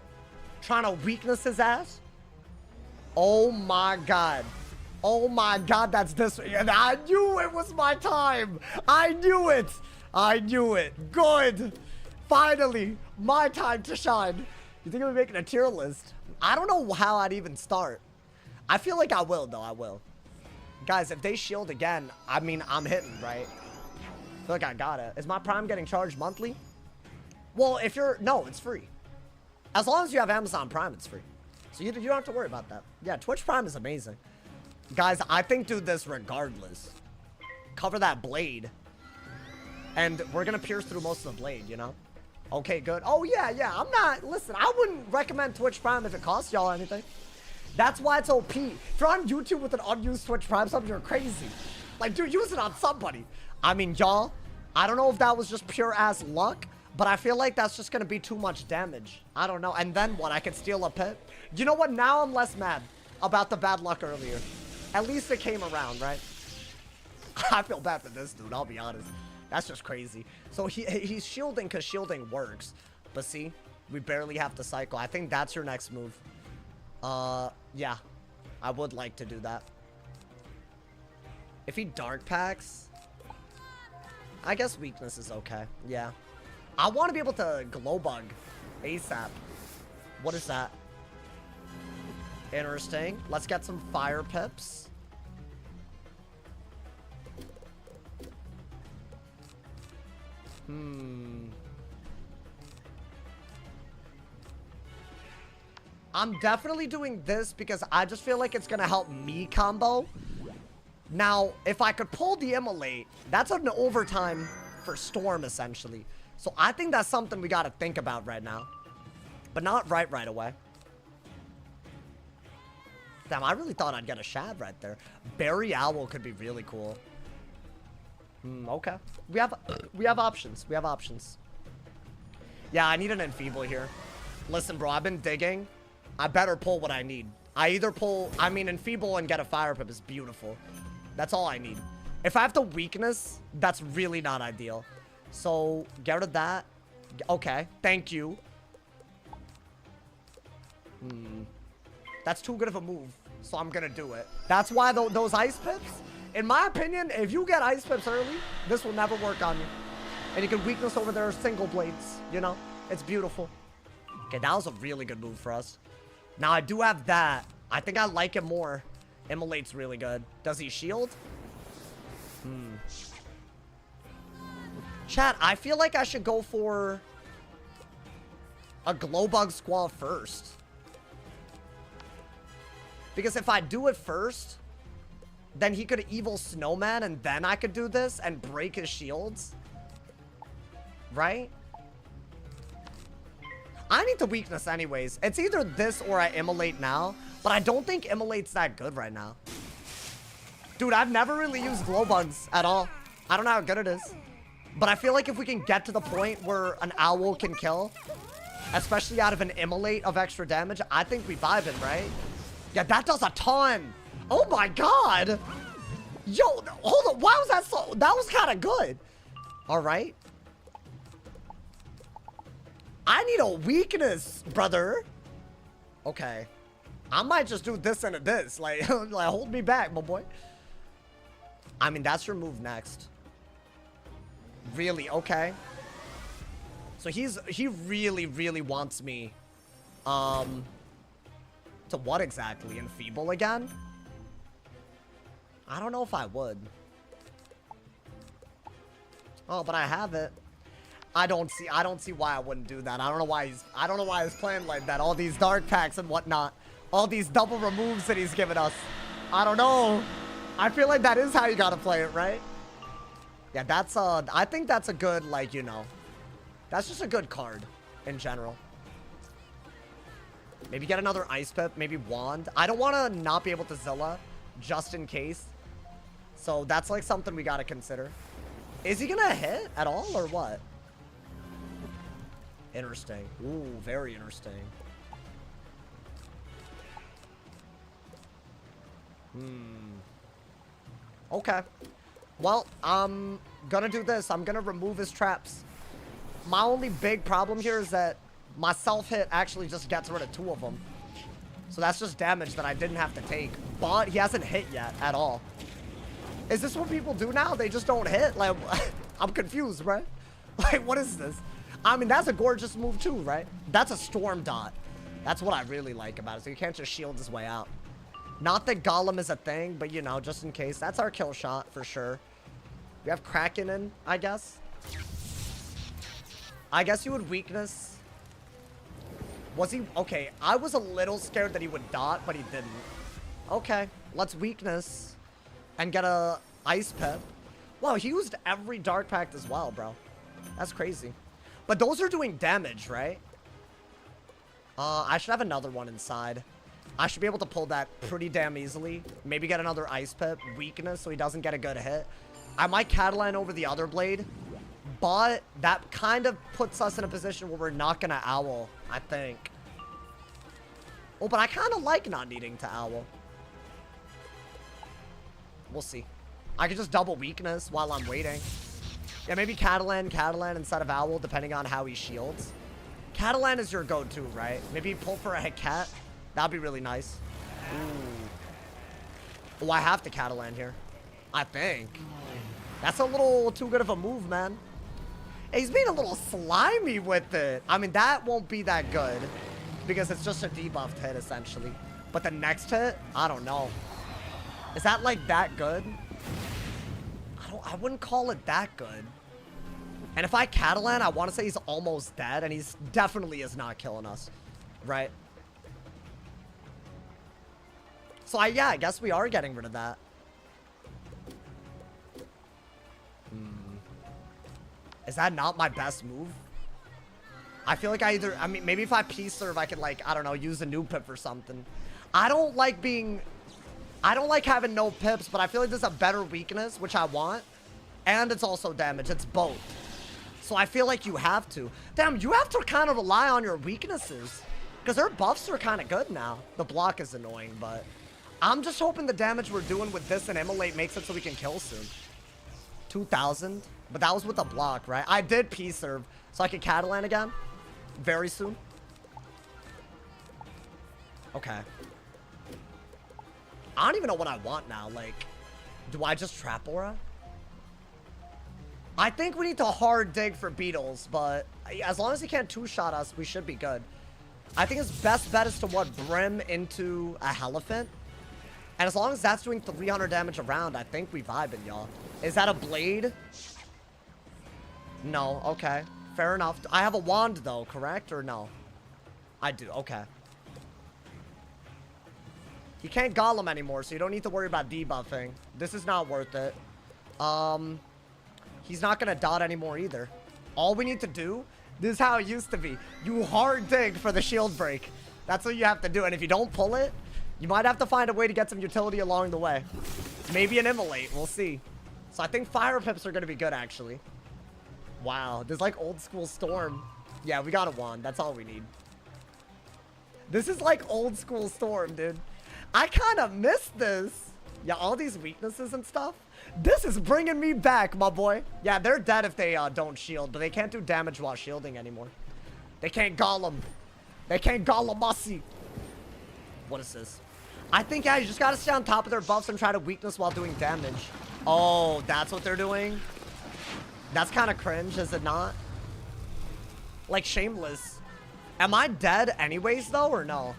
Trying to weakness his ass. Oh my god. Oh my god, that's this. And I knew it was my time. I knew it. I knew it. Good. Finally, my time to shine. You think I'm making a tier list? I don't know how I'd even start. I feel like I will, though. I will. Guys, if they shield again, I mean, I'm hitting, right? I feel like I got it. Is my Prime getting charged monthly? Well, if you're... No, it's free. As long as you have Amazon Prime, it's free. So you don't have to worry about that. Yeah, Twitch Prime is amazing. Guys, I think do this regardless. Cover that blade. And we're going to pierce through most of the blade, you know? Okay, good. Oh, yeah. I'm not... Listen, I wouldn't recommend Twitch Prime if it costs y'all anything. That's why it's OP. If you're on YouTube with an unused Twitch Prime sub, you're crazy. Like, dude, use it on somebody. I mean, y'all, I don't know if that was just pure ass luck, but I feel like that's just going to be too much damage. I don't know. And then what? I could steal a pit? You know what? Now I'm less mad about the bad luck earlier. At least it came around, right? I feel bad for this dude, I'll be honest. That's just crazy. So he's shielding because shielding works. But see, we barely have to cycle. I think that's your next move. Yeah. I would like to do that. If he dark packs, I guess weakness is okay. Yeah. I want to be able to glow bug ASAP. What is that? Interesting. Let's get some fire pips. I'm definitely doing this because I just feel like it's going to help me combo. Now, if I could pull the immolate, that's an overtime for Storm, essentially. So I think that's something we got to think about right now. But not right away. Damn, I really thought I'd get a Shad right there. Berry Owl could be really cool. Okay. We have options. We have options. Yeah, I need an Enfeeble here. Listen, bro, I've been digging. I better pull what I need. I either pull, I mean, Enfeeble and get a Fire Pip is beautiful. That's all I need. If I have the weakness, that's really not ideal. So, get rid of that. Okay, thank you. That's too good of a move, so I'm gonna do it. That's why those Ice Pips, in my opinion, if you get Ice Pips early, this will never work on you. And you can weakness over their single blades, you know? It's beautiful. Okay, that was a really good move for us. Now, I do have that. I think I like it more. Immolate's really good. Does he shield? Chat, I feel like I should go for a Glowbug Squall first. Because if I do it first, then he could Evil Snowman and then I could do this and break his shields. Right? I need the weakness anyways. It's either this or I immolate now. But I don't think immolate's that good right now. Dude, I've never really used Glowbugs at all. I don't know how good it is. But I feel like if we can get to the point where an owl can kill, especially out of an immolate of extra damage, I think we vibing, right? Yeah, that does a ton. Oh my god. Yo, hold on. Why was that so? That was kind of good. All right. I need a weakness, brother. Okay. I might just do this and a this. Like hold me back, my boy. I mean, that's your move next. Really? Okay. So he really wants me. To what exactly? Enfeeble again? I don't know if I would. Oh, but I have it. I don't see why I wouldn't do that. I don't know why he's playing like that. All these dark packs and whatnot. All these double removes that he's given us. I don't know. I feel like that is how you gotta play it, right? Yeah, that's I think that's a good, like, you know, that's just a good card in general. Maybe get another Ice Pip, maybe Wand. I don't want to not be able to Zilla, just in case. So that's like something we gotta consider. Is he gonna hit at all or what? Interesting. Ooh, very interesting. Okay. Well, I'm gonna do this. I'm gonna remove his traps. My only big problem here is that my self-hit actually just gets rid of 2 of them. So that's just damage that I didn't have to take. But he hasn't hit yet at all. Is this what people do now? They just don't hit? Like, I'm confused, right? Like, what is this? I mean, that's a gorgeous move too, right? That's a Storm Dot. That's what I really like about it. So you can't just shield his way out. Not that Golem is a thing, but, you know, just in case. That's our kill shot for sure. We have Kraken in, I guess. I guess you would weakness. Was he? Okay, I was a little scared that he would dot, but he didn't. Okay, let's weakness and get a Ice Pip. Wow, he used every Dark Pact as well, bro. That's crazy. But those are doing damage, right? I should have another one inside. I should be able to pull that pretty damn easily. Maybe get another Ice Pip, weakness, so he doesn't get a good hit. I might Catalan over the other blade, but that kind of puts us in a position where we're not gonna owl, I think. Oh, but I kind of like not needing to owl. We'll see. I could just double weakness while I'm waiting. Yeah, maybe Catalan instead of owl, depending on how he shields. Catalan is your go-to, right? Maybe pull for a Heket. That'd be really nice. Ooh. Oh, I have to Catalan here. I think. That's a little too good of a move, man. Hey, he's being a little slimy with it. I mean, that won't be that good. Because it's just a debuffed hit, essentially. But the next hit, I don't know. Is that, like, that good? I wouldn't call it that good. And if I Catalan, I want to say he's almost dead. And he's definitely is not killing us. Right? So, yeah, I guess we are getting rid of that. Is that not my best move? I feel like I mean, maybe if I peace serve, I could, like, I don't know, use a new pip or something. I don't like having no pips, but I feel like there's a better weakness, which I want. And it's also damage. It's both. So I feel like you have to. Damn, you have to kind of rely on your weaknesses. Because their buffs are kind of good now. The block is annoying, but I'm just hoping the damage we're doing with this and Immolate makes it so we can kill soon. 2,000? But that was with a block, right? I did peace serve, so I can Catalan again. Very soon. Okay. I don't even know what I want now. Like, do I just Trap Aura? I think we need to hard dig for beetles, but as long as he can't two-shot us, we should be good. I think his best bet is to, what, Brim into a Elephant? And as long as that's doing 300 damage around, I think we vibing, y'all. Is that a blade? No, okay. Fair enough. I have a wand, though, correct? Or no? I do, okay. You can't Golem anymore, so you don't need to worry about debuffing. This is not worth it. He's not gonna dot anymore either. All we need to do, this is how it used to be. You hard dig for the shield break. That's what you have to do, and if you don't pull it, you might have to find a way to get some utility along the way. Maybe an Immolate, we'll see. So I think Fire Pips are gonna be good, actually. Wow, there's like old school Storm. Yeah, we got a wand, that's all we need. This is like old school Storm, dude. I kind of miss this. Yeah, all these weaknesses and stuff. This is bringing me back, my boy. Yeah, they're dead if they don't shield, but they can't do damage while shielding anymore. They can't Golem. They can't Golem-ussy. What is this? I think, yeah, you just gotta stay on top of their buffs and try to weakness while doing damage. Oh, that's what they're doing? That's kind of cringe, is it not? Like, shameless. Am I dead anyways, though, or no?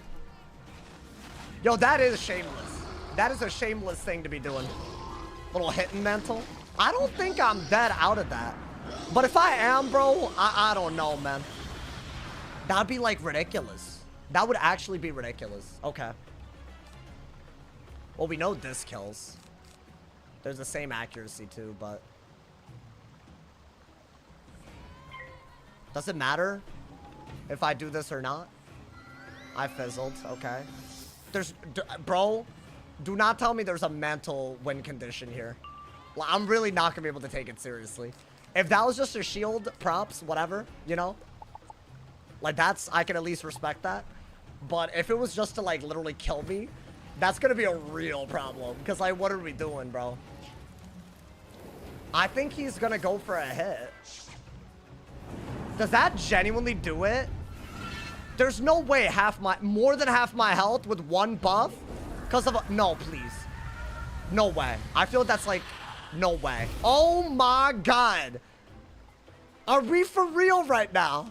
Yo, that is shameless. That is a shameless thing to be doing. Little hitting mental. I don't think I'm dead out of that. But if I am, bro, I don't know, man. That'd be, like, ridiculous. That would actually be ridiculous. Okay. Well, we know this kills. There's the same accuracy, too, but... Does it matter if I do this or not? I fizzled. Okay. Bro, do not tell me there's a mental win condition here. I'm really not gonna be able to take it seriously. If that was just a shield, props, whatever, you know? Like, that's, I can at least respect that. But if it was just to, like, literally kill me, that's gonna be a real problem. Because, like, what are we doing, bro? I think he's gonna go for a hit. Does that genuinely do it? There's no way more than half my health with one buff? Because of no, please. No way. I feel that's like, no way. Oh my God. Are we for real right now?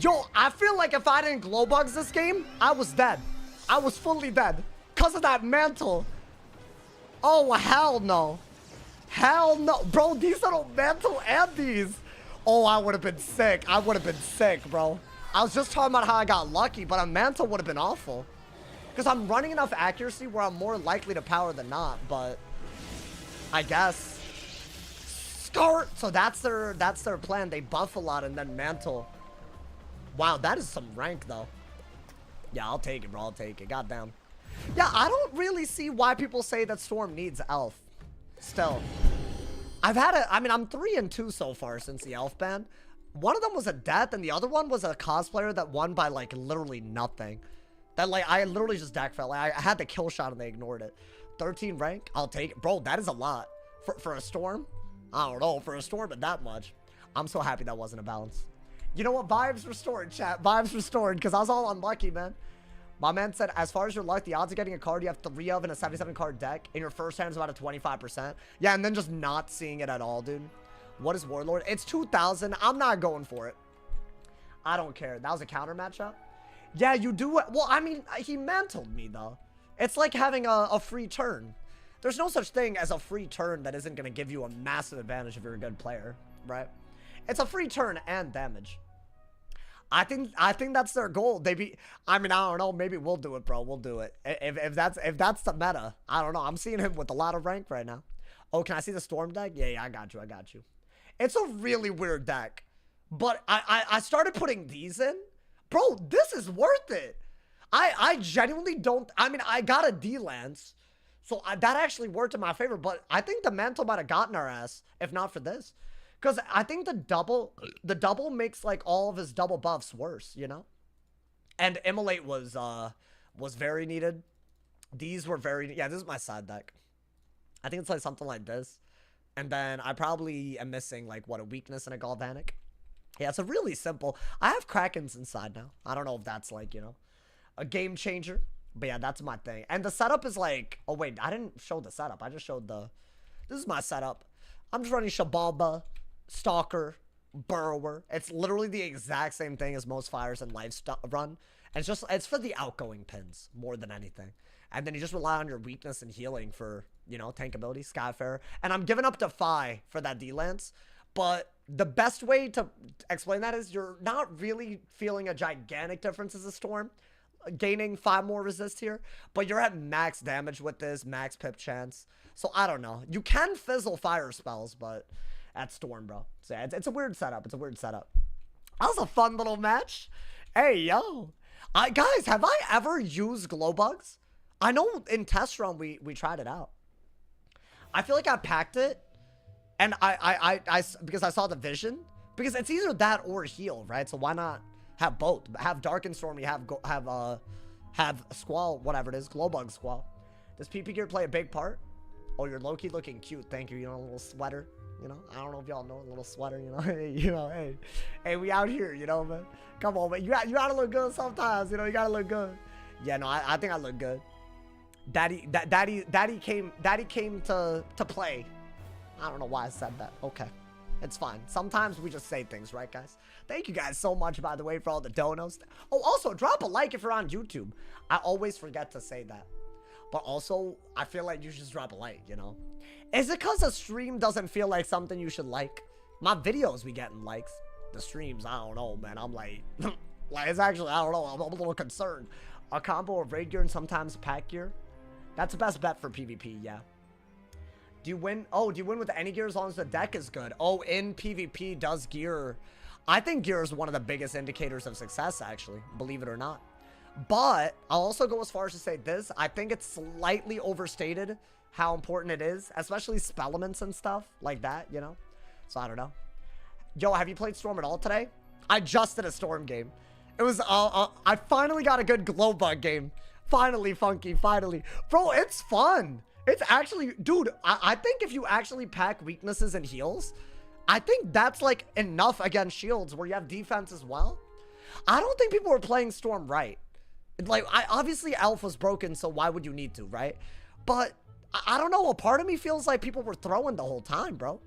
Yo, I feel like if I didn't glow bugs this game, I was dead. I was fully dead. Because of that mantle. Oh, hell no. Hell no. Bro, these little mantle and these. Oh, I would have been sick. I would have been sick, bro. I was just talking about how I got lucky, but a mantle would have been awful. Because I'm running enough accuracy where I'm more likely to power than not, but I guess. Start. So that's their plan. They buff a lot and then mantle. Wow, that is some rank though. Yeah, I'll take it, bro. I'll take it. Goddamn. Yeah, I don't really see why people say that Storm needs elf. Still. I'm 3 and 2 so far since the elf ban. One of them was a death, and the other one was a cosplayer that won by, like, literally nothing. That, like, I literally just deck fell. I had the kill shot, and they ignored it. 13 rank? I'll take it. Bro, that is a lot. For a Storm? I don't know. For a Storm, but that much. I'm so happy that wasn't a balance. You know what? Vibes restored, chat. Vibes restored, because I was all unlucky, man. My man said, as far as your luck, the odds of getting a card you have 3 of in a 77 card deck in your first hand is about a 25%. Yeah, and then just not seeing it at all, dude. What is Warlord? It's 2,000. I'm not going for it. I don't care. That was a counter matchup. Yeah, you do. Well, I mean, he mantled me, though. It's like having a free turn. There's no such thing as a free turn that isn't going to give you a massive advantage if you're a good player, right? It's a free turn and damage. I think that's their goal. I mean, I don't know. Maybe we'll do it, bro. We'll do it. If that's the meta. I don't know. I'm seeing him with a lot of rank right now. Oh, can I see the Storm deck? Yeah, I got you. I got you. It's a really weird deck. But I started putting these in. Bro, this is worth it. I genuinely don't. I mean, I got a D-Lance. So that actually worked in my favor. But I think the mantle might have gotten our ass if not for this. Because I think the double makes like all of his double buffs worse, you know? And Immolate was very needed. These were very, yeah, this is my side deck. I think it's like something like this. And then I probably am missing like, what, a weakness and a Galvanic. Yeah, it's a really simple. I have Krakens inside now. I don't know if that's like, you know, a game changer. But yeah, that's my thing. And the setup is like, oh wait, I didn't show the setup. I just showed this is my setup. I'm just running Shababa, Stalker, Burrower. It's literally the exact same thing as most fires and life run. And it's for the outgoing pins more than anything. And then you just rely on your weakness and healing for, you know, tankability, Skyfarer. And I'm giving up Defy for that D-Lance. But the best way to explain that is you're not really feeling a gigantic difference as a Storm. Gaining 5 more resist here. But you're at max damage with this, max pip chance. So I don't know. You can fizzle fire spells, but that's Storm, bro. So yeah, it's a weird setup. It's a weird setup. That was a fun little match. Hey, yo. Guys, have I ever used glow bugs? I know in test run we tried it out. I feel like I packed it. And because I saw the vision. Because it's either that or heal, right? So why not have both? Have Dark and Stormy, have Squall, whatever it is, Glowbug Squall. Does PP gear play a big part? Oh, you're low-key looking cute. Thank you. You know, a little sweater. You know, I don't know if y'all know a little sweater. You know, hey, we out here. You know, man. Come on, man. You gotta look good sometimes. You know, you gotta look good. Yeah, no, I think I look good. Daddy came to play. I don't know why I said that. Okay. It's fine. Sometimes we just say things, right, guys? Thank you guys so much, by the way, for all the donos. Oh, also, drop a like if you're on YouTube. I always forget to say that. But also, I feel like you should drop a like, you know? Is it because a stream doesn't feel like something you should like? My videos be getting likes. The streams, I don't know, man. I'm like, it's actually, I don't know. I'm a little concerned. A combo of raid gear and sometimes pack gear. That's the best bet for PvP, yeah. Do you win? Oh, do you win with any gear as long as the deck is good? Oh, in PvP, does gear... I think gear is one of the biggest indicators of success, actually. Believe it or not. But I'll also go as far as to say this. I think it's slightly overstated how important it is. Especially spellements and stuff like that, you know? So, I don't know. Yo, have you played Storm at all today? I just did a Storm game. It was... I finally got a good Glowbug game. Finally, Funky. Finally. Bro, it's fun. It's actually, dude, I think if you actually pack weaknesses and heals, I think that's like enough against shields where you have defense as well. I don't think people were playing Storm right. Like, obviously Alpha's broken, so why would you need to, right? But I don't know, a part of me feels like people were throwing the whole time, bro.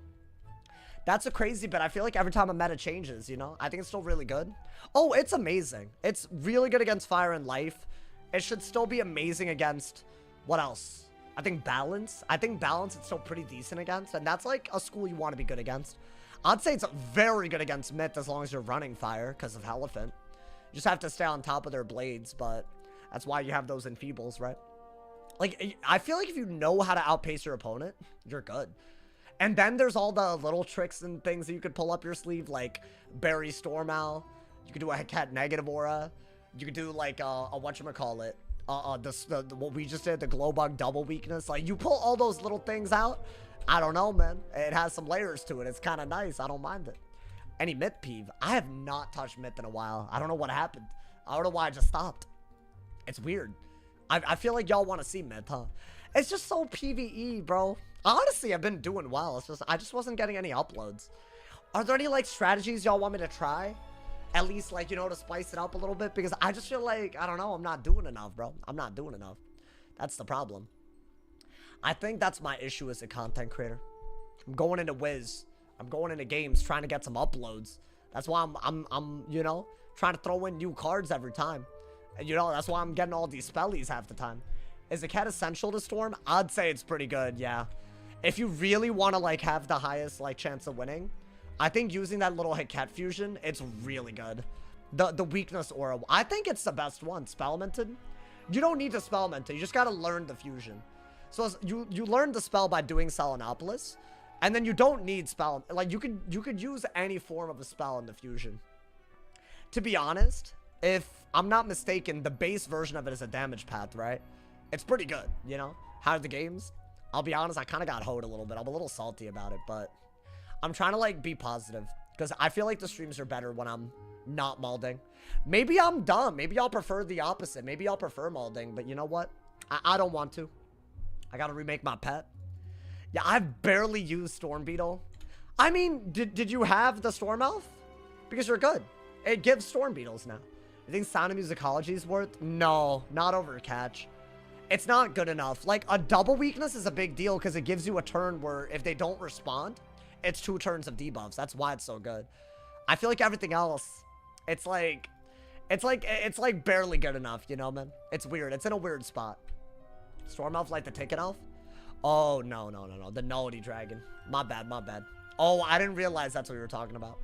That's a crazy bit. I feel like every time a meta changes, you know, I think it's still really good. Oh, it's amazing. It's really good against Fire and Life. It should still be amazing against, what else? I think Balance it's still pretty decent against. And that's like a school you want to be good against. I'd say it's very good against Myth as long as you're running Fire because of Elephant. You just have to stay on top of their blades, but that's why you have those Enfeebles, right? Like, I feel like if you know how to outpace your opponent, you're good. And then there's all the little tricks and things that you could pull up your sleeve, like Bury Storm Owl. You could do a Cat Negative Aura. You could do like a whatchamacallit. What we just did, the Glowbug double weakness. Like, you pull all those little things out. I don't know, man. It has some layers to it. It's kind of nice. I don't mind it. Any Myth peeve? I have not touched Myth in a while. I don't know what happened. I don't know why I just stopped. It's weird. I feel like y'all want to see Myth, huh? It's just so PvE, bro. Honestly, I've been doing well. It's just I just wasn't getting any uploads. Are there any like strategies y'all want me to try? At least, like, you know, to spice it up a little bit. Because I just feel like, I don't know, I'm not doing enough, bro. I'm not doing enough. That's the problem. I think that's my issue as a content creator. I'm going into Wiz. I'm going into games trying to get some uploads. That's why I'm you know, trying to throw in new cards every time. And, you know, that's why I'm getting all these spellies half the time. Is the cat essential to Storm? I'd say it's pretty good, yeah. If you really want to, like, have the highest, like, chance of winning, I think using that little Cat fusion, it's really good. The weakness aura, I think it's the best one. Spellmented. You don't need to spellment it. You just gotta learn the fusion. So you learn the spell by doing Nautilus, and then you don't need spell. Like, you could use any form of a spell in the fusion. To be honest, if I'm not mistaken, the base version of it is a damage path, right? It's pretty good, you know? How are the games? I'll be honest, I kind of got hoed a little bit. I'm a little salty about it, but I'm trying to, like, be positive. Because I feel like the streams are better when I'm not molding. Maybe I'm dumb. Maybe I'll prefer the opposite. Maybe I'll prefer molding. But you know what? I don't want to. I gotta remake my pet. Yeah, I've barely used Storm Beetle. I mean, did you have the Storm Elf? Because you're good. It gives Storm Beetles now. You think Sound of Musicology is worth? No, not over Catch. It's not good enough. Like, a double weakness is a big deal because it gives you a turn where if they don't respond, it's 2 turns of debuffs. That's why it's so good. I feel like everything else, it's like barely good enough, you know, man? It's weird. It's in a weird spot. Storm Elf like the Ticket Elf? Oh, no. The Nullity Dragon. My bad. Oh, I didn't realize that's what we were talking about.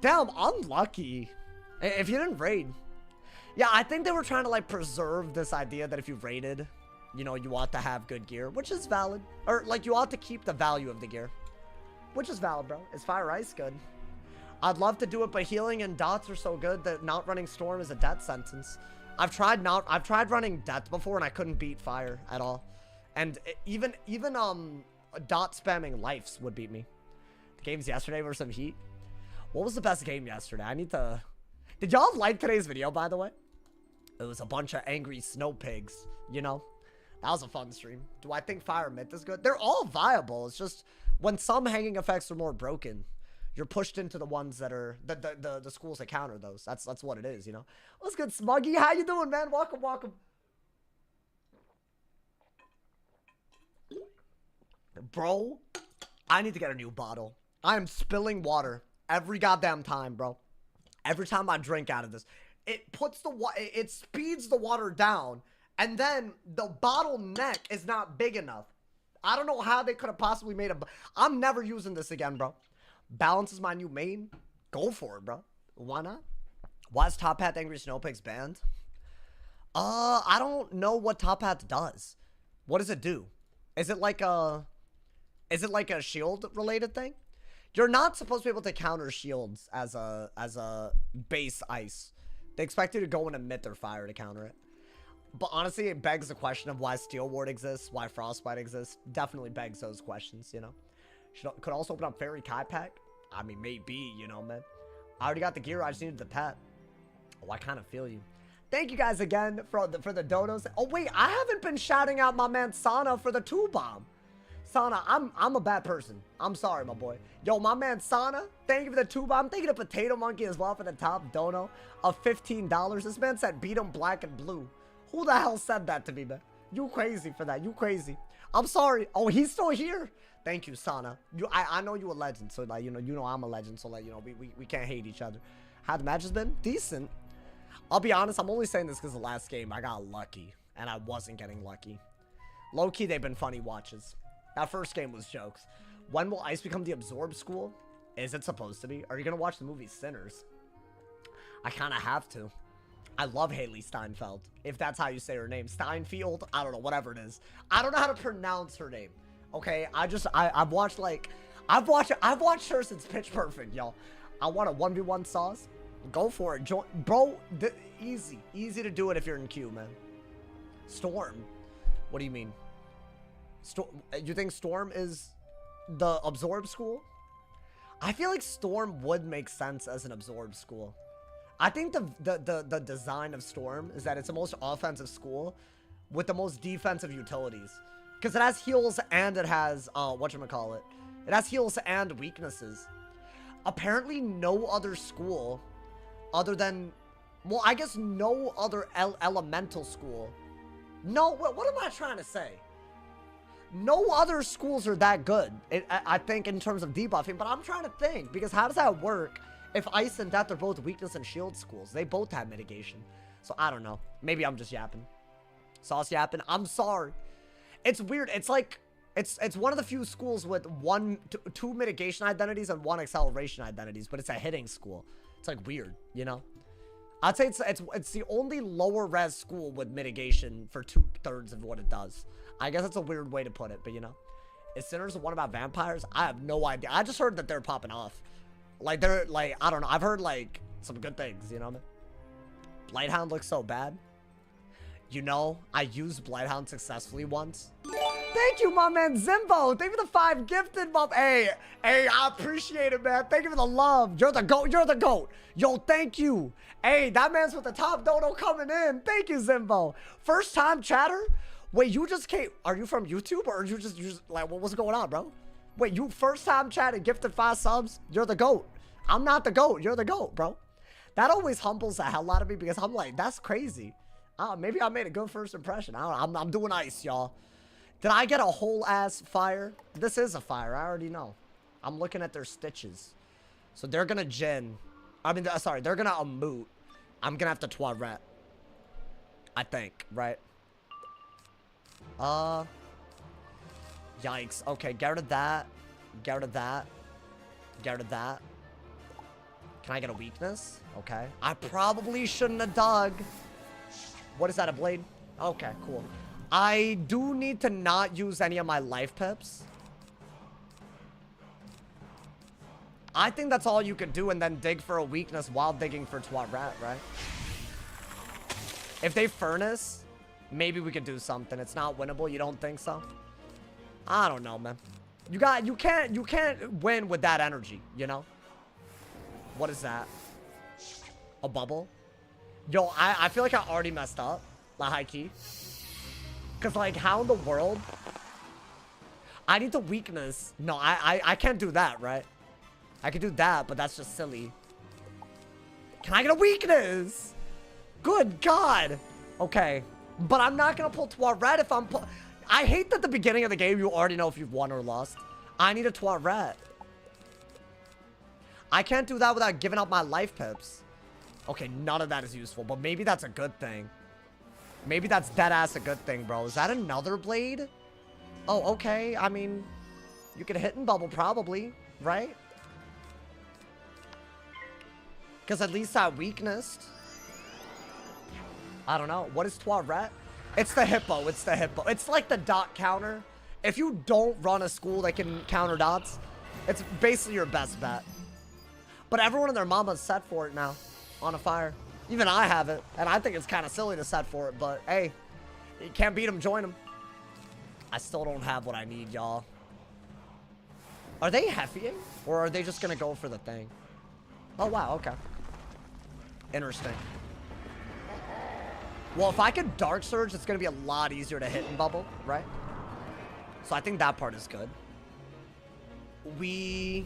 Damn, unlucky. If you didn't raid. Yeah, I think they were trying to, like, preserve this idea that if you raided, you know, you ought to have good gear, which is valid. Or, like, you ought to keep the value of the gear, which is valid, bro. Is Fire Ice good? I'd love to do it, but healing and dots are so good that not running Storm is a death sentence. I've tried running Death before, and I couldn't beat Fire at all. And even dot spamming Lives would beat me. The games yesterday were some heat. What was the best game yesterday? I need to... Did y'all like today's video, by the way? It was a bunch of angry snow pigs, you know? That was a fun stream. Do I think Fire Myth is good? They're all viable. It's just when some hanging effects are more broken, you're pushed into the ones that are the schools that counter those. That's what it is, you know? What's good, Smuggy? How you doing, man? Welcome. Bro, I need to get a new bottle. I am spilling water every goddamn time, bro. Every time I drink out of this, it speeds the water down, and then the bottleneck is not big enough. I don't know how they could have possibly made I'm never using this again, bro. Balance is my new main. Go for it, bro. Why not? Why is Top Hat Angry Snow Pigs banned? I don't know what Top Hat does. What does it do? Is it like a shield related thing? You're not supposed to be able to counter shields as a base ice. They expect you to go into Myth or Fire to counter it. But honestly, it begs the question of why Steel Ward exists, why Frostbite exists. Definitely begs those questions, you know. Could also open up Fairy Kai Pack. I mean, maybe, you know, man. I already got the gear. I just needed the pet. Oh, I kind of feel you. Thank you guys again for the dodos. Oh, wait. I haven't been shouting out my man Sana for the 2-bomb. Sana, I'm a bad person. I'm sorry, my boy. Yo, my man Sana, thank you for the 2-bomb. Thank you to Potato Monkey as well for the top dono of $15. This man said beat him black and blue. Who the hell said that to me, man? You crazy for that. You crazy. I'm sorry. Oh, he's still here. Thank you, Sana. I know you a legend, so like you know I'm a legend, so like you know we can't hate each other. How the match has been? Decent. I'll be honest, I'm only saying this because the last game I got lucky, and I wasn't getting lucky. Low key, they've been funny watches. That first game was jokes. When will Ice become the Absorb School? Is it supposed to be? Are you gonna watch the movie Sinners? I kind of have to. I love Haley Steinfeld, if that's how you say her name. Steinfeld? I don't know, whatever it is. I don't know how to pronounce her name. Okay, I've watched her since Pitch Perfect, y'all. I want a 1v1 sauce. Go for it. Bro, easy to do it if you're in queue, man. Storm? What do you mean? You think Storm is the Absorb School? I feel like Storm would make sense as an Absorb School. I think the design of Storm is that it's the most offensive school with the most defensive utilities. Because it has heals and it has, whatchamacallit. It has heals and weaknesses. Apparently no other school other than, well, I guess no other elemental school. No, what am I trying to say? No other schools are that good, I think, in terms of debuffing, but I'm trying to think, because how does that work if Ice and Death are both weakness and shield schools? They both have mitigation. So I don't know. Maybe I'm just yapping. Sauce yapping. I'm sorry. It's weird. It's like, it's one of the few schools with two mitigation identities and 1 acceleration identities, but it's a hitting school. It's like weird, you know? I'd say it's the only lower res school with mitigation for 2/3 of what it does. I guess that's a weird way to put it, but you know. Is Sinners the one about vampires? I have no idea. I just heard that they're popping off. Like, they're, like, I don't know. I've heard, like, some good things, you know what I mean? Blighthound looks so bad. You know, I used Blighthound successfully once. Thank you, my man Zimbo. Thank you for the 5 gifted, mom. Hey, I appreciate it, man. Thank you for the love. You're the GOAT. You're the GOAT. Yo, thank you. Hey, that man's with the top dodo coming in. Thank you, Zimbo. First time chatter? Wait, you just came. Are you from YouTube or are you just like, what's going on, bro? Wait, you first time chatted, gifted 5 subs? You're the GOAT. I'm not the GOAT. You're the GOAT, bro. That always humbles the hell out of me because I'm like, that's crazy. Maybe I made a good first impression. I don't know. I'm doing ice, y'all. Did I get a whole ass fire? This is a fire. I already know. I'm looking at their stitches. So they're gonna Jin. I mean, sorry, they're gonna Amoot. I'm gonna have to Toilet. I think, right? Yikes. Okay, get rid of that. Get rid of that. Get rid of that. Can I get a weakness? Okay. I probably shouldn't have dug. What is that, a blade? Okay, cool. I do need to not use any of my life pips. I think that's all you could do and then dig for a weakness while digging for Toilet, right? If they furnace, maybe we could do something. It's not winnable. You don't think so? I don't know, man. You can't win with that energy, you know? What is that? A bubble? Yo, I feel like I already messed up. Like, high key. Because, like, how in the world? I need the weakness. No, I can't do that, right? I can do that, but that's just silly. Can I get a weakness? Good God. Okay. But I'm not going to pull Toilet if I'm... I hate that at the beginning of the game, you already know if you've won or lost. I need a Toilet. I can't do that without giving up my life pips. Okay, none of that is useful, but maybe that's a good thing. Maybe that's deadass a good thing, bro. Is that another blade? Oh, okay. I mean, you could hit and bubble probably, right? Because at least that weakness. I don't know. What is Toilet? It's the hippo. It's the hippo. It's like the dot counter. If you don't run a school that can counter dots, it's basically your best bet. But everyone and their mama's set for it now. On a fire. Even I have it. And I think it's kind of silly to set for it. But hey, you can't beat them, join them. I still don't have what I need, y'all. Are they Heffying? Or are they just going to go for the thing? Oh, wow. Okay. Interesting. Well, if I could Dark Surge, it's going to be a lot easier to hit and bubble, right? So I think that part is good. We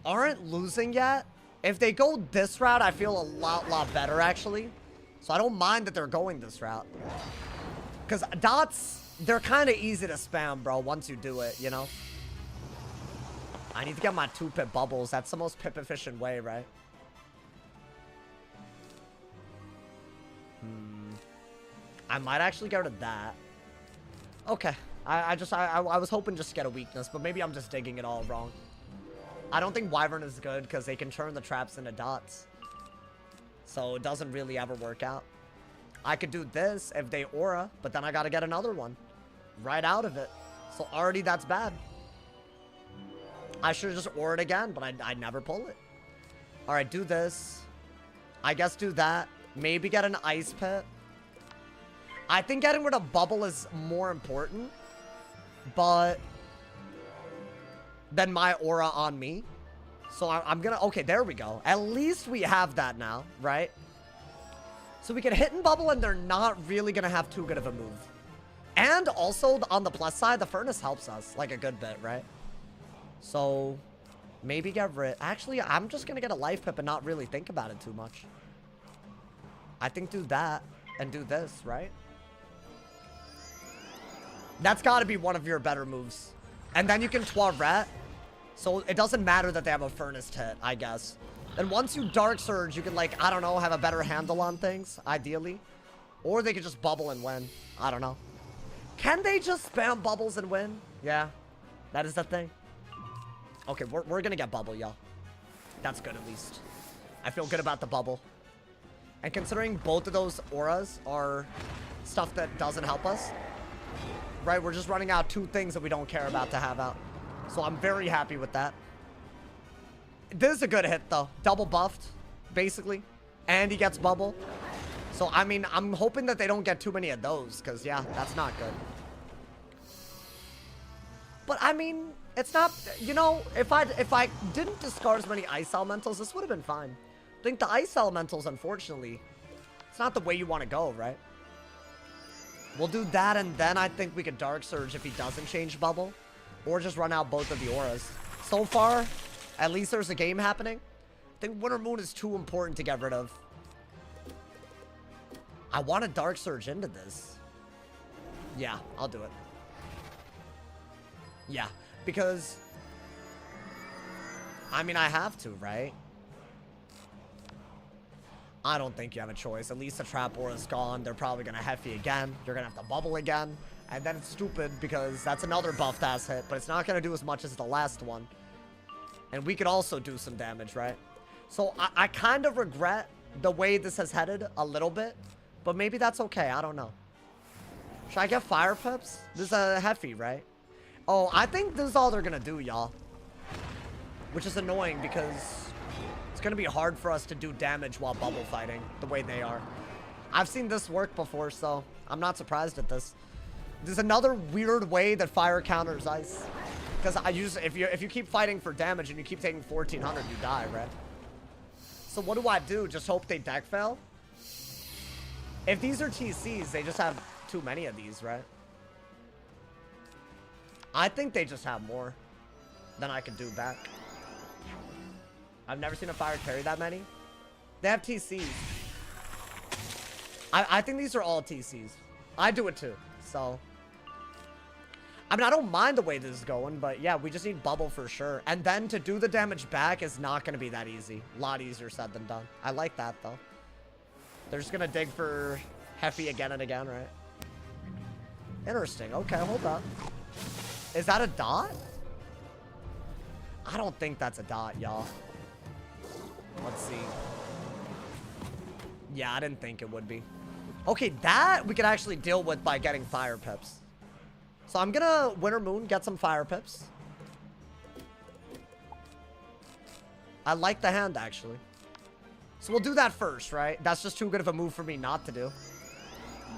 aren't losing yet. If they go this route, I feel a lot better, actually. So I don't mind that they're going this route. Because dots, they're kind of easy to spam, bro, once you do it, you know? I need to get my 2-pip bubbles. That's the most pip-efficient way, right? I might actually get rid of that. Okay. I was hoping just to get a weakness, but maybe I'm just digging it all wrong. I don't think Wyvern is good because they can turn the traps into dots. So it doesn't really ever work out. I could do this if they aura, but then I gotta get another one right out of it. So already that's bad. I should have just aura'd again, but I never pull it. Alright, do this. I guess do that. Maybe get an ice pit. I think getting rid of bubble is more important. But then my aura on me. So I'm gonna... Okay, there we go. At least we have that now, right? So we can hit and bubble and they're not really gonna have too good of a move. And also, on the plus side, the furnace helps us like a good bit, right? So Maybe get rid. Actually, I'm just gonna get a life pip and not really think about it too much. I think do that and do this, right? That's got to be one of your better moves. And then you can Toilet. So it doesn't matter that they have a Furnace hit, I guess. And once you Dark Surge, you can, like, I don't know, have a better handle on things, ideally. Or they could just bubble and win. I don't know. Can they just spam bubbles and win? Yeah, that is the thing. Okay, we're gonna get bubble, y'all. That's good, at least. I feel good about the bubble. And considering both of those auras are stuff that doesn't help us, right? We're just running out 2 things that we don't care about to have out. So I'm very happy with that. This is a good hit, though. Double buffed, basically. And he gets bubble. So, I mean, I'm hoping that they don't get too many of those, because, yeah, that's not good. But, I mean, it's not, you know, if I didn't discard as many Ice Elementals, this would have been fine. I think the Ice Elementals, unfortunately, it's not the way you want to go, right? We'll do that, and then I think we could Dark Surge if he doesn't change bubble. Or just run out both of the auras. So far, at least there's a game happening. I think Winter Moon is too important to get rid of. I want to Dark Surge into this. Yeah, I'll do it. Yeah, because... I mean, I have to, right? I don't think you have a choice. At least the Trap Aura's gone. They're probably going to Heffy again. You're going to have to Bubble again. And then it's stupid because that's another buffed ass hit. But it's not going to do as much as the last one. And we could also do some damage, right? So I kind of regret the way this has headed a little bit. But maybe that's okay. I don't know. Should I get Fire Pips? This is a Heffy, right? Oh, I think this is all they're going to do, y'all. Which is annoying because it's going to be hard for us to do damage while bubble fighting the way they are. I've seen this work before, so I'm not surprised at this. There's another weird way that fire counters ice. Because if you keep fighting for damage and you keep taking 1400, you die, right? So what do I do? Just hope they deck fail? If these are TCs, they just have too many of these, right? I think they just have more than I could do back. I've never seen a fire carry that many. They have TCs. I think these are all TCs. I do it too, so. I mean, I don't mind the way this is going, but yeah, we just need bubble for sure. And then to do the damage back is not going to be that easy. A lot easier said than done. I like that, though. They're just going to dig for Heffy again and again, right? Interesting. Okay, hold up. Is that a dot? I don't think that's a dot, y'all. Let's see. Yeah, I didn't think it would be. Okay, that we could actually deal with by getting Fire Pips. So I'm gonna Winter Moon, get some Fire Pips. I like the hand, actually. So we'll do that first, right? That's just too good of a move for me not to do.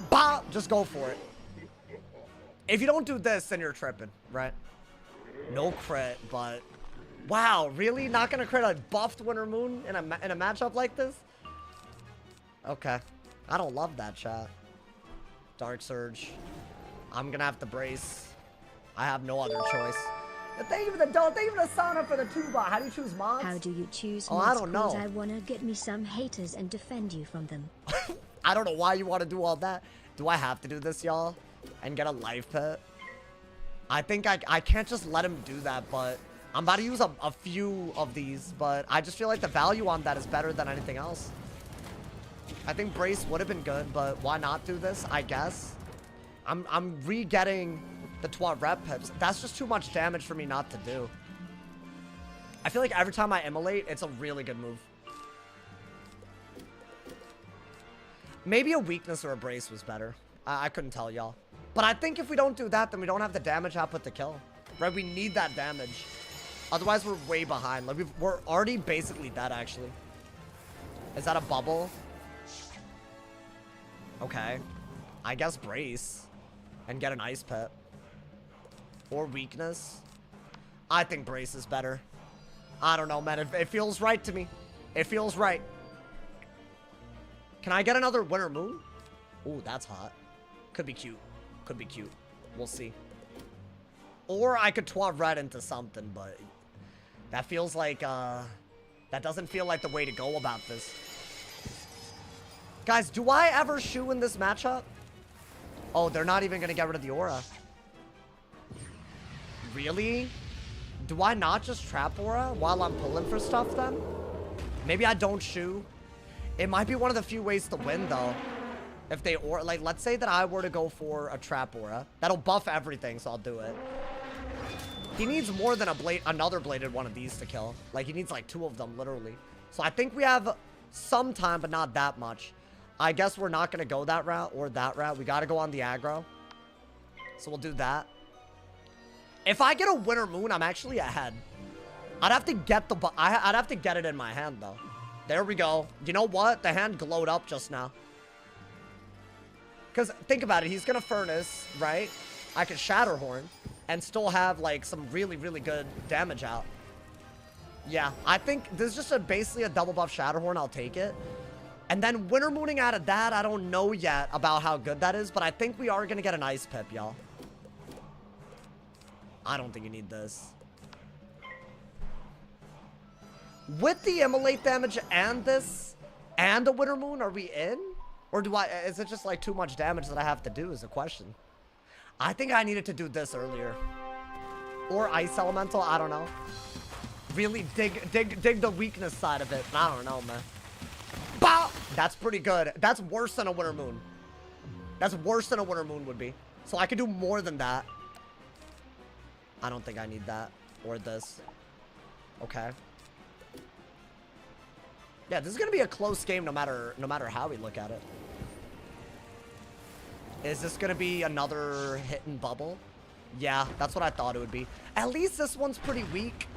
Bah! Just go for it. If you don't do this, then you're tripping, right? No crit, but... Wow, really? Not gonna crit a buffed Winter Moon in a matchup like this? Okay. I don't love that, chat. Dark Surge. I'm gonna have to brace. I have no other choice. Thank you for the doll. Thank you for the sign up for the 2-bot. How do you choose mods? How do you choose mods? Oh, I don't know. I wanna get me some haters and defend you from them. I don't know why you want to do all that. Do I have to do this, y'all? And get a life pit? I think I can't just let him do that, but I'm about to use a few of these, but I just feel like the value on that is better than anything else. I think Brace would have been good, but why not do this, I guess? I'm re-getting the Toilet pips. That's just too much damage for me not to do. I feel like every time I immolate, it's a really good move. Maybe a weakness or a brace was better. I couldn't tell y'all. But I think if we don't do that, then we don't have the damage output to kill. Right? We need that damage. Otherwise, we're way behind. Like, we're already basically dead, actually. Is that a bubble? Okay. I guess brace. And get an ice pit. Or weakness. I think brace is better. I don't know, man. It feels right to me. It feels right. Can I get another Winter Moon? Ooh, that's hot. Could be cute. Could be cute. We'll see. Or I could Toilet into something, but That feels like, that doesn't feel like the way to go about this. Guys, do I ever shoe in this matchup? Oh, they're not even gonna get rid of the aura. Really? Do I not just trap aura while I'm pulling for stuff then? Maybe I don't shoe. It might be one of the few ways to win though. If they aura, like, let's say that I were to go for a trap aura. That'll buff everything, so I'll do it. He needs more than another bladed one of these to kill. Like, he needs like 2 of them, literally. So I think we have some time, but not that much. I guess we're not going to go that route or that route. We got to go on the aggro. So we'll do that. If I get a Winter Moon, I'm actually ahead. I'd have to get I'd have to get it in my hand, though. There we go. You know what? The hand glowed up just now. Because think about it. He's going to Furnace, right? I could Shatterhorn and still have, like, some really, really good damage out. Yeah, I think this is just basically a double buff Shatterhorn. I'll take it. And then Winter Mooning out of that, I don't know yet about how good that is, but I think we are going to get an Ice Pip, y'all. I don't think you need this. With the Immolate damage and this, and the Winter Moon, are we in? Or is it just, like, too much damage that I have to do is the question. I think I needed to do this earlier. Or Ice Elemental, I don't know. Really dig the weakness side of it. I don't know, man. Bow! That's pretty good. That's worse than a Winter Moon. That's worse than a Winter Moon would be. So I could do more than that. I don't think I need that. Or this. Okay. Yeah, this is gonna be a close game no matter how we look at it. Is this gonna be another hit and bubble? Yeah, that's what I thought it would be. At least this one's pretty weak.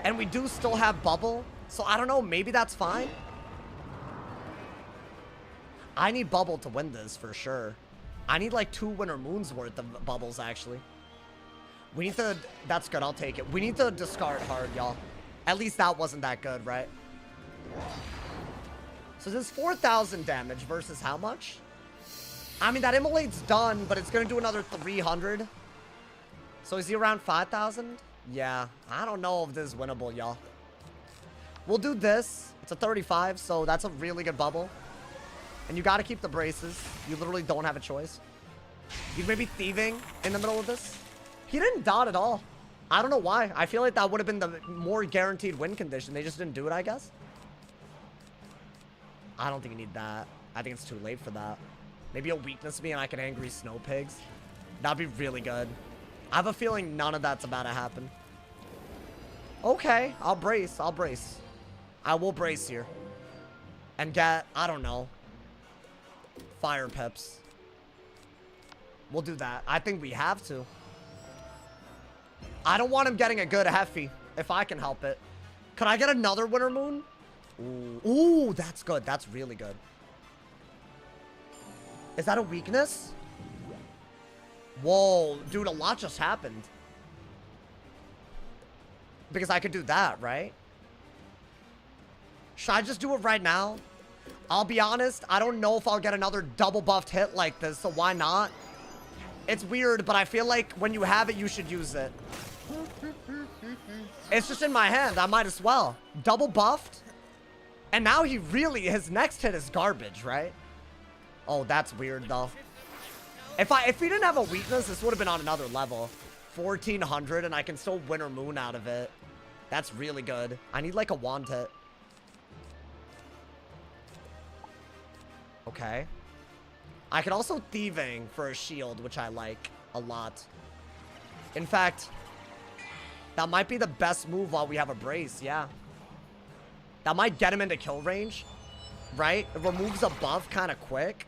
And we do still have bubble. So I don't know, maybe that's fine. I need bubble to win this for sure. I need like 2 Winter Moons worth of bubbles actually. We need to, that's good, I'll take it. We need to discard hard, y'all. At least that wasn't that good, right? So this is 4,000 damage versus how much? I mean, that Immolate's done, but it's going to do another 300. So is he around 5,000? Yeah, I don't know if this is winnable, y'all. We'll do this. It's a 35, so that's a really good bubble. And you got to keep the braces. You literally don't have a choice. You may be thieving in the middle of this. He didn't dot at all. I don't know why. I feel like that would have been the more guaranteed win condition. They just didn't do it, I guess. I don't think you need that. I think it's too late for that. Maybe a weakness me and I can Angry Snow Pigs. That'd be really good. I have a feeling none of that's about to happen. Okay, I'll brace. I'll brace. I will brace here. And get, I don't know, Fire Pips. We'll do that. I think we have to. I don't want him getting a good Heffy, if I can help it. Could I get another Winter Moon? Ooh, ooh, that's good. That's really good. Is that a weakness? Whoa, dude, a lot just happened. Because I could do that, right? Should I just do it right now? I'll be honest, I don't know if I'll get another double buffed hit like this, so why not? It's weird, but I feel like when you have it, you should use it. It's just in my hand, I might as well. Double buffed. And now he really, his next hit is garbage, right? Oh, that's weird, though. If he didn't have a weakness, this would have been on another level. 1,400, and I can still Winter Moon out of it. That's really good. I need, like, a wand hit. Okay. I can also Thieving for a shield, which I like a lot. In fact, that might be the best move while we have a brace, yeah. That might get him into kill range, right? It removes a buff kind of quick.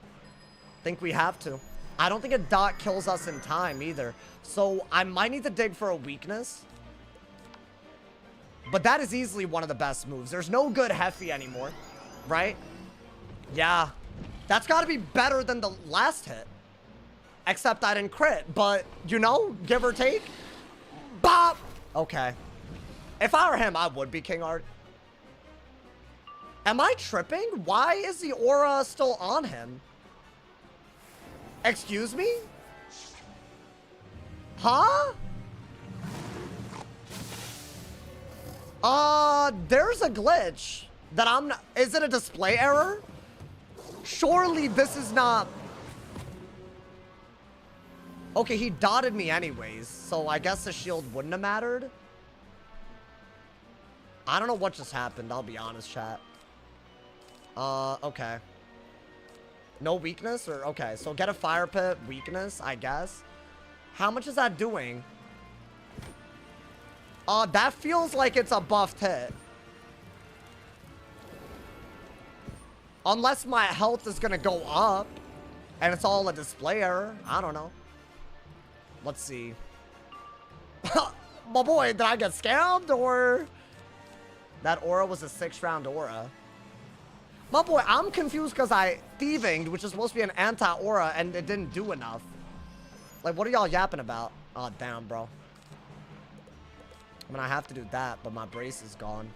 Think we have to. I don't think a dot kills us in time either. So I might need to dig for a weakness. But that is easily one of the best moves. There's no good Heffy anymore, right? Yeah. That's got to be better than the last hit. Except I didn't crit. But, you know, give or take. Bop! Okay. If I were him, I would be King Art. Am I tripping? Why is the aura still on him? Excuse me? Huh? There's a glitch that I'm not... Is it a display error? Surely this is not... Okay, he dotted me anyways, so I guess the shield wouldn't have mattered. I don't know what just happened, I'll be honest, chat. Okay. No weakness? Or okay, so get a fire pit, weakness, I guess. How much is that doing? That feels like it's a buffed hit. Unless my health is gonna go up and it's all a display error. I don't know. Let's see. My boy, did I get scammed or... That aura was a 6-round aura. My boy, I'm confused because I thievinged, which is supposed to be an anti-aura, and it didn't do enough. Like, what are y'all yapping about? Oh, damn, bro. I mean, I have to do that, but my brace is gone.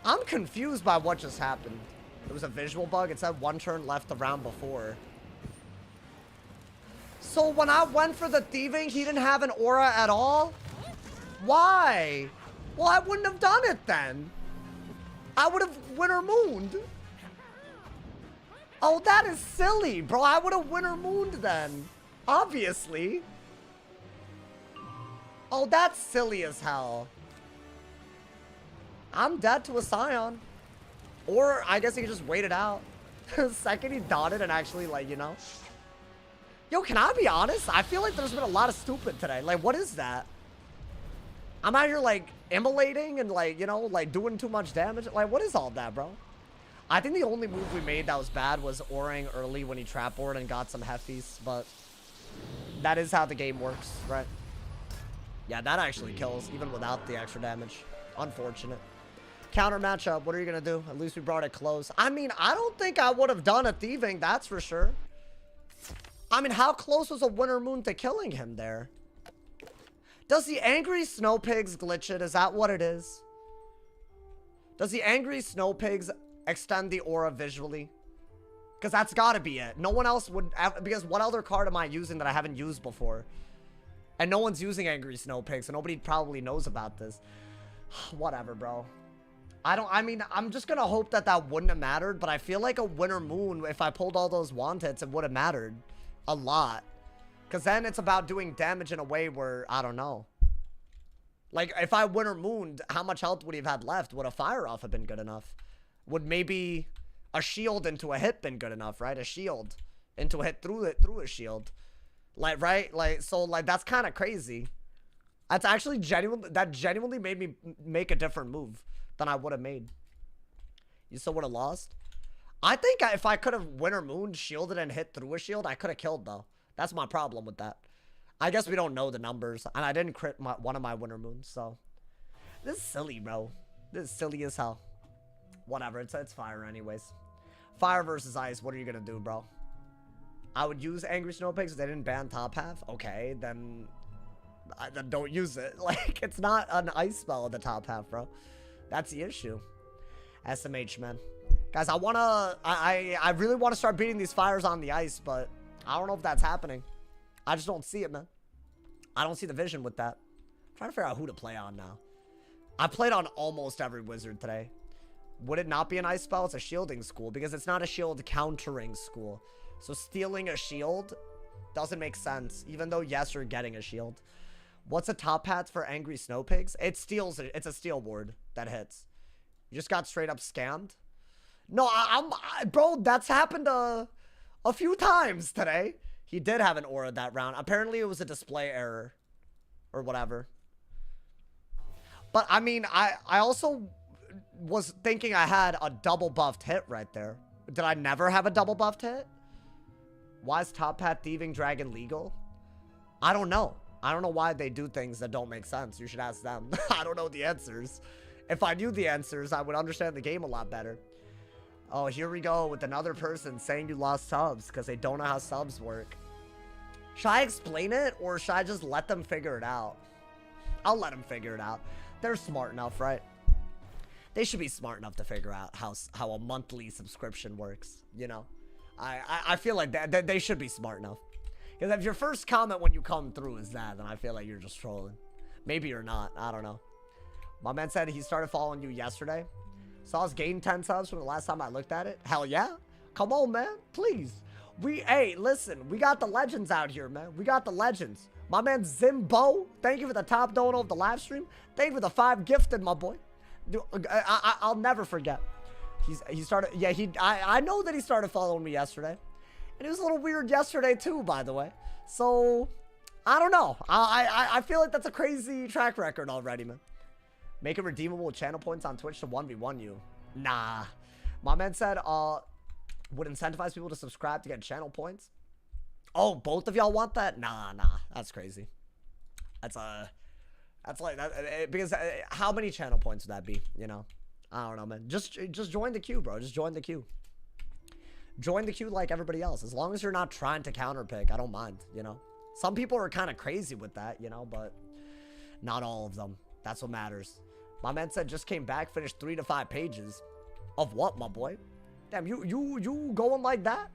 I'm confused by what just happened. It was a visual bug. It said 1 turn left the round before. So when I went for the thieving, he didn't have an aura at all? Why? Well, I wouldn't have done it then. I would have winter mooned. Oh, that is silly, bro. I would have winter mooned then. Obviously. Oh, that's silly as hell. I'm dead to a Scion. Or I guess he could just wait it out. The second he dotted and actually, like, you know. Yo, can I be honest? I feel like there's been a lot of stupid today. Like, what is that? I'm out here, like, immolating and, like, you know, like, doing too much damage. Like, what is all that, bro? I think the only move we made that was bad was Auraing early when he trap board and got some hefties, but that is how the game works, right? Yeah, that actually kills, even without the extra damage. Unfortunate. Counter matchup, what are you going to do? At least we brought it close. I mean, I don't think I would have done a thieving, that's for sure. I mean, how close was a winter moon to killing him there? Does the angry snow pigs glitch it? Is that what it is? Does the angry snow pigs extend the aura visually? Because that's got to be it. No one else would... Because what other card am I using that I haven't used before? And no one's using angry snow pigs, so nobody probably knows about this. Whatever, bro. I mean, I'm just going to hope that that wouldn't have mattered, but I feel like a winter moon, if I pulled all those wand hits, it would have mattered a lot. Because then it's about doing damage in a way where, I don't know. Like, if I winter mooned, how much health would he have had left? Would a fire off have been good enough? Would maybe a shield into a hit been good enough, right? A shield into a hit through a shield. Like, right? Like, so, like, that's kind of crazy. That's actually genuinely made me make a different move than I would have made. You still would have lost? I think if I could have winter mooned, shielded, and hit through a shield, I could have killed, though. That's my problem with that. I guess we don't know the numbers, and I didn't crit one of my winter moons, so. This is silly, bro. This is silly as hell. Whatever, it's fire anyways. Fire versus ice, what are you gonna do, bro? I would use angry snow pigs if they didn't ban top half. Okay, then don't use it. Like, it's not an ice spell at the top half, bro. That's the issue. SMH, man. Guys, I really want to start beating these fires on the ice, but I don't know if that's happening. I just don't see it, man. I don't see the vision with that. I'm trying to figure out who to play on now. I played on almost every wizard today. Would it not be an ice spell? It's a shielding school because it's not a shield countering school. So stealing a shield doesn't make sense, even though, yes, you're getting a shield. What's a top hat for angry snow pigs? It steals it. It's a steel ward that hits. You just got straight up scammed. No, bro, that's happened a few times today. He did have an aura that round. Apparently, it was a display error or whatever. But, I mean, I also was thinking I had a double buffed hit right there. Did I never have a double buffed hit? Why is Top Hat Thieving Dragon legal? I don't know. I don't know why they do things that don't make sense. You should ask them. I don't know the answers. If I knew the answers, I would understand the game a lot better. Oh, here we go with another person saying you lost subs because they don't know how subs work. Should I explain it or should I just let them figure it out? I'll let them figure it out. They're smart enough, right? They should be smart enough to figure out how a monthly subscription works, you know? I feel like they should be smart enough. Because if your first comment when you come through is that, then I feel like you're just trolling. Maybe you're not. I don't know. My man said he started following you yesterday. Saw us gain 10 subs from the last time I looked at it. Hell yeah. Come on, man. Please. Hey, listen. We got the legends out here, man. We got the legends. My man Zimbo. Thank you for the top dono of the live stream. Thank you for the 5 gifted, my boy. Dude, I'll never forget. He started. Yeah, I know that he started following me yesterday. And it was a little weird yesterday, too, by the way. So, I don't know. I feel like that's a crazy track record already, man. Make it redeemable with channel points on Twitch to 1v1 you. Nah. My man said, would incentivize people to subscribe to get channel points. Oh, both of y'all want that? Nah. That's crazy. That's like that because how many channel points would that be? You know, I don't know, man. Just join the queue, bro. Just join the queue. Join the queue like everybody else. As long as you're not trying to counterpick, I don't mind. You know, some people are kind of crazy with that, you know, but not all of them. That's what matters. My man said just came back, finished 3 to 5 pages of what, my boy? Damn, you going like that?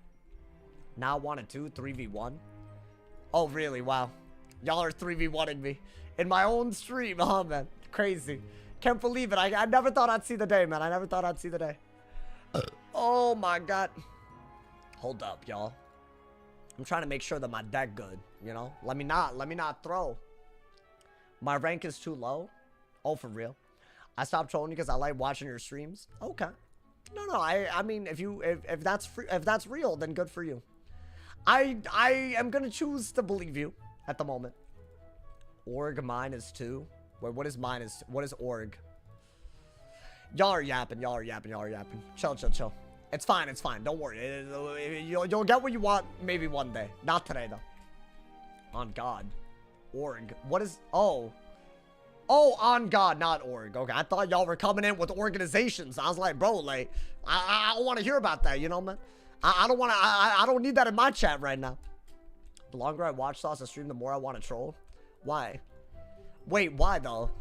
Now wanted to 3v1. Oh, really? Wow. Y'all are 3v1ing me in my own stream, huh, man? Crazy. Can't believe it. I never thought I'd see the day, man. I never thought I'd see the day. Oh, my God. Hold up, y'all. I'm trying to make sure that my deck good, you know? Let me not throw. My rank is too low. Oh, for real? I stopped trolling you because I like watching your streams. Okay. No. I mean, if that's real, then good for you. I am gonna choose to believe you at the moment. Org mine is 2. Wait, what is mine is? What is org? Y'all are yapping. Chill. It's fine. Don't worry. You'll get what you want maybe one day. Not today though. On God. Org. What is? Oh, on God, not org. Okay, I thought y'all were coming in with organizations. I was like, bro, like, I don't want to hear about that, you know, man. I don't want to. I don't need that in my chat right now. The longer I watch Sauce's stream, the more I want to troll. Why? Wait, why though?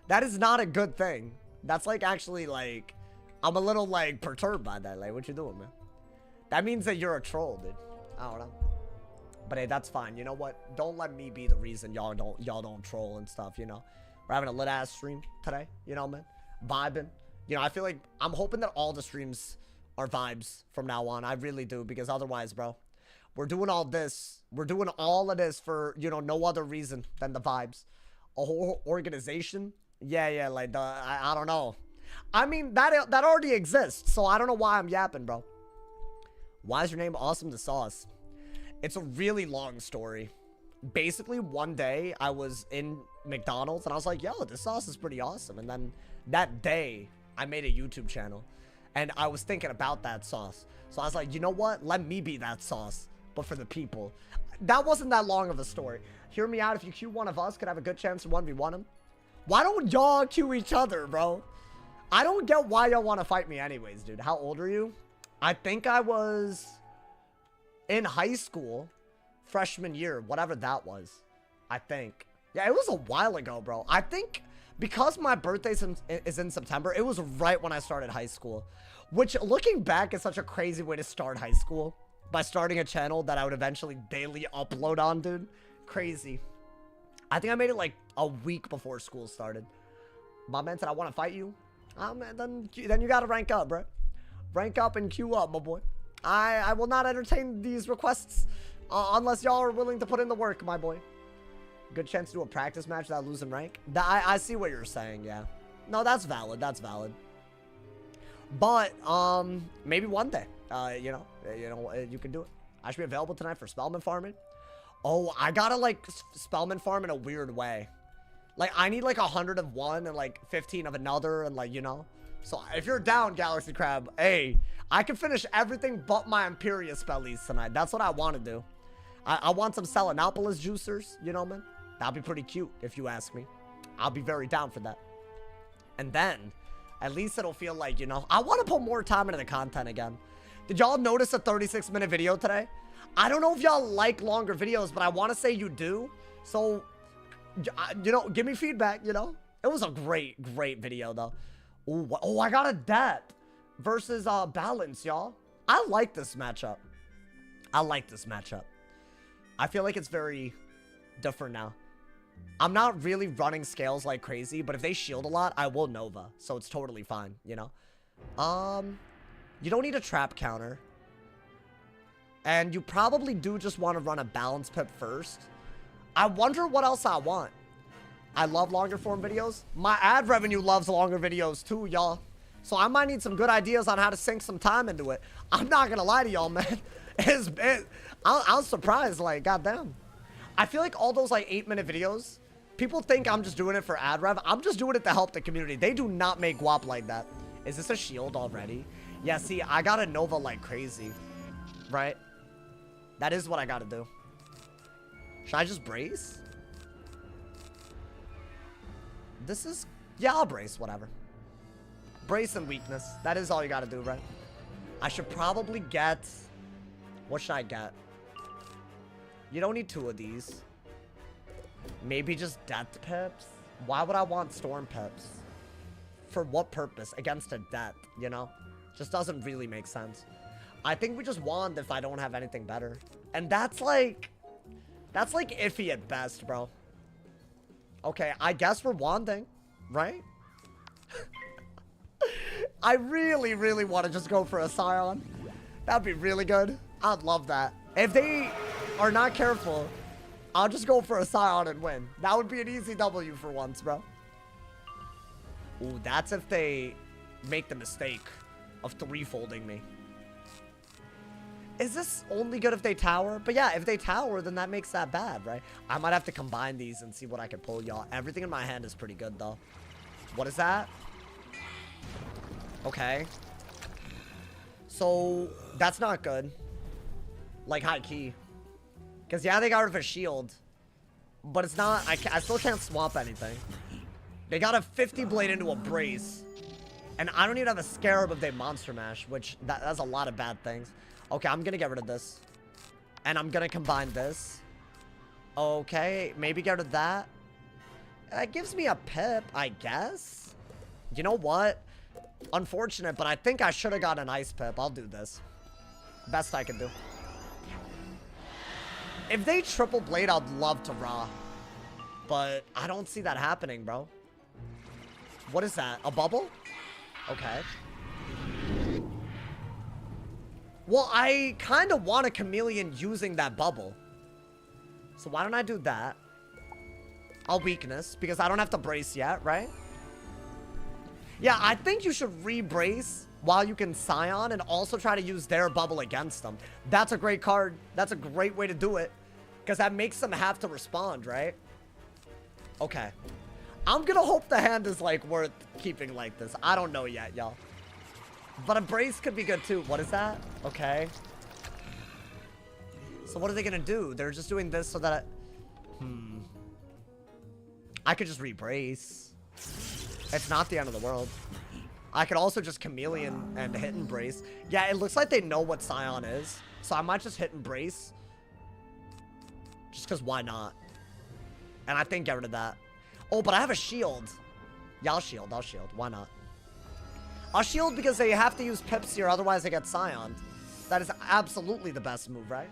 That is not a good thing. That's like actually like, I'm a little like perturbed by that. Like, what you doing, man? That means that you're a troll, dude. I don't know. But hey, that's fine. You know what? Don't let me be the reason y'all don't troll and stuff. You know, we're having a lit ass stream today. You know, man, vibing. You know, I feel like I'm hoping that all the streams are vibes from now on. I really do, because otherwise, bro, we're doing all this. We're doing all of this for, you know, no other reason than the vibes. A whole organization. Yeah, like I don't know. I mean, that already exists, so I don't know why I'm yapping, bro. Why is your name Awesome the Sauce? It's a really long story. Basically, one day I was in McDonald's and I was like, yo, this sauce is pretty awesome. And then that day I made a YouTube channel and I was thinking about that sauce. So I was like, you know what? Let me be that sauce, but for the people. That wasn't that long of a story. Hear me out. If you queue one of us, could have a good chance to 1v1 him. Why don't y'all queue each other, bro? I don't get why y'all want to fight me anyways, dude. How old are you? I think I was in high school, freshman year, whatever that was. I think. Yeah, it was a while ago, bro. I think because my birthday is in September, it was right when I started high school. Which, looking back, is such a crazy way to start high school. By starting a channel that I would eventually daily upload on, dude. Crazy. I think I made it like a week before school started. My man said, I want to fight you. Oh, man, then you got to rank up, bro. Rank up and queue up, my boy. I will not entertain these requests unless y'all are willing to put in the work, my boy. Good chance to do a practice match without losing rank. I see what you're saying, yeah. No, that's valid. That's valid. But maybe one day, you can do it. I should be available tonight for Spellman farming. Oh, I gotta like Spellman farm in a weird way. Like I need like 100 of one and like 15 of another, and like, you know. So if you're down, Galaxy Crab, hey, I can finish everything but my Imperia spellies tonight. That's what I want to do. I want some Nautilus juicers, you know, man. That'd be pretty cute if you ask me. I'll be very down for that. And then, at least it'll feel like, you know, I want to put more time into the content again. Did y'all notice a 36-minute video today? I don't know if y'all like longer videos, but I want to say you do. So, you know, give me feedback, you know. It was a great video, though. Ooh, oh, I got a depth versus balance, y'all. I like this matchup. I feel like it's very different now. I'm not really running scales like crazy, but if they shield a lot, I will Nova. So it's totally fine, you know? You don't need a trap counter. And you probably do just want to run a balance pip first. I wonder what else I want. I love longer form videos. My ad revenue loves longer videos too, y'all. So I might need some good ideas on how to sink some time into it. I'm not gonna lie to y'all, man. I was surprised, like, goddamn. I feel like all those, like, 8-minute videos, people think I'm just doing it for ad rev. I'm just doing it to help the community. They do not make guap like that. Is this a shield already? Yeah, see, I gotta Nova like crazy, right? That is what I gotta do. Should I just brace? This is... Yeah, I'll brace, whatever. Brace and weakness. That is all you gotta do, right? I should probably get... What should I get? You don't need 2 of these. Maybe just death pips? Why would I want storm pips? For what purpose? Against a death, you know? Just doesn't really make sense. I think we just wand if I don't have anything better. And that's like iffy at best, bro. Okay, I guess we're wanding, right? I really, really want to just go for a Scion. That'd be really good. I'd love that. If they are not careful, I'll just go for a Scion and win. That would be an easy W for once, bro. Ooh, that's if they make the mistake of 3-folding me. Is this only good if they tower? But yeah, if they tower, then that makes that bad, right? I might have to combine these and see what I can pull, y'all. Everything in my hand is pretty good, though. What is that? Okay. So, that's not good. Like, high key. Because, yeah, they got rid of a shield. But it's not... I still can't swap anything. They got a 50 blade into a brace. And I don't even have a scarab if they monster mash, which that's a lot of bad things. Okay, I'm gonna get rid of this. And I'm gonna combine this. Okay, maybe get rid of that. That gives me a pip, I guess. You know what? Unfortunate, but I think I should have got an ice pip. I'll do this. Best I can do. If they triple blade, I'd love to raw. But I don't see that happening, bro. What is that? A bubble? Okay. Well, I kind of want a chameleon using that bubble. So why don't I do that? I'll weakness, because I don't have to brace yet, right? Yeah, I think you should re-brace while you can Scion and also try to use their bubble against them. That's a great card. That's a great way to do it. Because that makes them have to respond, right? Okay. I'm gonna hope the hand is, like, worth keeping like this. I don't know yet, y'all. But a brace could be good, too. What is that? Okay. So what are they gonna do? They're just doing this so that I could just re-brace. It's not the end of the world. I could also just chameleon and hit and brace. Yeah, it looks like they know what Scion is. So I might just hit and brace. Just because why not? And I think get rid of that. Oh, but I have a shield. Yeah, I'll shield. I'll shield. Why not? I'll shield because they have to use pips here, otherwise they get Scion. That is absolutely the best move, right?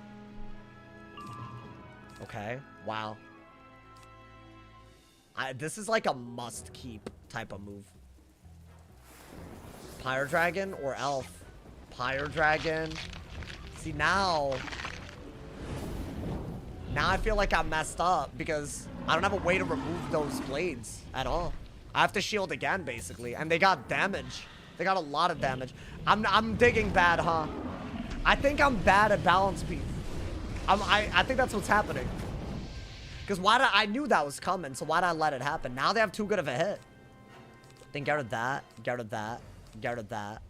Okay. Wow. This is like a must-keep type of move. Pyre Dragon or Elf? Pyre Dragon. See, now I feel like I'm messed up because I don't have a way to remove those blades at all. I have to shield again, basically. And they got damage. They got a lot of damage. I'm digging bad, huh? I think I'm bad at balance beat. I think that's what's happening. Because I knew that was coming, so why did I let it happen? Now they have too good of a hit. Then get rid of that. Get rid of that. Get rid of that.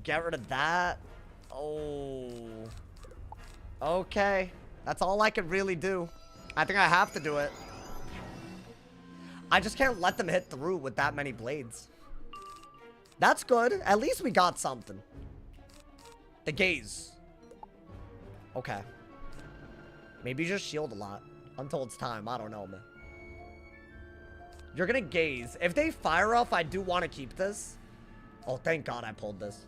Get rid of that. Oh. Okay. That's all I could really do. I think I have to do it. I just can't let them hit through with that many blades. That's good. At least we got something. The gaze. Okay. Maybe just shield a lot until it's time. I don't know, man. You're gonna gaze. If they fire off, I do want to keep this. Oh, thank God I pulled this.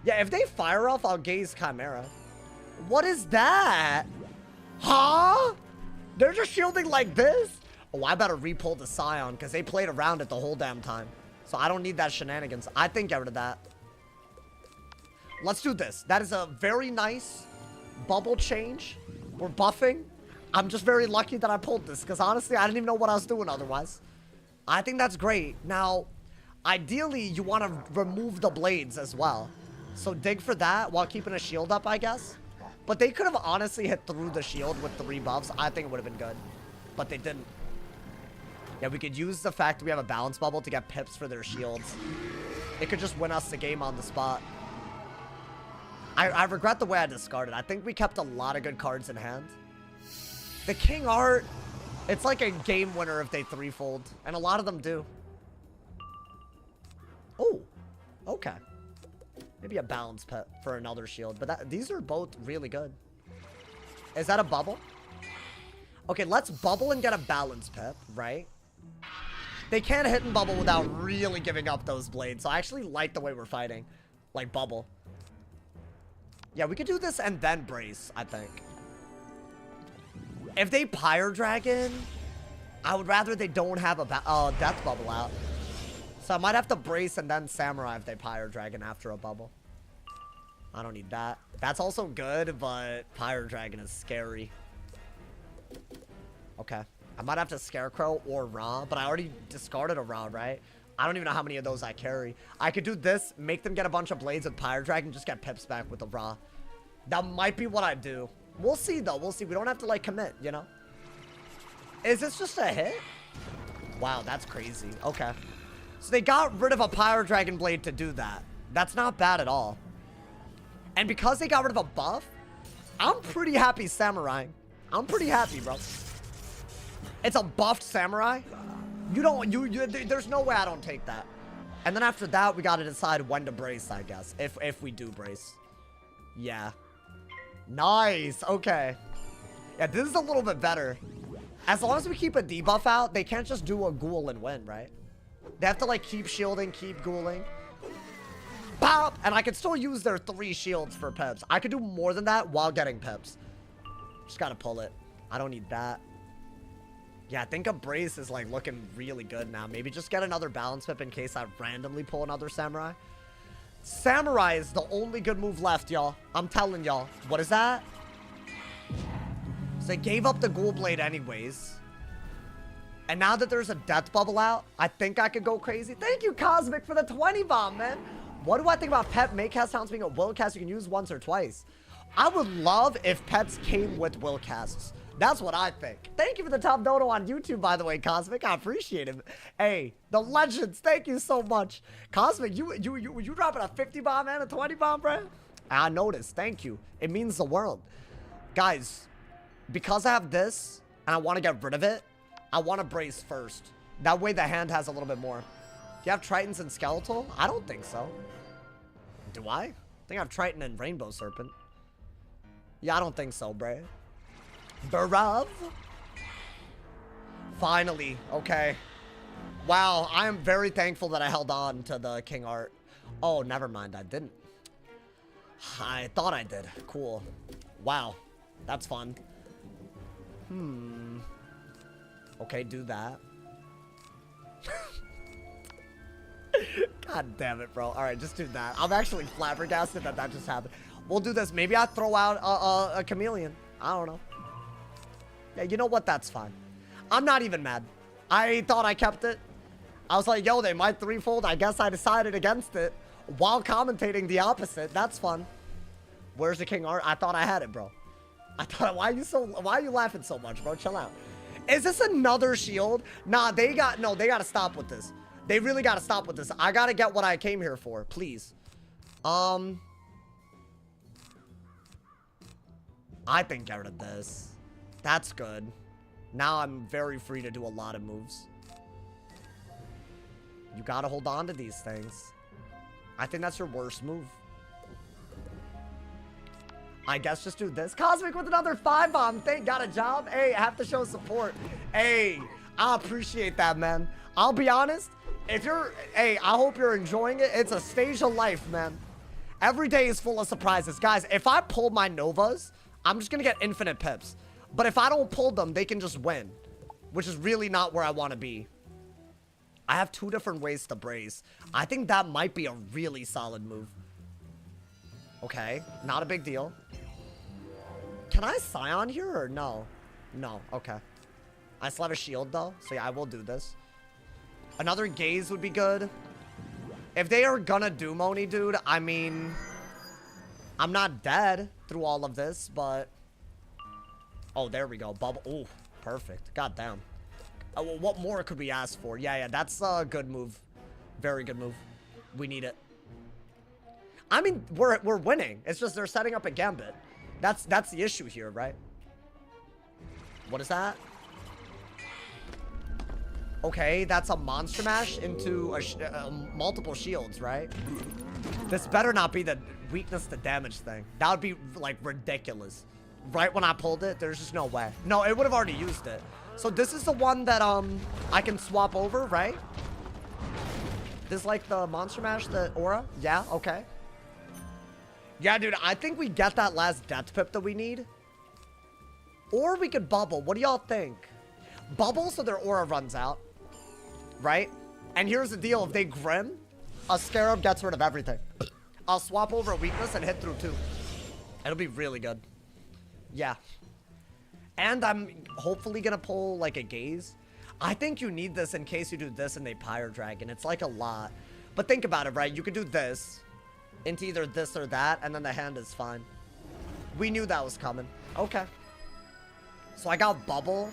Yeah, if they fire off, I'll gaze Chimera. What is that? Huh? They're just shielding like this? Oh, I better repull the Scion because they played around it the whole damn time. So I don't need that shenanigans. I think get rid of that. Let's do this. That is a very nice bubble change. We're buffing. I'm just very lucky that I pulled this because honestly, I didn't even know what I was doing otherwise. I think that's great. Now, ideally, you want to remove the blades as well. So dig for that while keeping a shield up, I guess. But they could have honestly hit through the shield with 3 buffs. I think it would have been good. But they didn't. Yeah, we could use the fact that we have a balance bubble to get pips for their shields. It could just win us the game on the spot. I regret the way I discarded. I think we kept a lot of good cards in hand. The King Art, it's like a game winner if they 3-fold. And a lot of them do. Oh, okay. Maybe a balance pet for another shield. But these are both really good. Is that a bubble? Okay, let's bubble and get a balance pet, right? They can't hit and bubble without really giving up those blades. So I actually like the way we're fighting. Like bubble. Yeah, we could do this and then brace, I think. If they Pyre Dragon, I would rather they don't have a death bubble out. So I might have to brace and then Samurai if they Pyre Dragon after a bubble. I don't need that. That's also good, but Pyre Dragon is scary. Okay. I might have to Scarecrow or Ra, but I already discarded a Ra, right? I don't even know how many of those I carry. I could do this, make them get a bunch of blades with Pyre Dragon, just get pips back with the Ra. That might be what I do. We'll see, though. We'll see. We don't have to, like, commit, you know? Is this just a hit? Wow, that's crazy. Okay. So they got rid of a Pyre Dragon Blade to do that. That's not bad at all. And because they got rid of a buff, I'm pretty happy Samurai. I'm pretty happy, bro. It's a buffed Samurai. There's no way I don't take that. And then after that, we got to decide when to brace, I guess. If we do brace. Yeah. Nice. Okay. Yeah, this is a little bit better. As long as we keep a debuff out, they can't just do a ghoul and win, right? They have to, like, keep shielding, keep ghouling. Pop! And I could still use their 3 shields for pips. I could do more than that while getting pips. Just gotta pull it. I don't need that. Yeah, I think a brace is, like, looking really good now. Maybe just get another balance pip in case I randomly pull another Samurai. Samurai is the only good move left, y'all. I'm telling y'all. What is that? So they gave up the Ghoul Blade anyways. And now that there's a death bubble out, I think I could go crazy. Thank you, Cosmic, for the 20 bomb, man. What do I think about pet Maycast sounds being a will cast you can use once or twice? I would love if pets came with will casts. That's what I think. Thank you for the top dono on YouTube, by the way, Cosmic. I appreciate it. Hey, the legends, thank you so much. Cosmic, you dropping a 50 bomb and a 20 bomb, bro? I noticed. Thank you. It means the world. Guys, because I have this and I want to get rid of it, I want to brace first. That way the hand has a little bit more. Do you have Tritons and Skeletal? I don't think so. Do I? I think I have Triton and Rainbow Serpent. Yeah, I don't think so, bro. Barav. Finally. Okay. Wow, I am very thankful that I held on to the King Art. Oh, never mind. I didn't. I thought I did. Cool. Wow. That's fun. Okay, do that. God damn it, bro. All right, just do that. I'm actually flabbergasted that that just happened. We'll do this. Maybe I throw out a chameleon. I don't know. Yeah, you know what? That's fine. I'm not even mad. I thought I kept it. I was like, yo, they might 3-fold. I guess I decided against it while commentating the opposite. That's fun. Where's the King Art? I thought I had it, bro. I thought, why are you laughing so much, bro? Chill out. Is this another shield? Nah, they gotta stop with this. They really gotta stop with this. I gotta get what I came here for, please. I think get rid of this. That's good. Now I'm very free to do a lot of moves. You gotta hold on to these things. I think that's your worst move. I guess just do this. Cosmic with another 5 bomb. Got a job. Hey, I have to show support. Hey, I appreciate that, man. I'll be honest. Hey, I hope you're enjoying it. It's a stage of life, man. Every day is full of surprises. Guys, if I pull my Novas, I'm just gonna get infinite pips. But if I don't pull them, they can just win. Which is really not where I want to be. I have 2 different ways to brace. I think that might be a really solid move. Okay, not a big deal. Can I Scion here or no? No, okay. I still have a shield though, so yeah, I will do this. Another gaze would be good. If they are gonna do Moni, dude, I mean... I'm not dead through all of this, but... Oh, there we go. Bubble. Oh, perfect. God damn. Well, what more could we ask for? Yeah, that's a good move. Very good move. We need it. I mean, we're winning. It's just they're setting up a gambit. That's the issue here, right? What is that? Okay, that's a monster mash into multiple shields, right? This better not be the weakness to damage thing. That would be, like, ridiculous. Right when I pulled it, there's just no way. No, it would have already used it. So this is the one that, I can swap over, right? This is like the monster mash, the aura? Yeah, okay. Yeah, dude, I think we get that last death pip that we need. Or we could bubble. What do y'all think? Bubble so their aura runs out. Right? And here's the deal. If they Grim, a Scarab gets rid of everything. I'll swap over a weakness and hit through 2. It'll be really good. Yeah. And I'm hopefully going to pull, like, a gaze. I think you need this in case you do this and they Pyre Dragon. It's, like, a lot. But think about it, right? You could do this into either this or that, and then the hand is fine. We knew that was coming. Okay. So I got Bubble.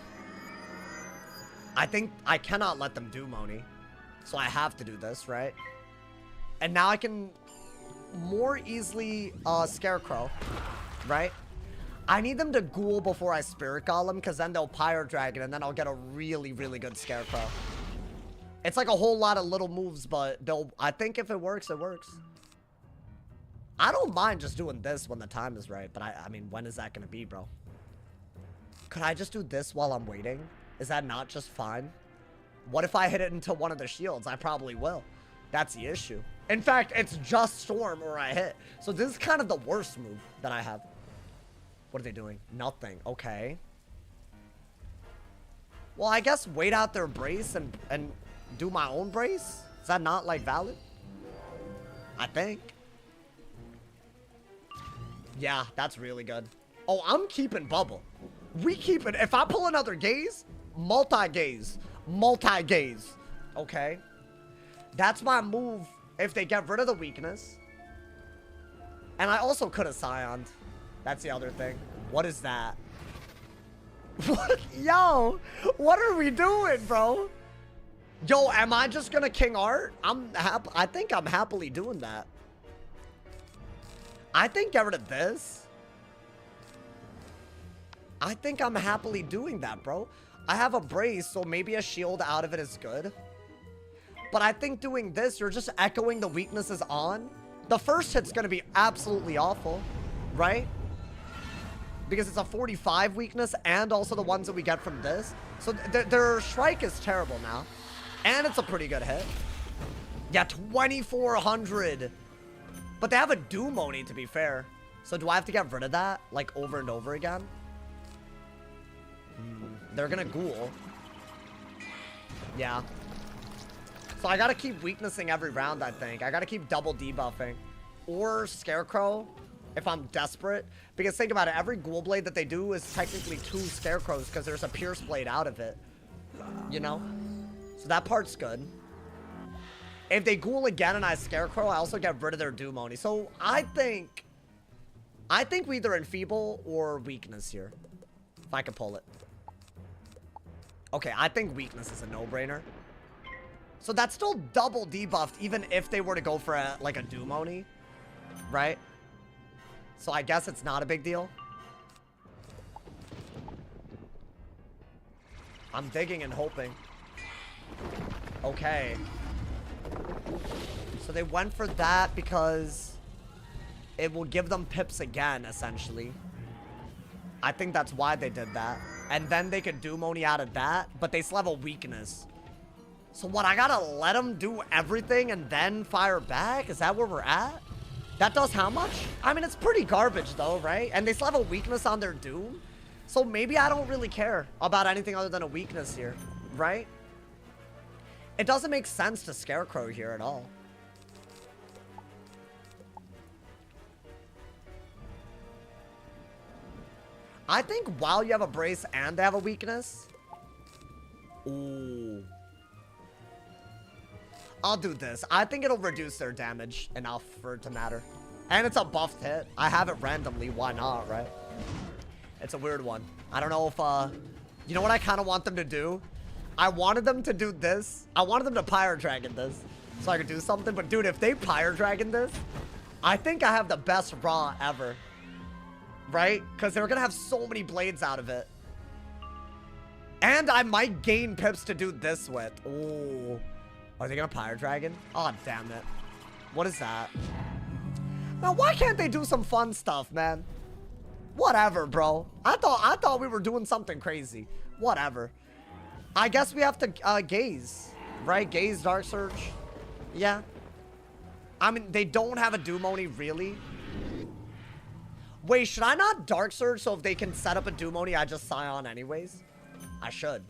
I think I cannot let them do Moni. So I have to do this, right? And now I can more easily Scarecrow, right? I need them to Ghoul before I Spirit Golem, because then they'll Pyre Dragon, and then I'll get a really, really good Scarecrow. It's like a whole lot of little moves, but I think if it works, it works. I don't mind just doing this when the time is right, but I mean, when is that going to be, bro? Could I just do this while I'm waiting? Is that not just fine? What if I hit it into one of the shields? I probably will. That's the issue. In fact, it's just Storm or I hit. So this is kind of the worst move that I have. What are they doing? Nothing. Okay. Well, I guess wait out their brace and do my own brace? Is that not, like, valid? I think. Yeah, that's really good. Oh, I'm keeping Bubble. We keep it. If I pull another gaze, multi-gaze. Multi-gaze. Okay. That's my move if they get rid of the weakness. And I also could have Scioned. That's the other thing. What is that? Yo, what are we doing, bro? Yo, am I just gonna King Art? I think I'm happily doing that. I think get rid of this. I think I'm happily doing that, bro. I have a brace, so maybe a shield out of it is good. But I think doing this, you're just echoing the weaknesses on. The first hit's gonna be absolutely awful, right? Because it's a 45 weakness and also the ones that we get from this. So their strike is terrible now. And it's a pretty good hit. Yeah, 2,400. But they have a Doom Oni, to be fair. So do I have to get rid of that, like, over and over again? They're gonna Ghoul. Yeah. So I gotta keep weaknessing every round, I think. I gotta keep double debuffing. Or Scarecrow, if I'm desperate. Because think about it, every Ghoul Blade that they do is technically 2 Scarecrows because there's a Pierce Blade out of it. You know? So that part's good. If they Ghoul again and I Scarecrow, I also get rid of their Doom Oni. So I think we either enfeeble or weakness here. If I can pull it. Okay, I think weakness is a no-brainer. So that's still double debuffed even if they were to go for like a Doom Oni. Right? So I guess it's not a big deal. I'm digging and hoping. Okay. So they went for that because it will give them pips again, essentially. I think that's why they did that. And then they could Doom Oni out of that, but they still have a weakness. So what, I gotta let them do everything and then fire back? Is that where we're at? That does how much? I mean, it's pretty garbage though, right? And they still have a weakness on their Doom. So maybe I don't really care about anything other than a weakness here, right? It doesn't make sense to Scarecrow here at all. I think while you have a brace and they have a weakness. Ooh. I'll do this. I think it'll reduce their damage enough for it to matter. And it's a buffed hit. I have it randomly. Why not, right? It's a weird one. I don't know if, you know what I kind of want them to do? I wanted them to do this. I wanted them to Pyre Dragon this so I could do something. But, dude, if they Pyre Dragon this, I think I have the best Raw ever. Right? Because they're going to have so many blades out of it. And I might gain pips to do this with. Ooh. Are they going to Pyre Dragon? Oh, damn it. What is that? Now, why can't they do some fun stuff, man? Whatever, bro. I thought we were doing something crazy. Whatever. I guess we have to gaze, right? Gaze, Dark Surge. Yeah. I mean, they don't have a Dumoni, really. Wait, should I not Dark Surge so if they can set up a Dumoni, I just Scion anyways? I should.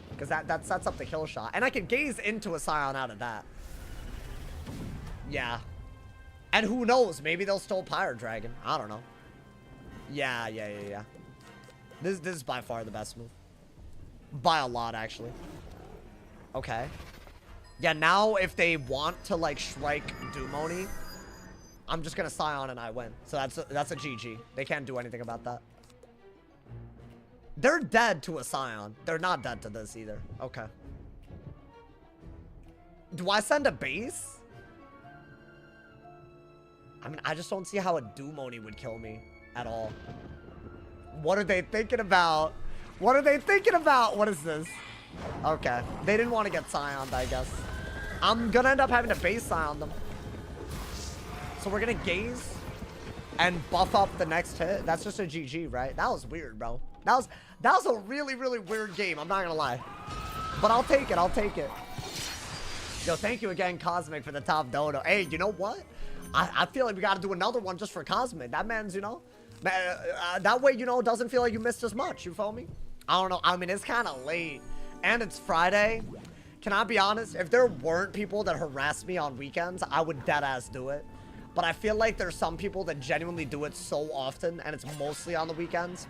Because that sets up the kill shot. And I can gaze into a Scion out of that. Yeah. And who knows? Maybe they'll still Pyre Dragon. I don't know. Yeah. This is by far the best move. By a lot, actually. Okay. Yeah, now if they want to, like, Shrike Dumoni, I'm just gonna Scion and I win. So that's a GG. They can't do anything about that. They're dead to a Scion. They're not dead to this either. Okay. Do I send a base? I mean, I just don't see how a Dumoni would kill me at all. What are they thinking about? What are they thinking about? What is this? Okay. They didn't want to get Scioned, I guess. I'm gonna end up having to base Scion them. So we're gonna gaze and buff up the next hit. That's just a GG, right? That was weird, bro. That was a really, really weird game. I'm not gonna lie. But I'll take it. I'll take it. Yo, thank you again, Cosmic, for the top dono. Hey, you know what? I feel like we gotta do another one just for Cosmic. That man's, you know, that way, you know, it doesn't feel like you missed as much. You feel me? I don't know. I mean, it's kind of late. And it's Friday. Can I be honest? If there weren't people that harass me on weekends, I would deadass do it. But I feel like there's some people that genuinely do it so often, and it's mostly on the weekends.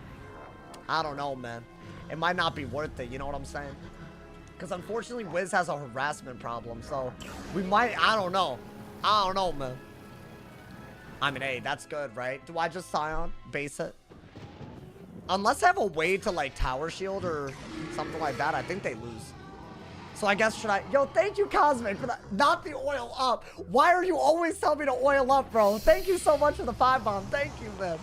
I don't know, man. It might not be worth it, you know what I'm saying? Because unfortunately, Wiz has a harassment problem, so we might, I don't know. I don't know, man. I mean, hey, that's good, right? Do I just Scion? Base it? Unless I have a way to, like, Tower Shield or something like that, I think they lose. So I guess should I... Yo, thank you, Cosmic, for that. Not the oil up. Why are you always telling me to oil up, bro? Thank you so much for the 5-bomb. Thank you, man.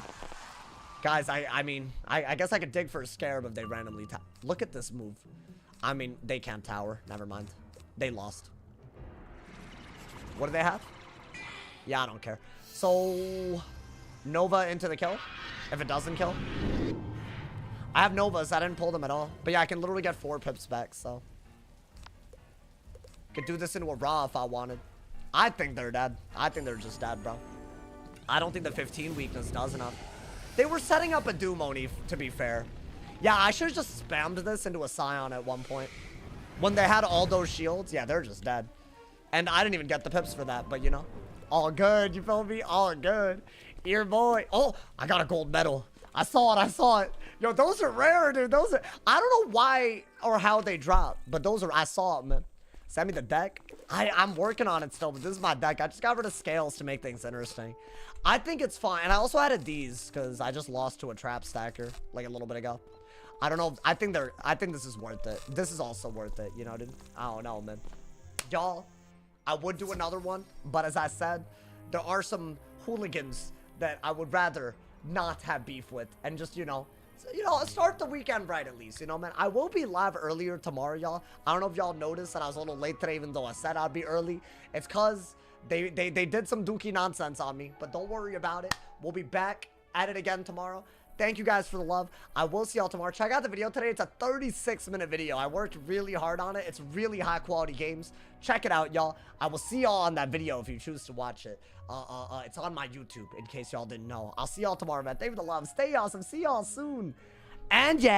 Guys, I mean, I guess I could dig for a Scarab if they randomly... Look at this move. I mean, they can't tower. Never mind. They lost. What do they have? Yeah, I don't care. So... Nova into the kill? If it doesn't kill? I have Novas. I didn't pull them at all. But yeah, I can literally get 4 pips back, so... Could do this into a Raw if I wanted. I think they're dead. I think they're just dead, bro. I don't think the 15 weakness does enough. They were setting up a Dumoni, to be fair. Yeah, I should have just spammed this into a Scion at one point. When they had all those shields, yeah, they're just dead. And I didn't even get the pips for that, but you know. All good, you feel me? All good. Ear boy. Oh, I got a gold medal. I saw it, I saw it. Yo, those are rare, dude. Those are... I don't know why or how they drop, but those are... I saw it, man. Send me the deck. I'm working on it still, but this is my deck. I just got rid of scales to make things interesting. I think it's fine. And I also added these because I just lost to a trap stacker like a little bit ago. I don't know. I think this is worth it. This is also worth it. You know, dude? I don't know, man. Y'all, I would do another one, but as I said, there are some hooligans that I would rather not have beef with and just, you know, start the weekend right at least, you know, man. I will be live earlier tomorrow, y'all. I don't know if y'all noticed that I was a little late today, even though I said I'd be early. It's because they did some dookie nonsense on me, but don't worry about it. We'll be back at it again tomorrow. Thank you guys for the love. I will see y'all tomorrow. Check out the video today. It's a 36-minute video. I worked really hard on it. It's really high-quality games. Check it out, y'all. I will see y'all on that video if you choose to watch it. It's on my YouTube, in case y'all didn't know. I'll see y'all tomorrow, man. Thank you for the love. Stay awesome. See y'all soon. And yeah.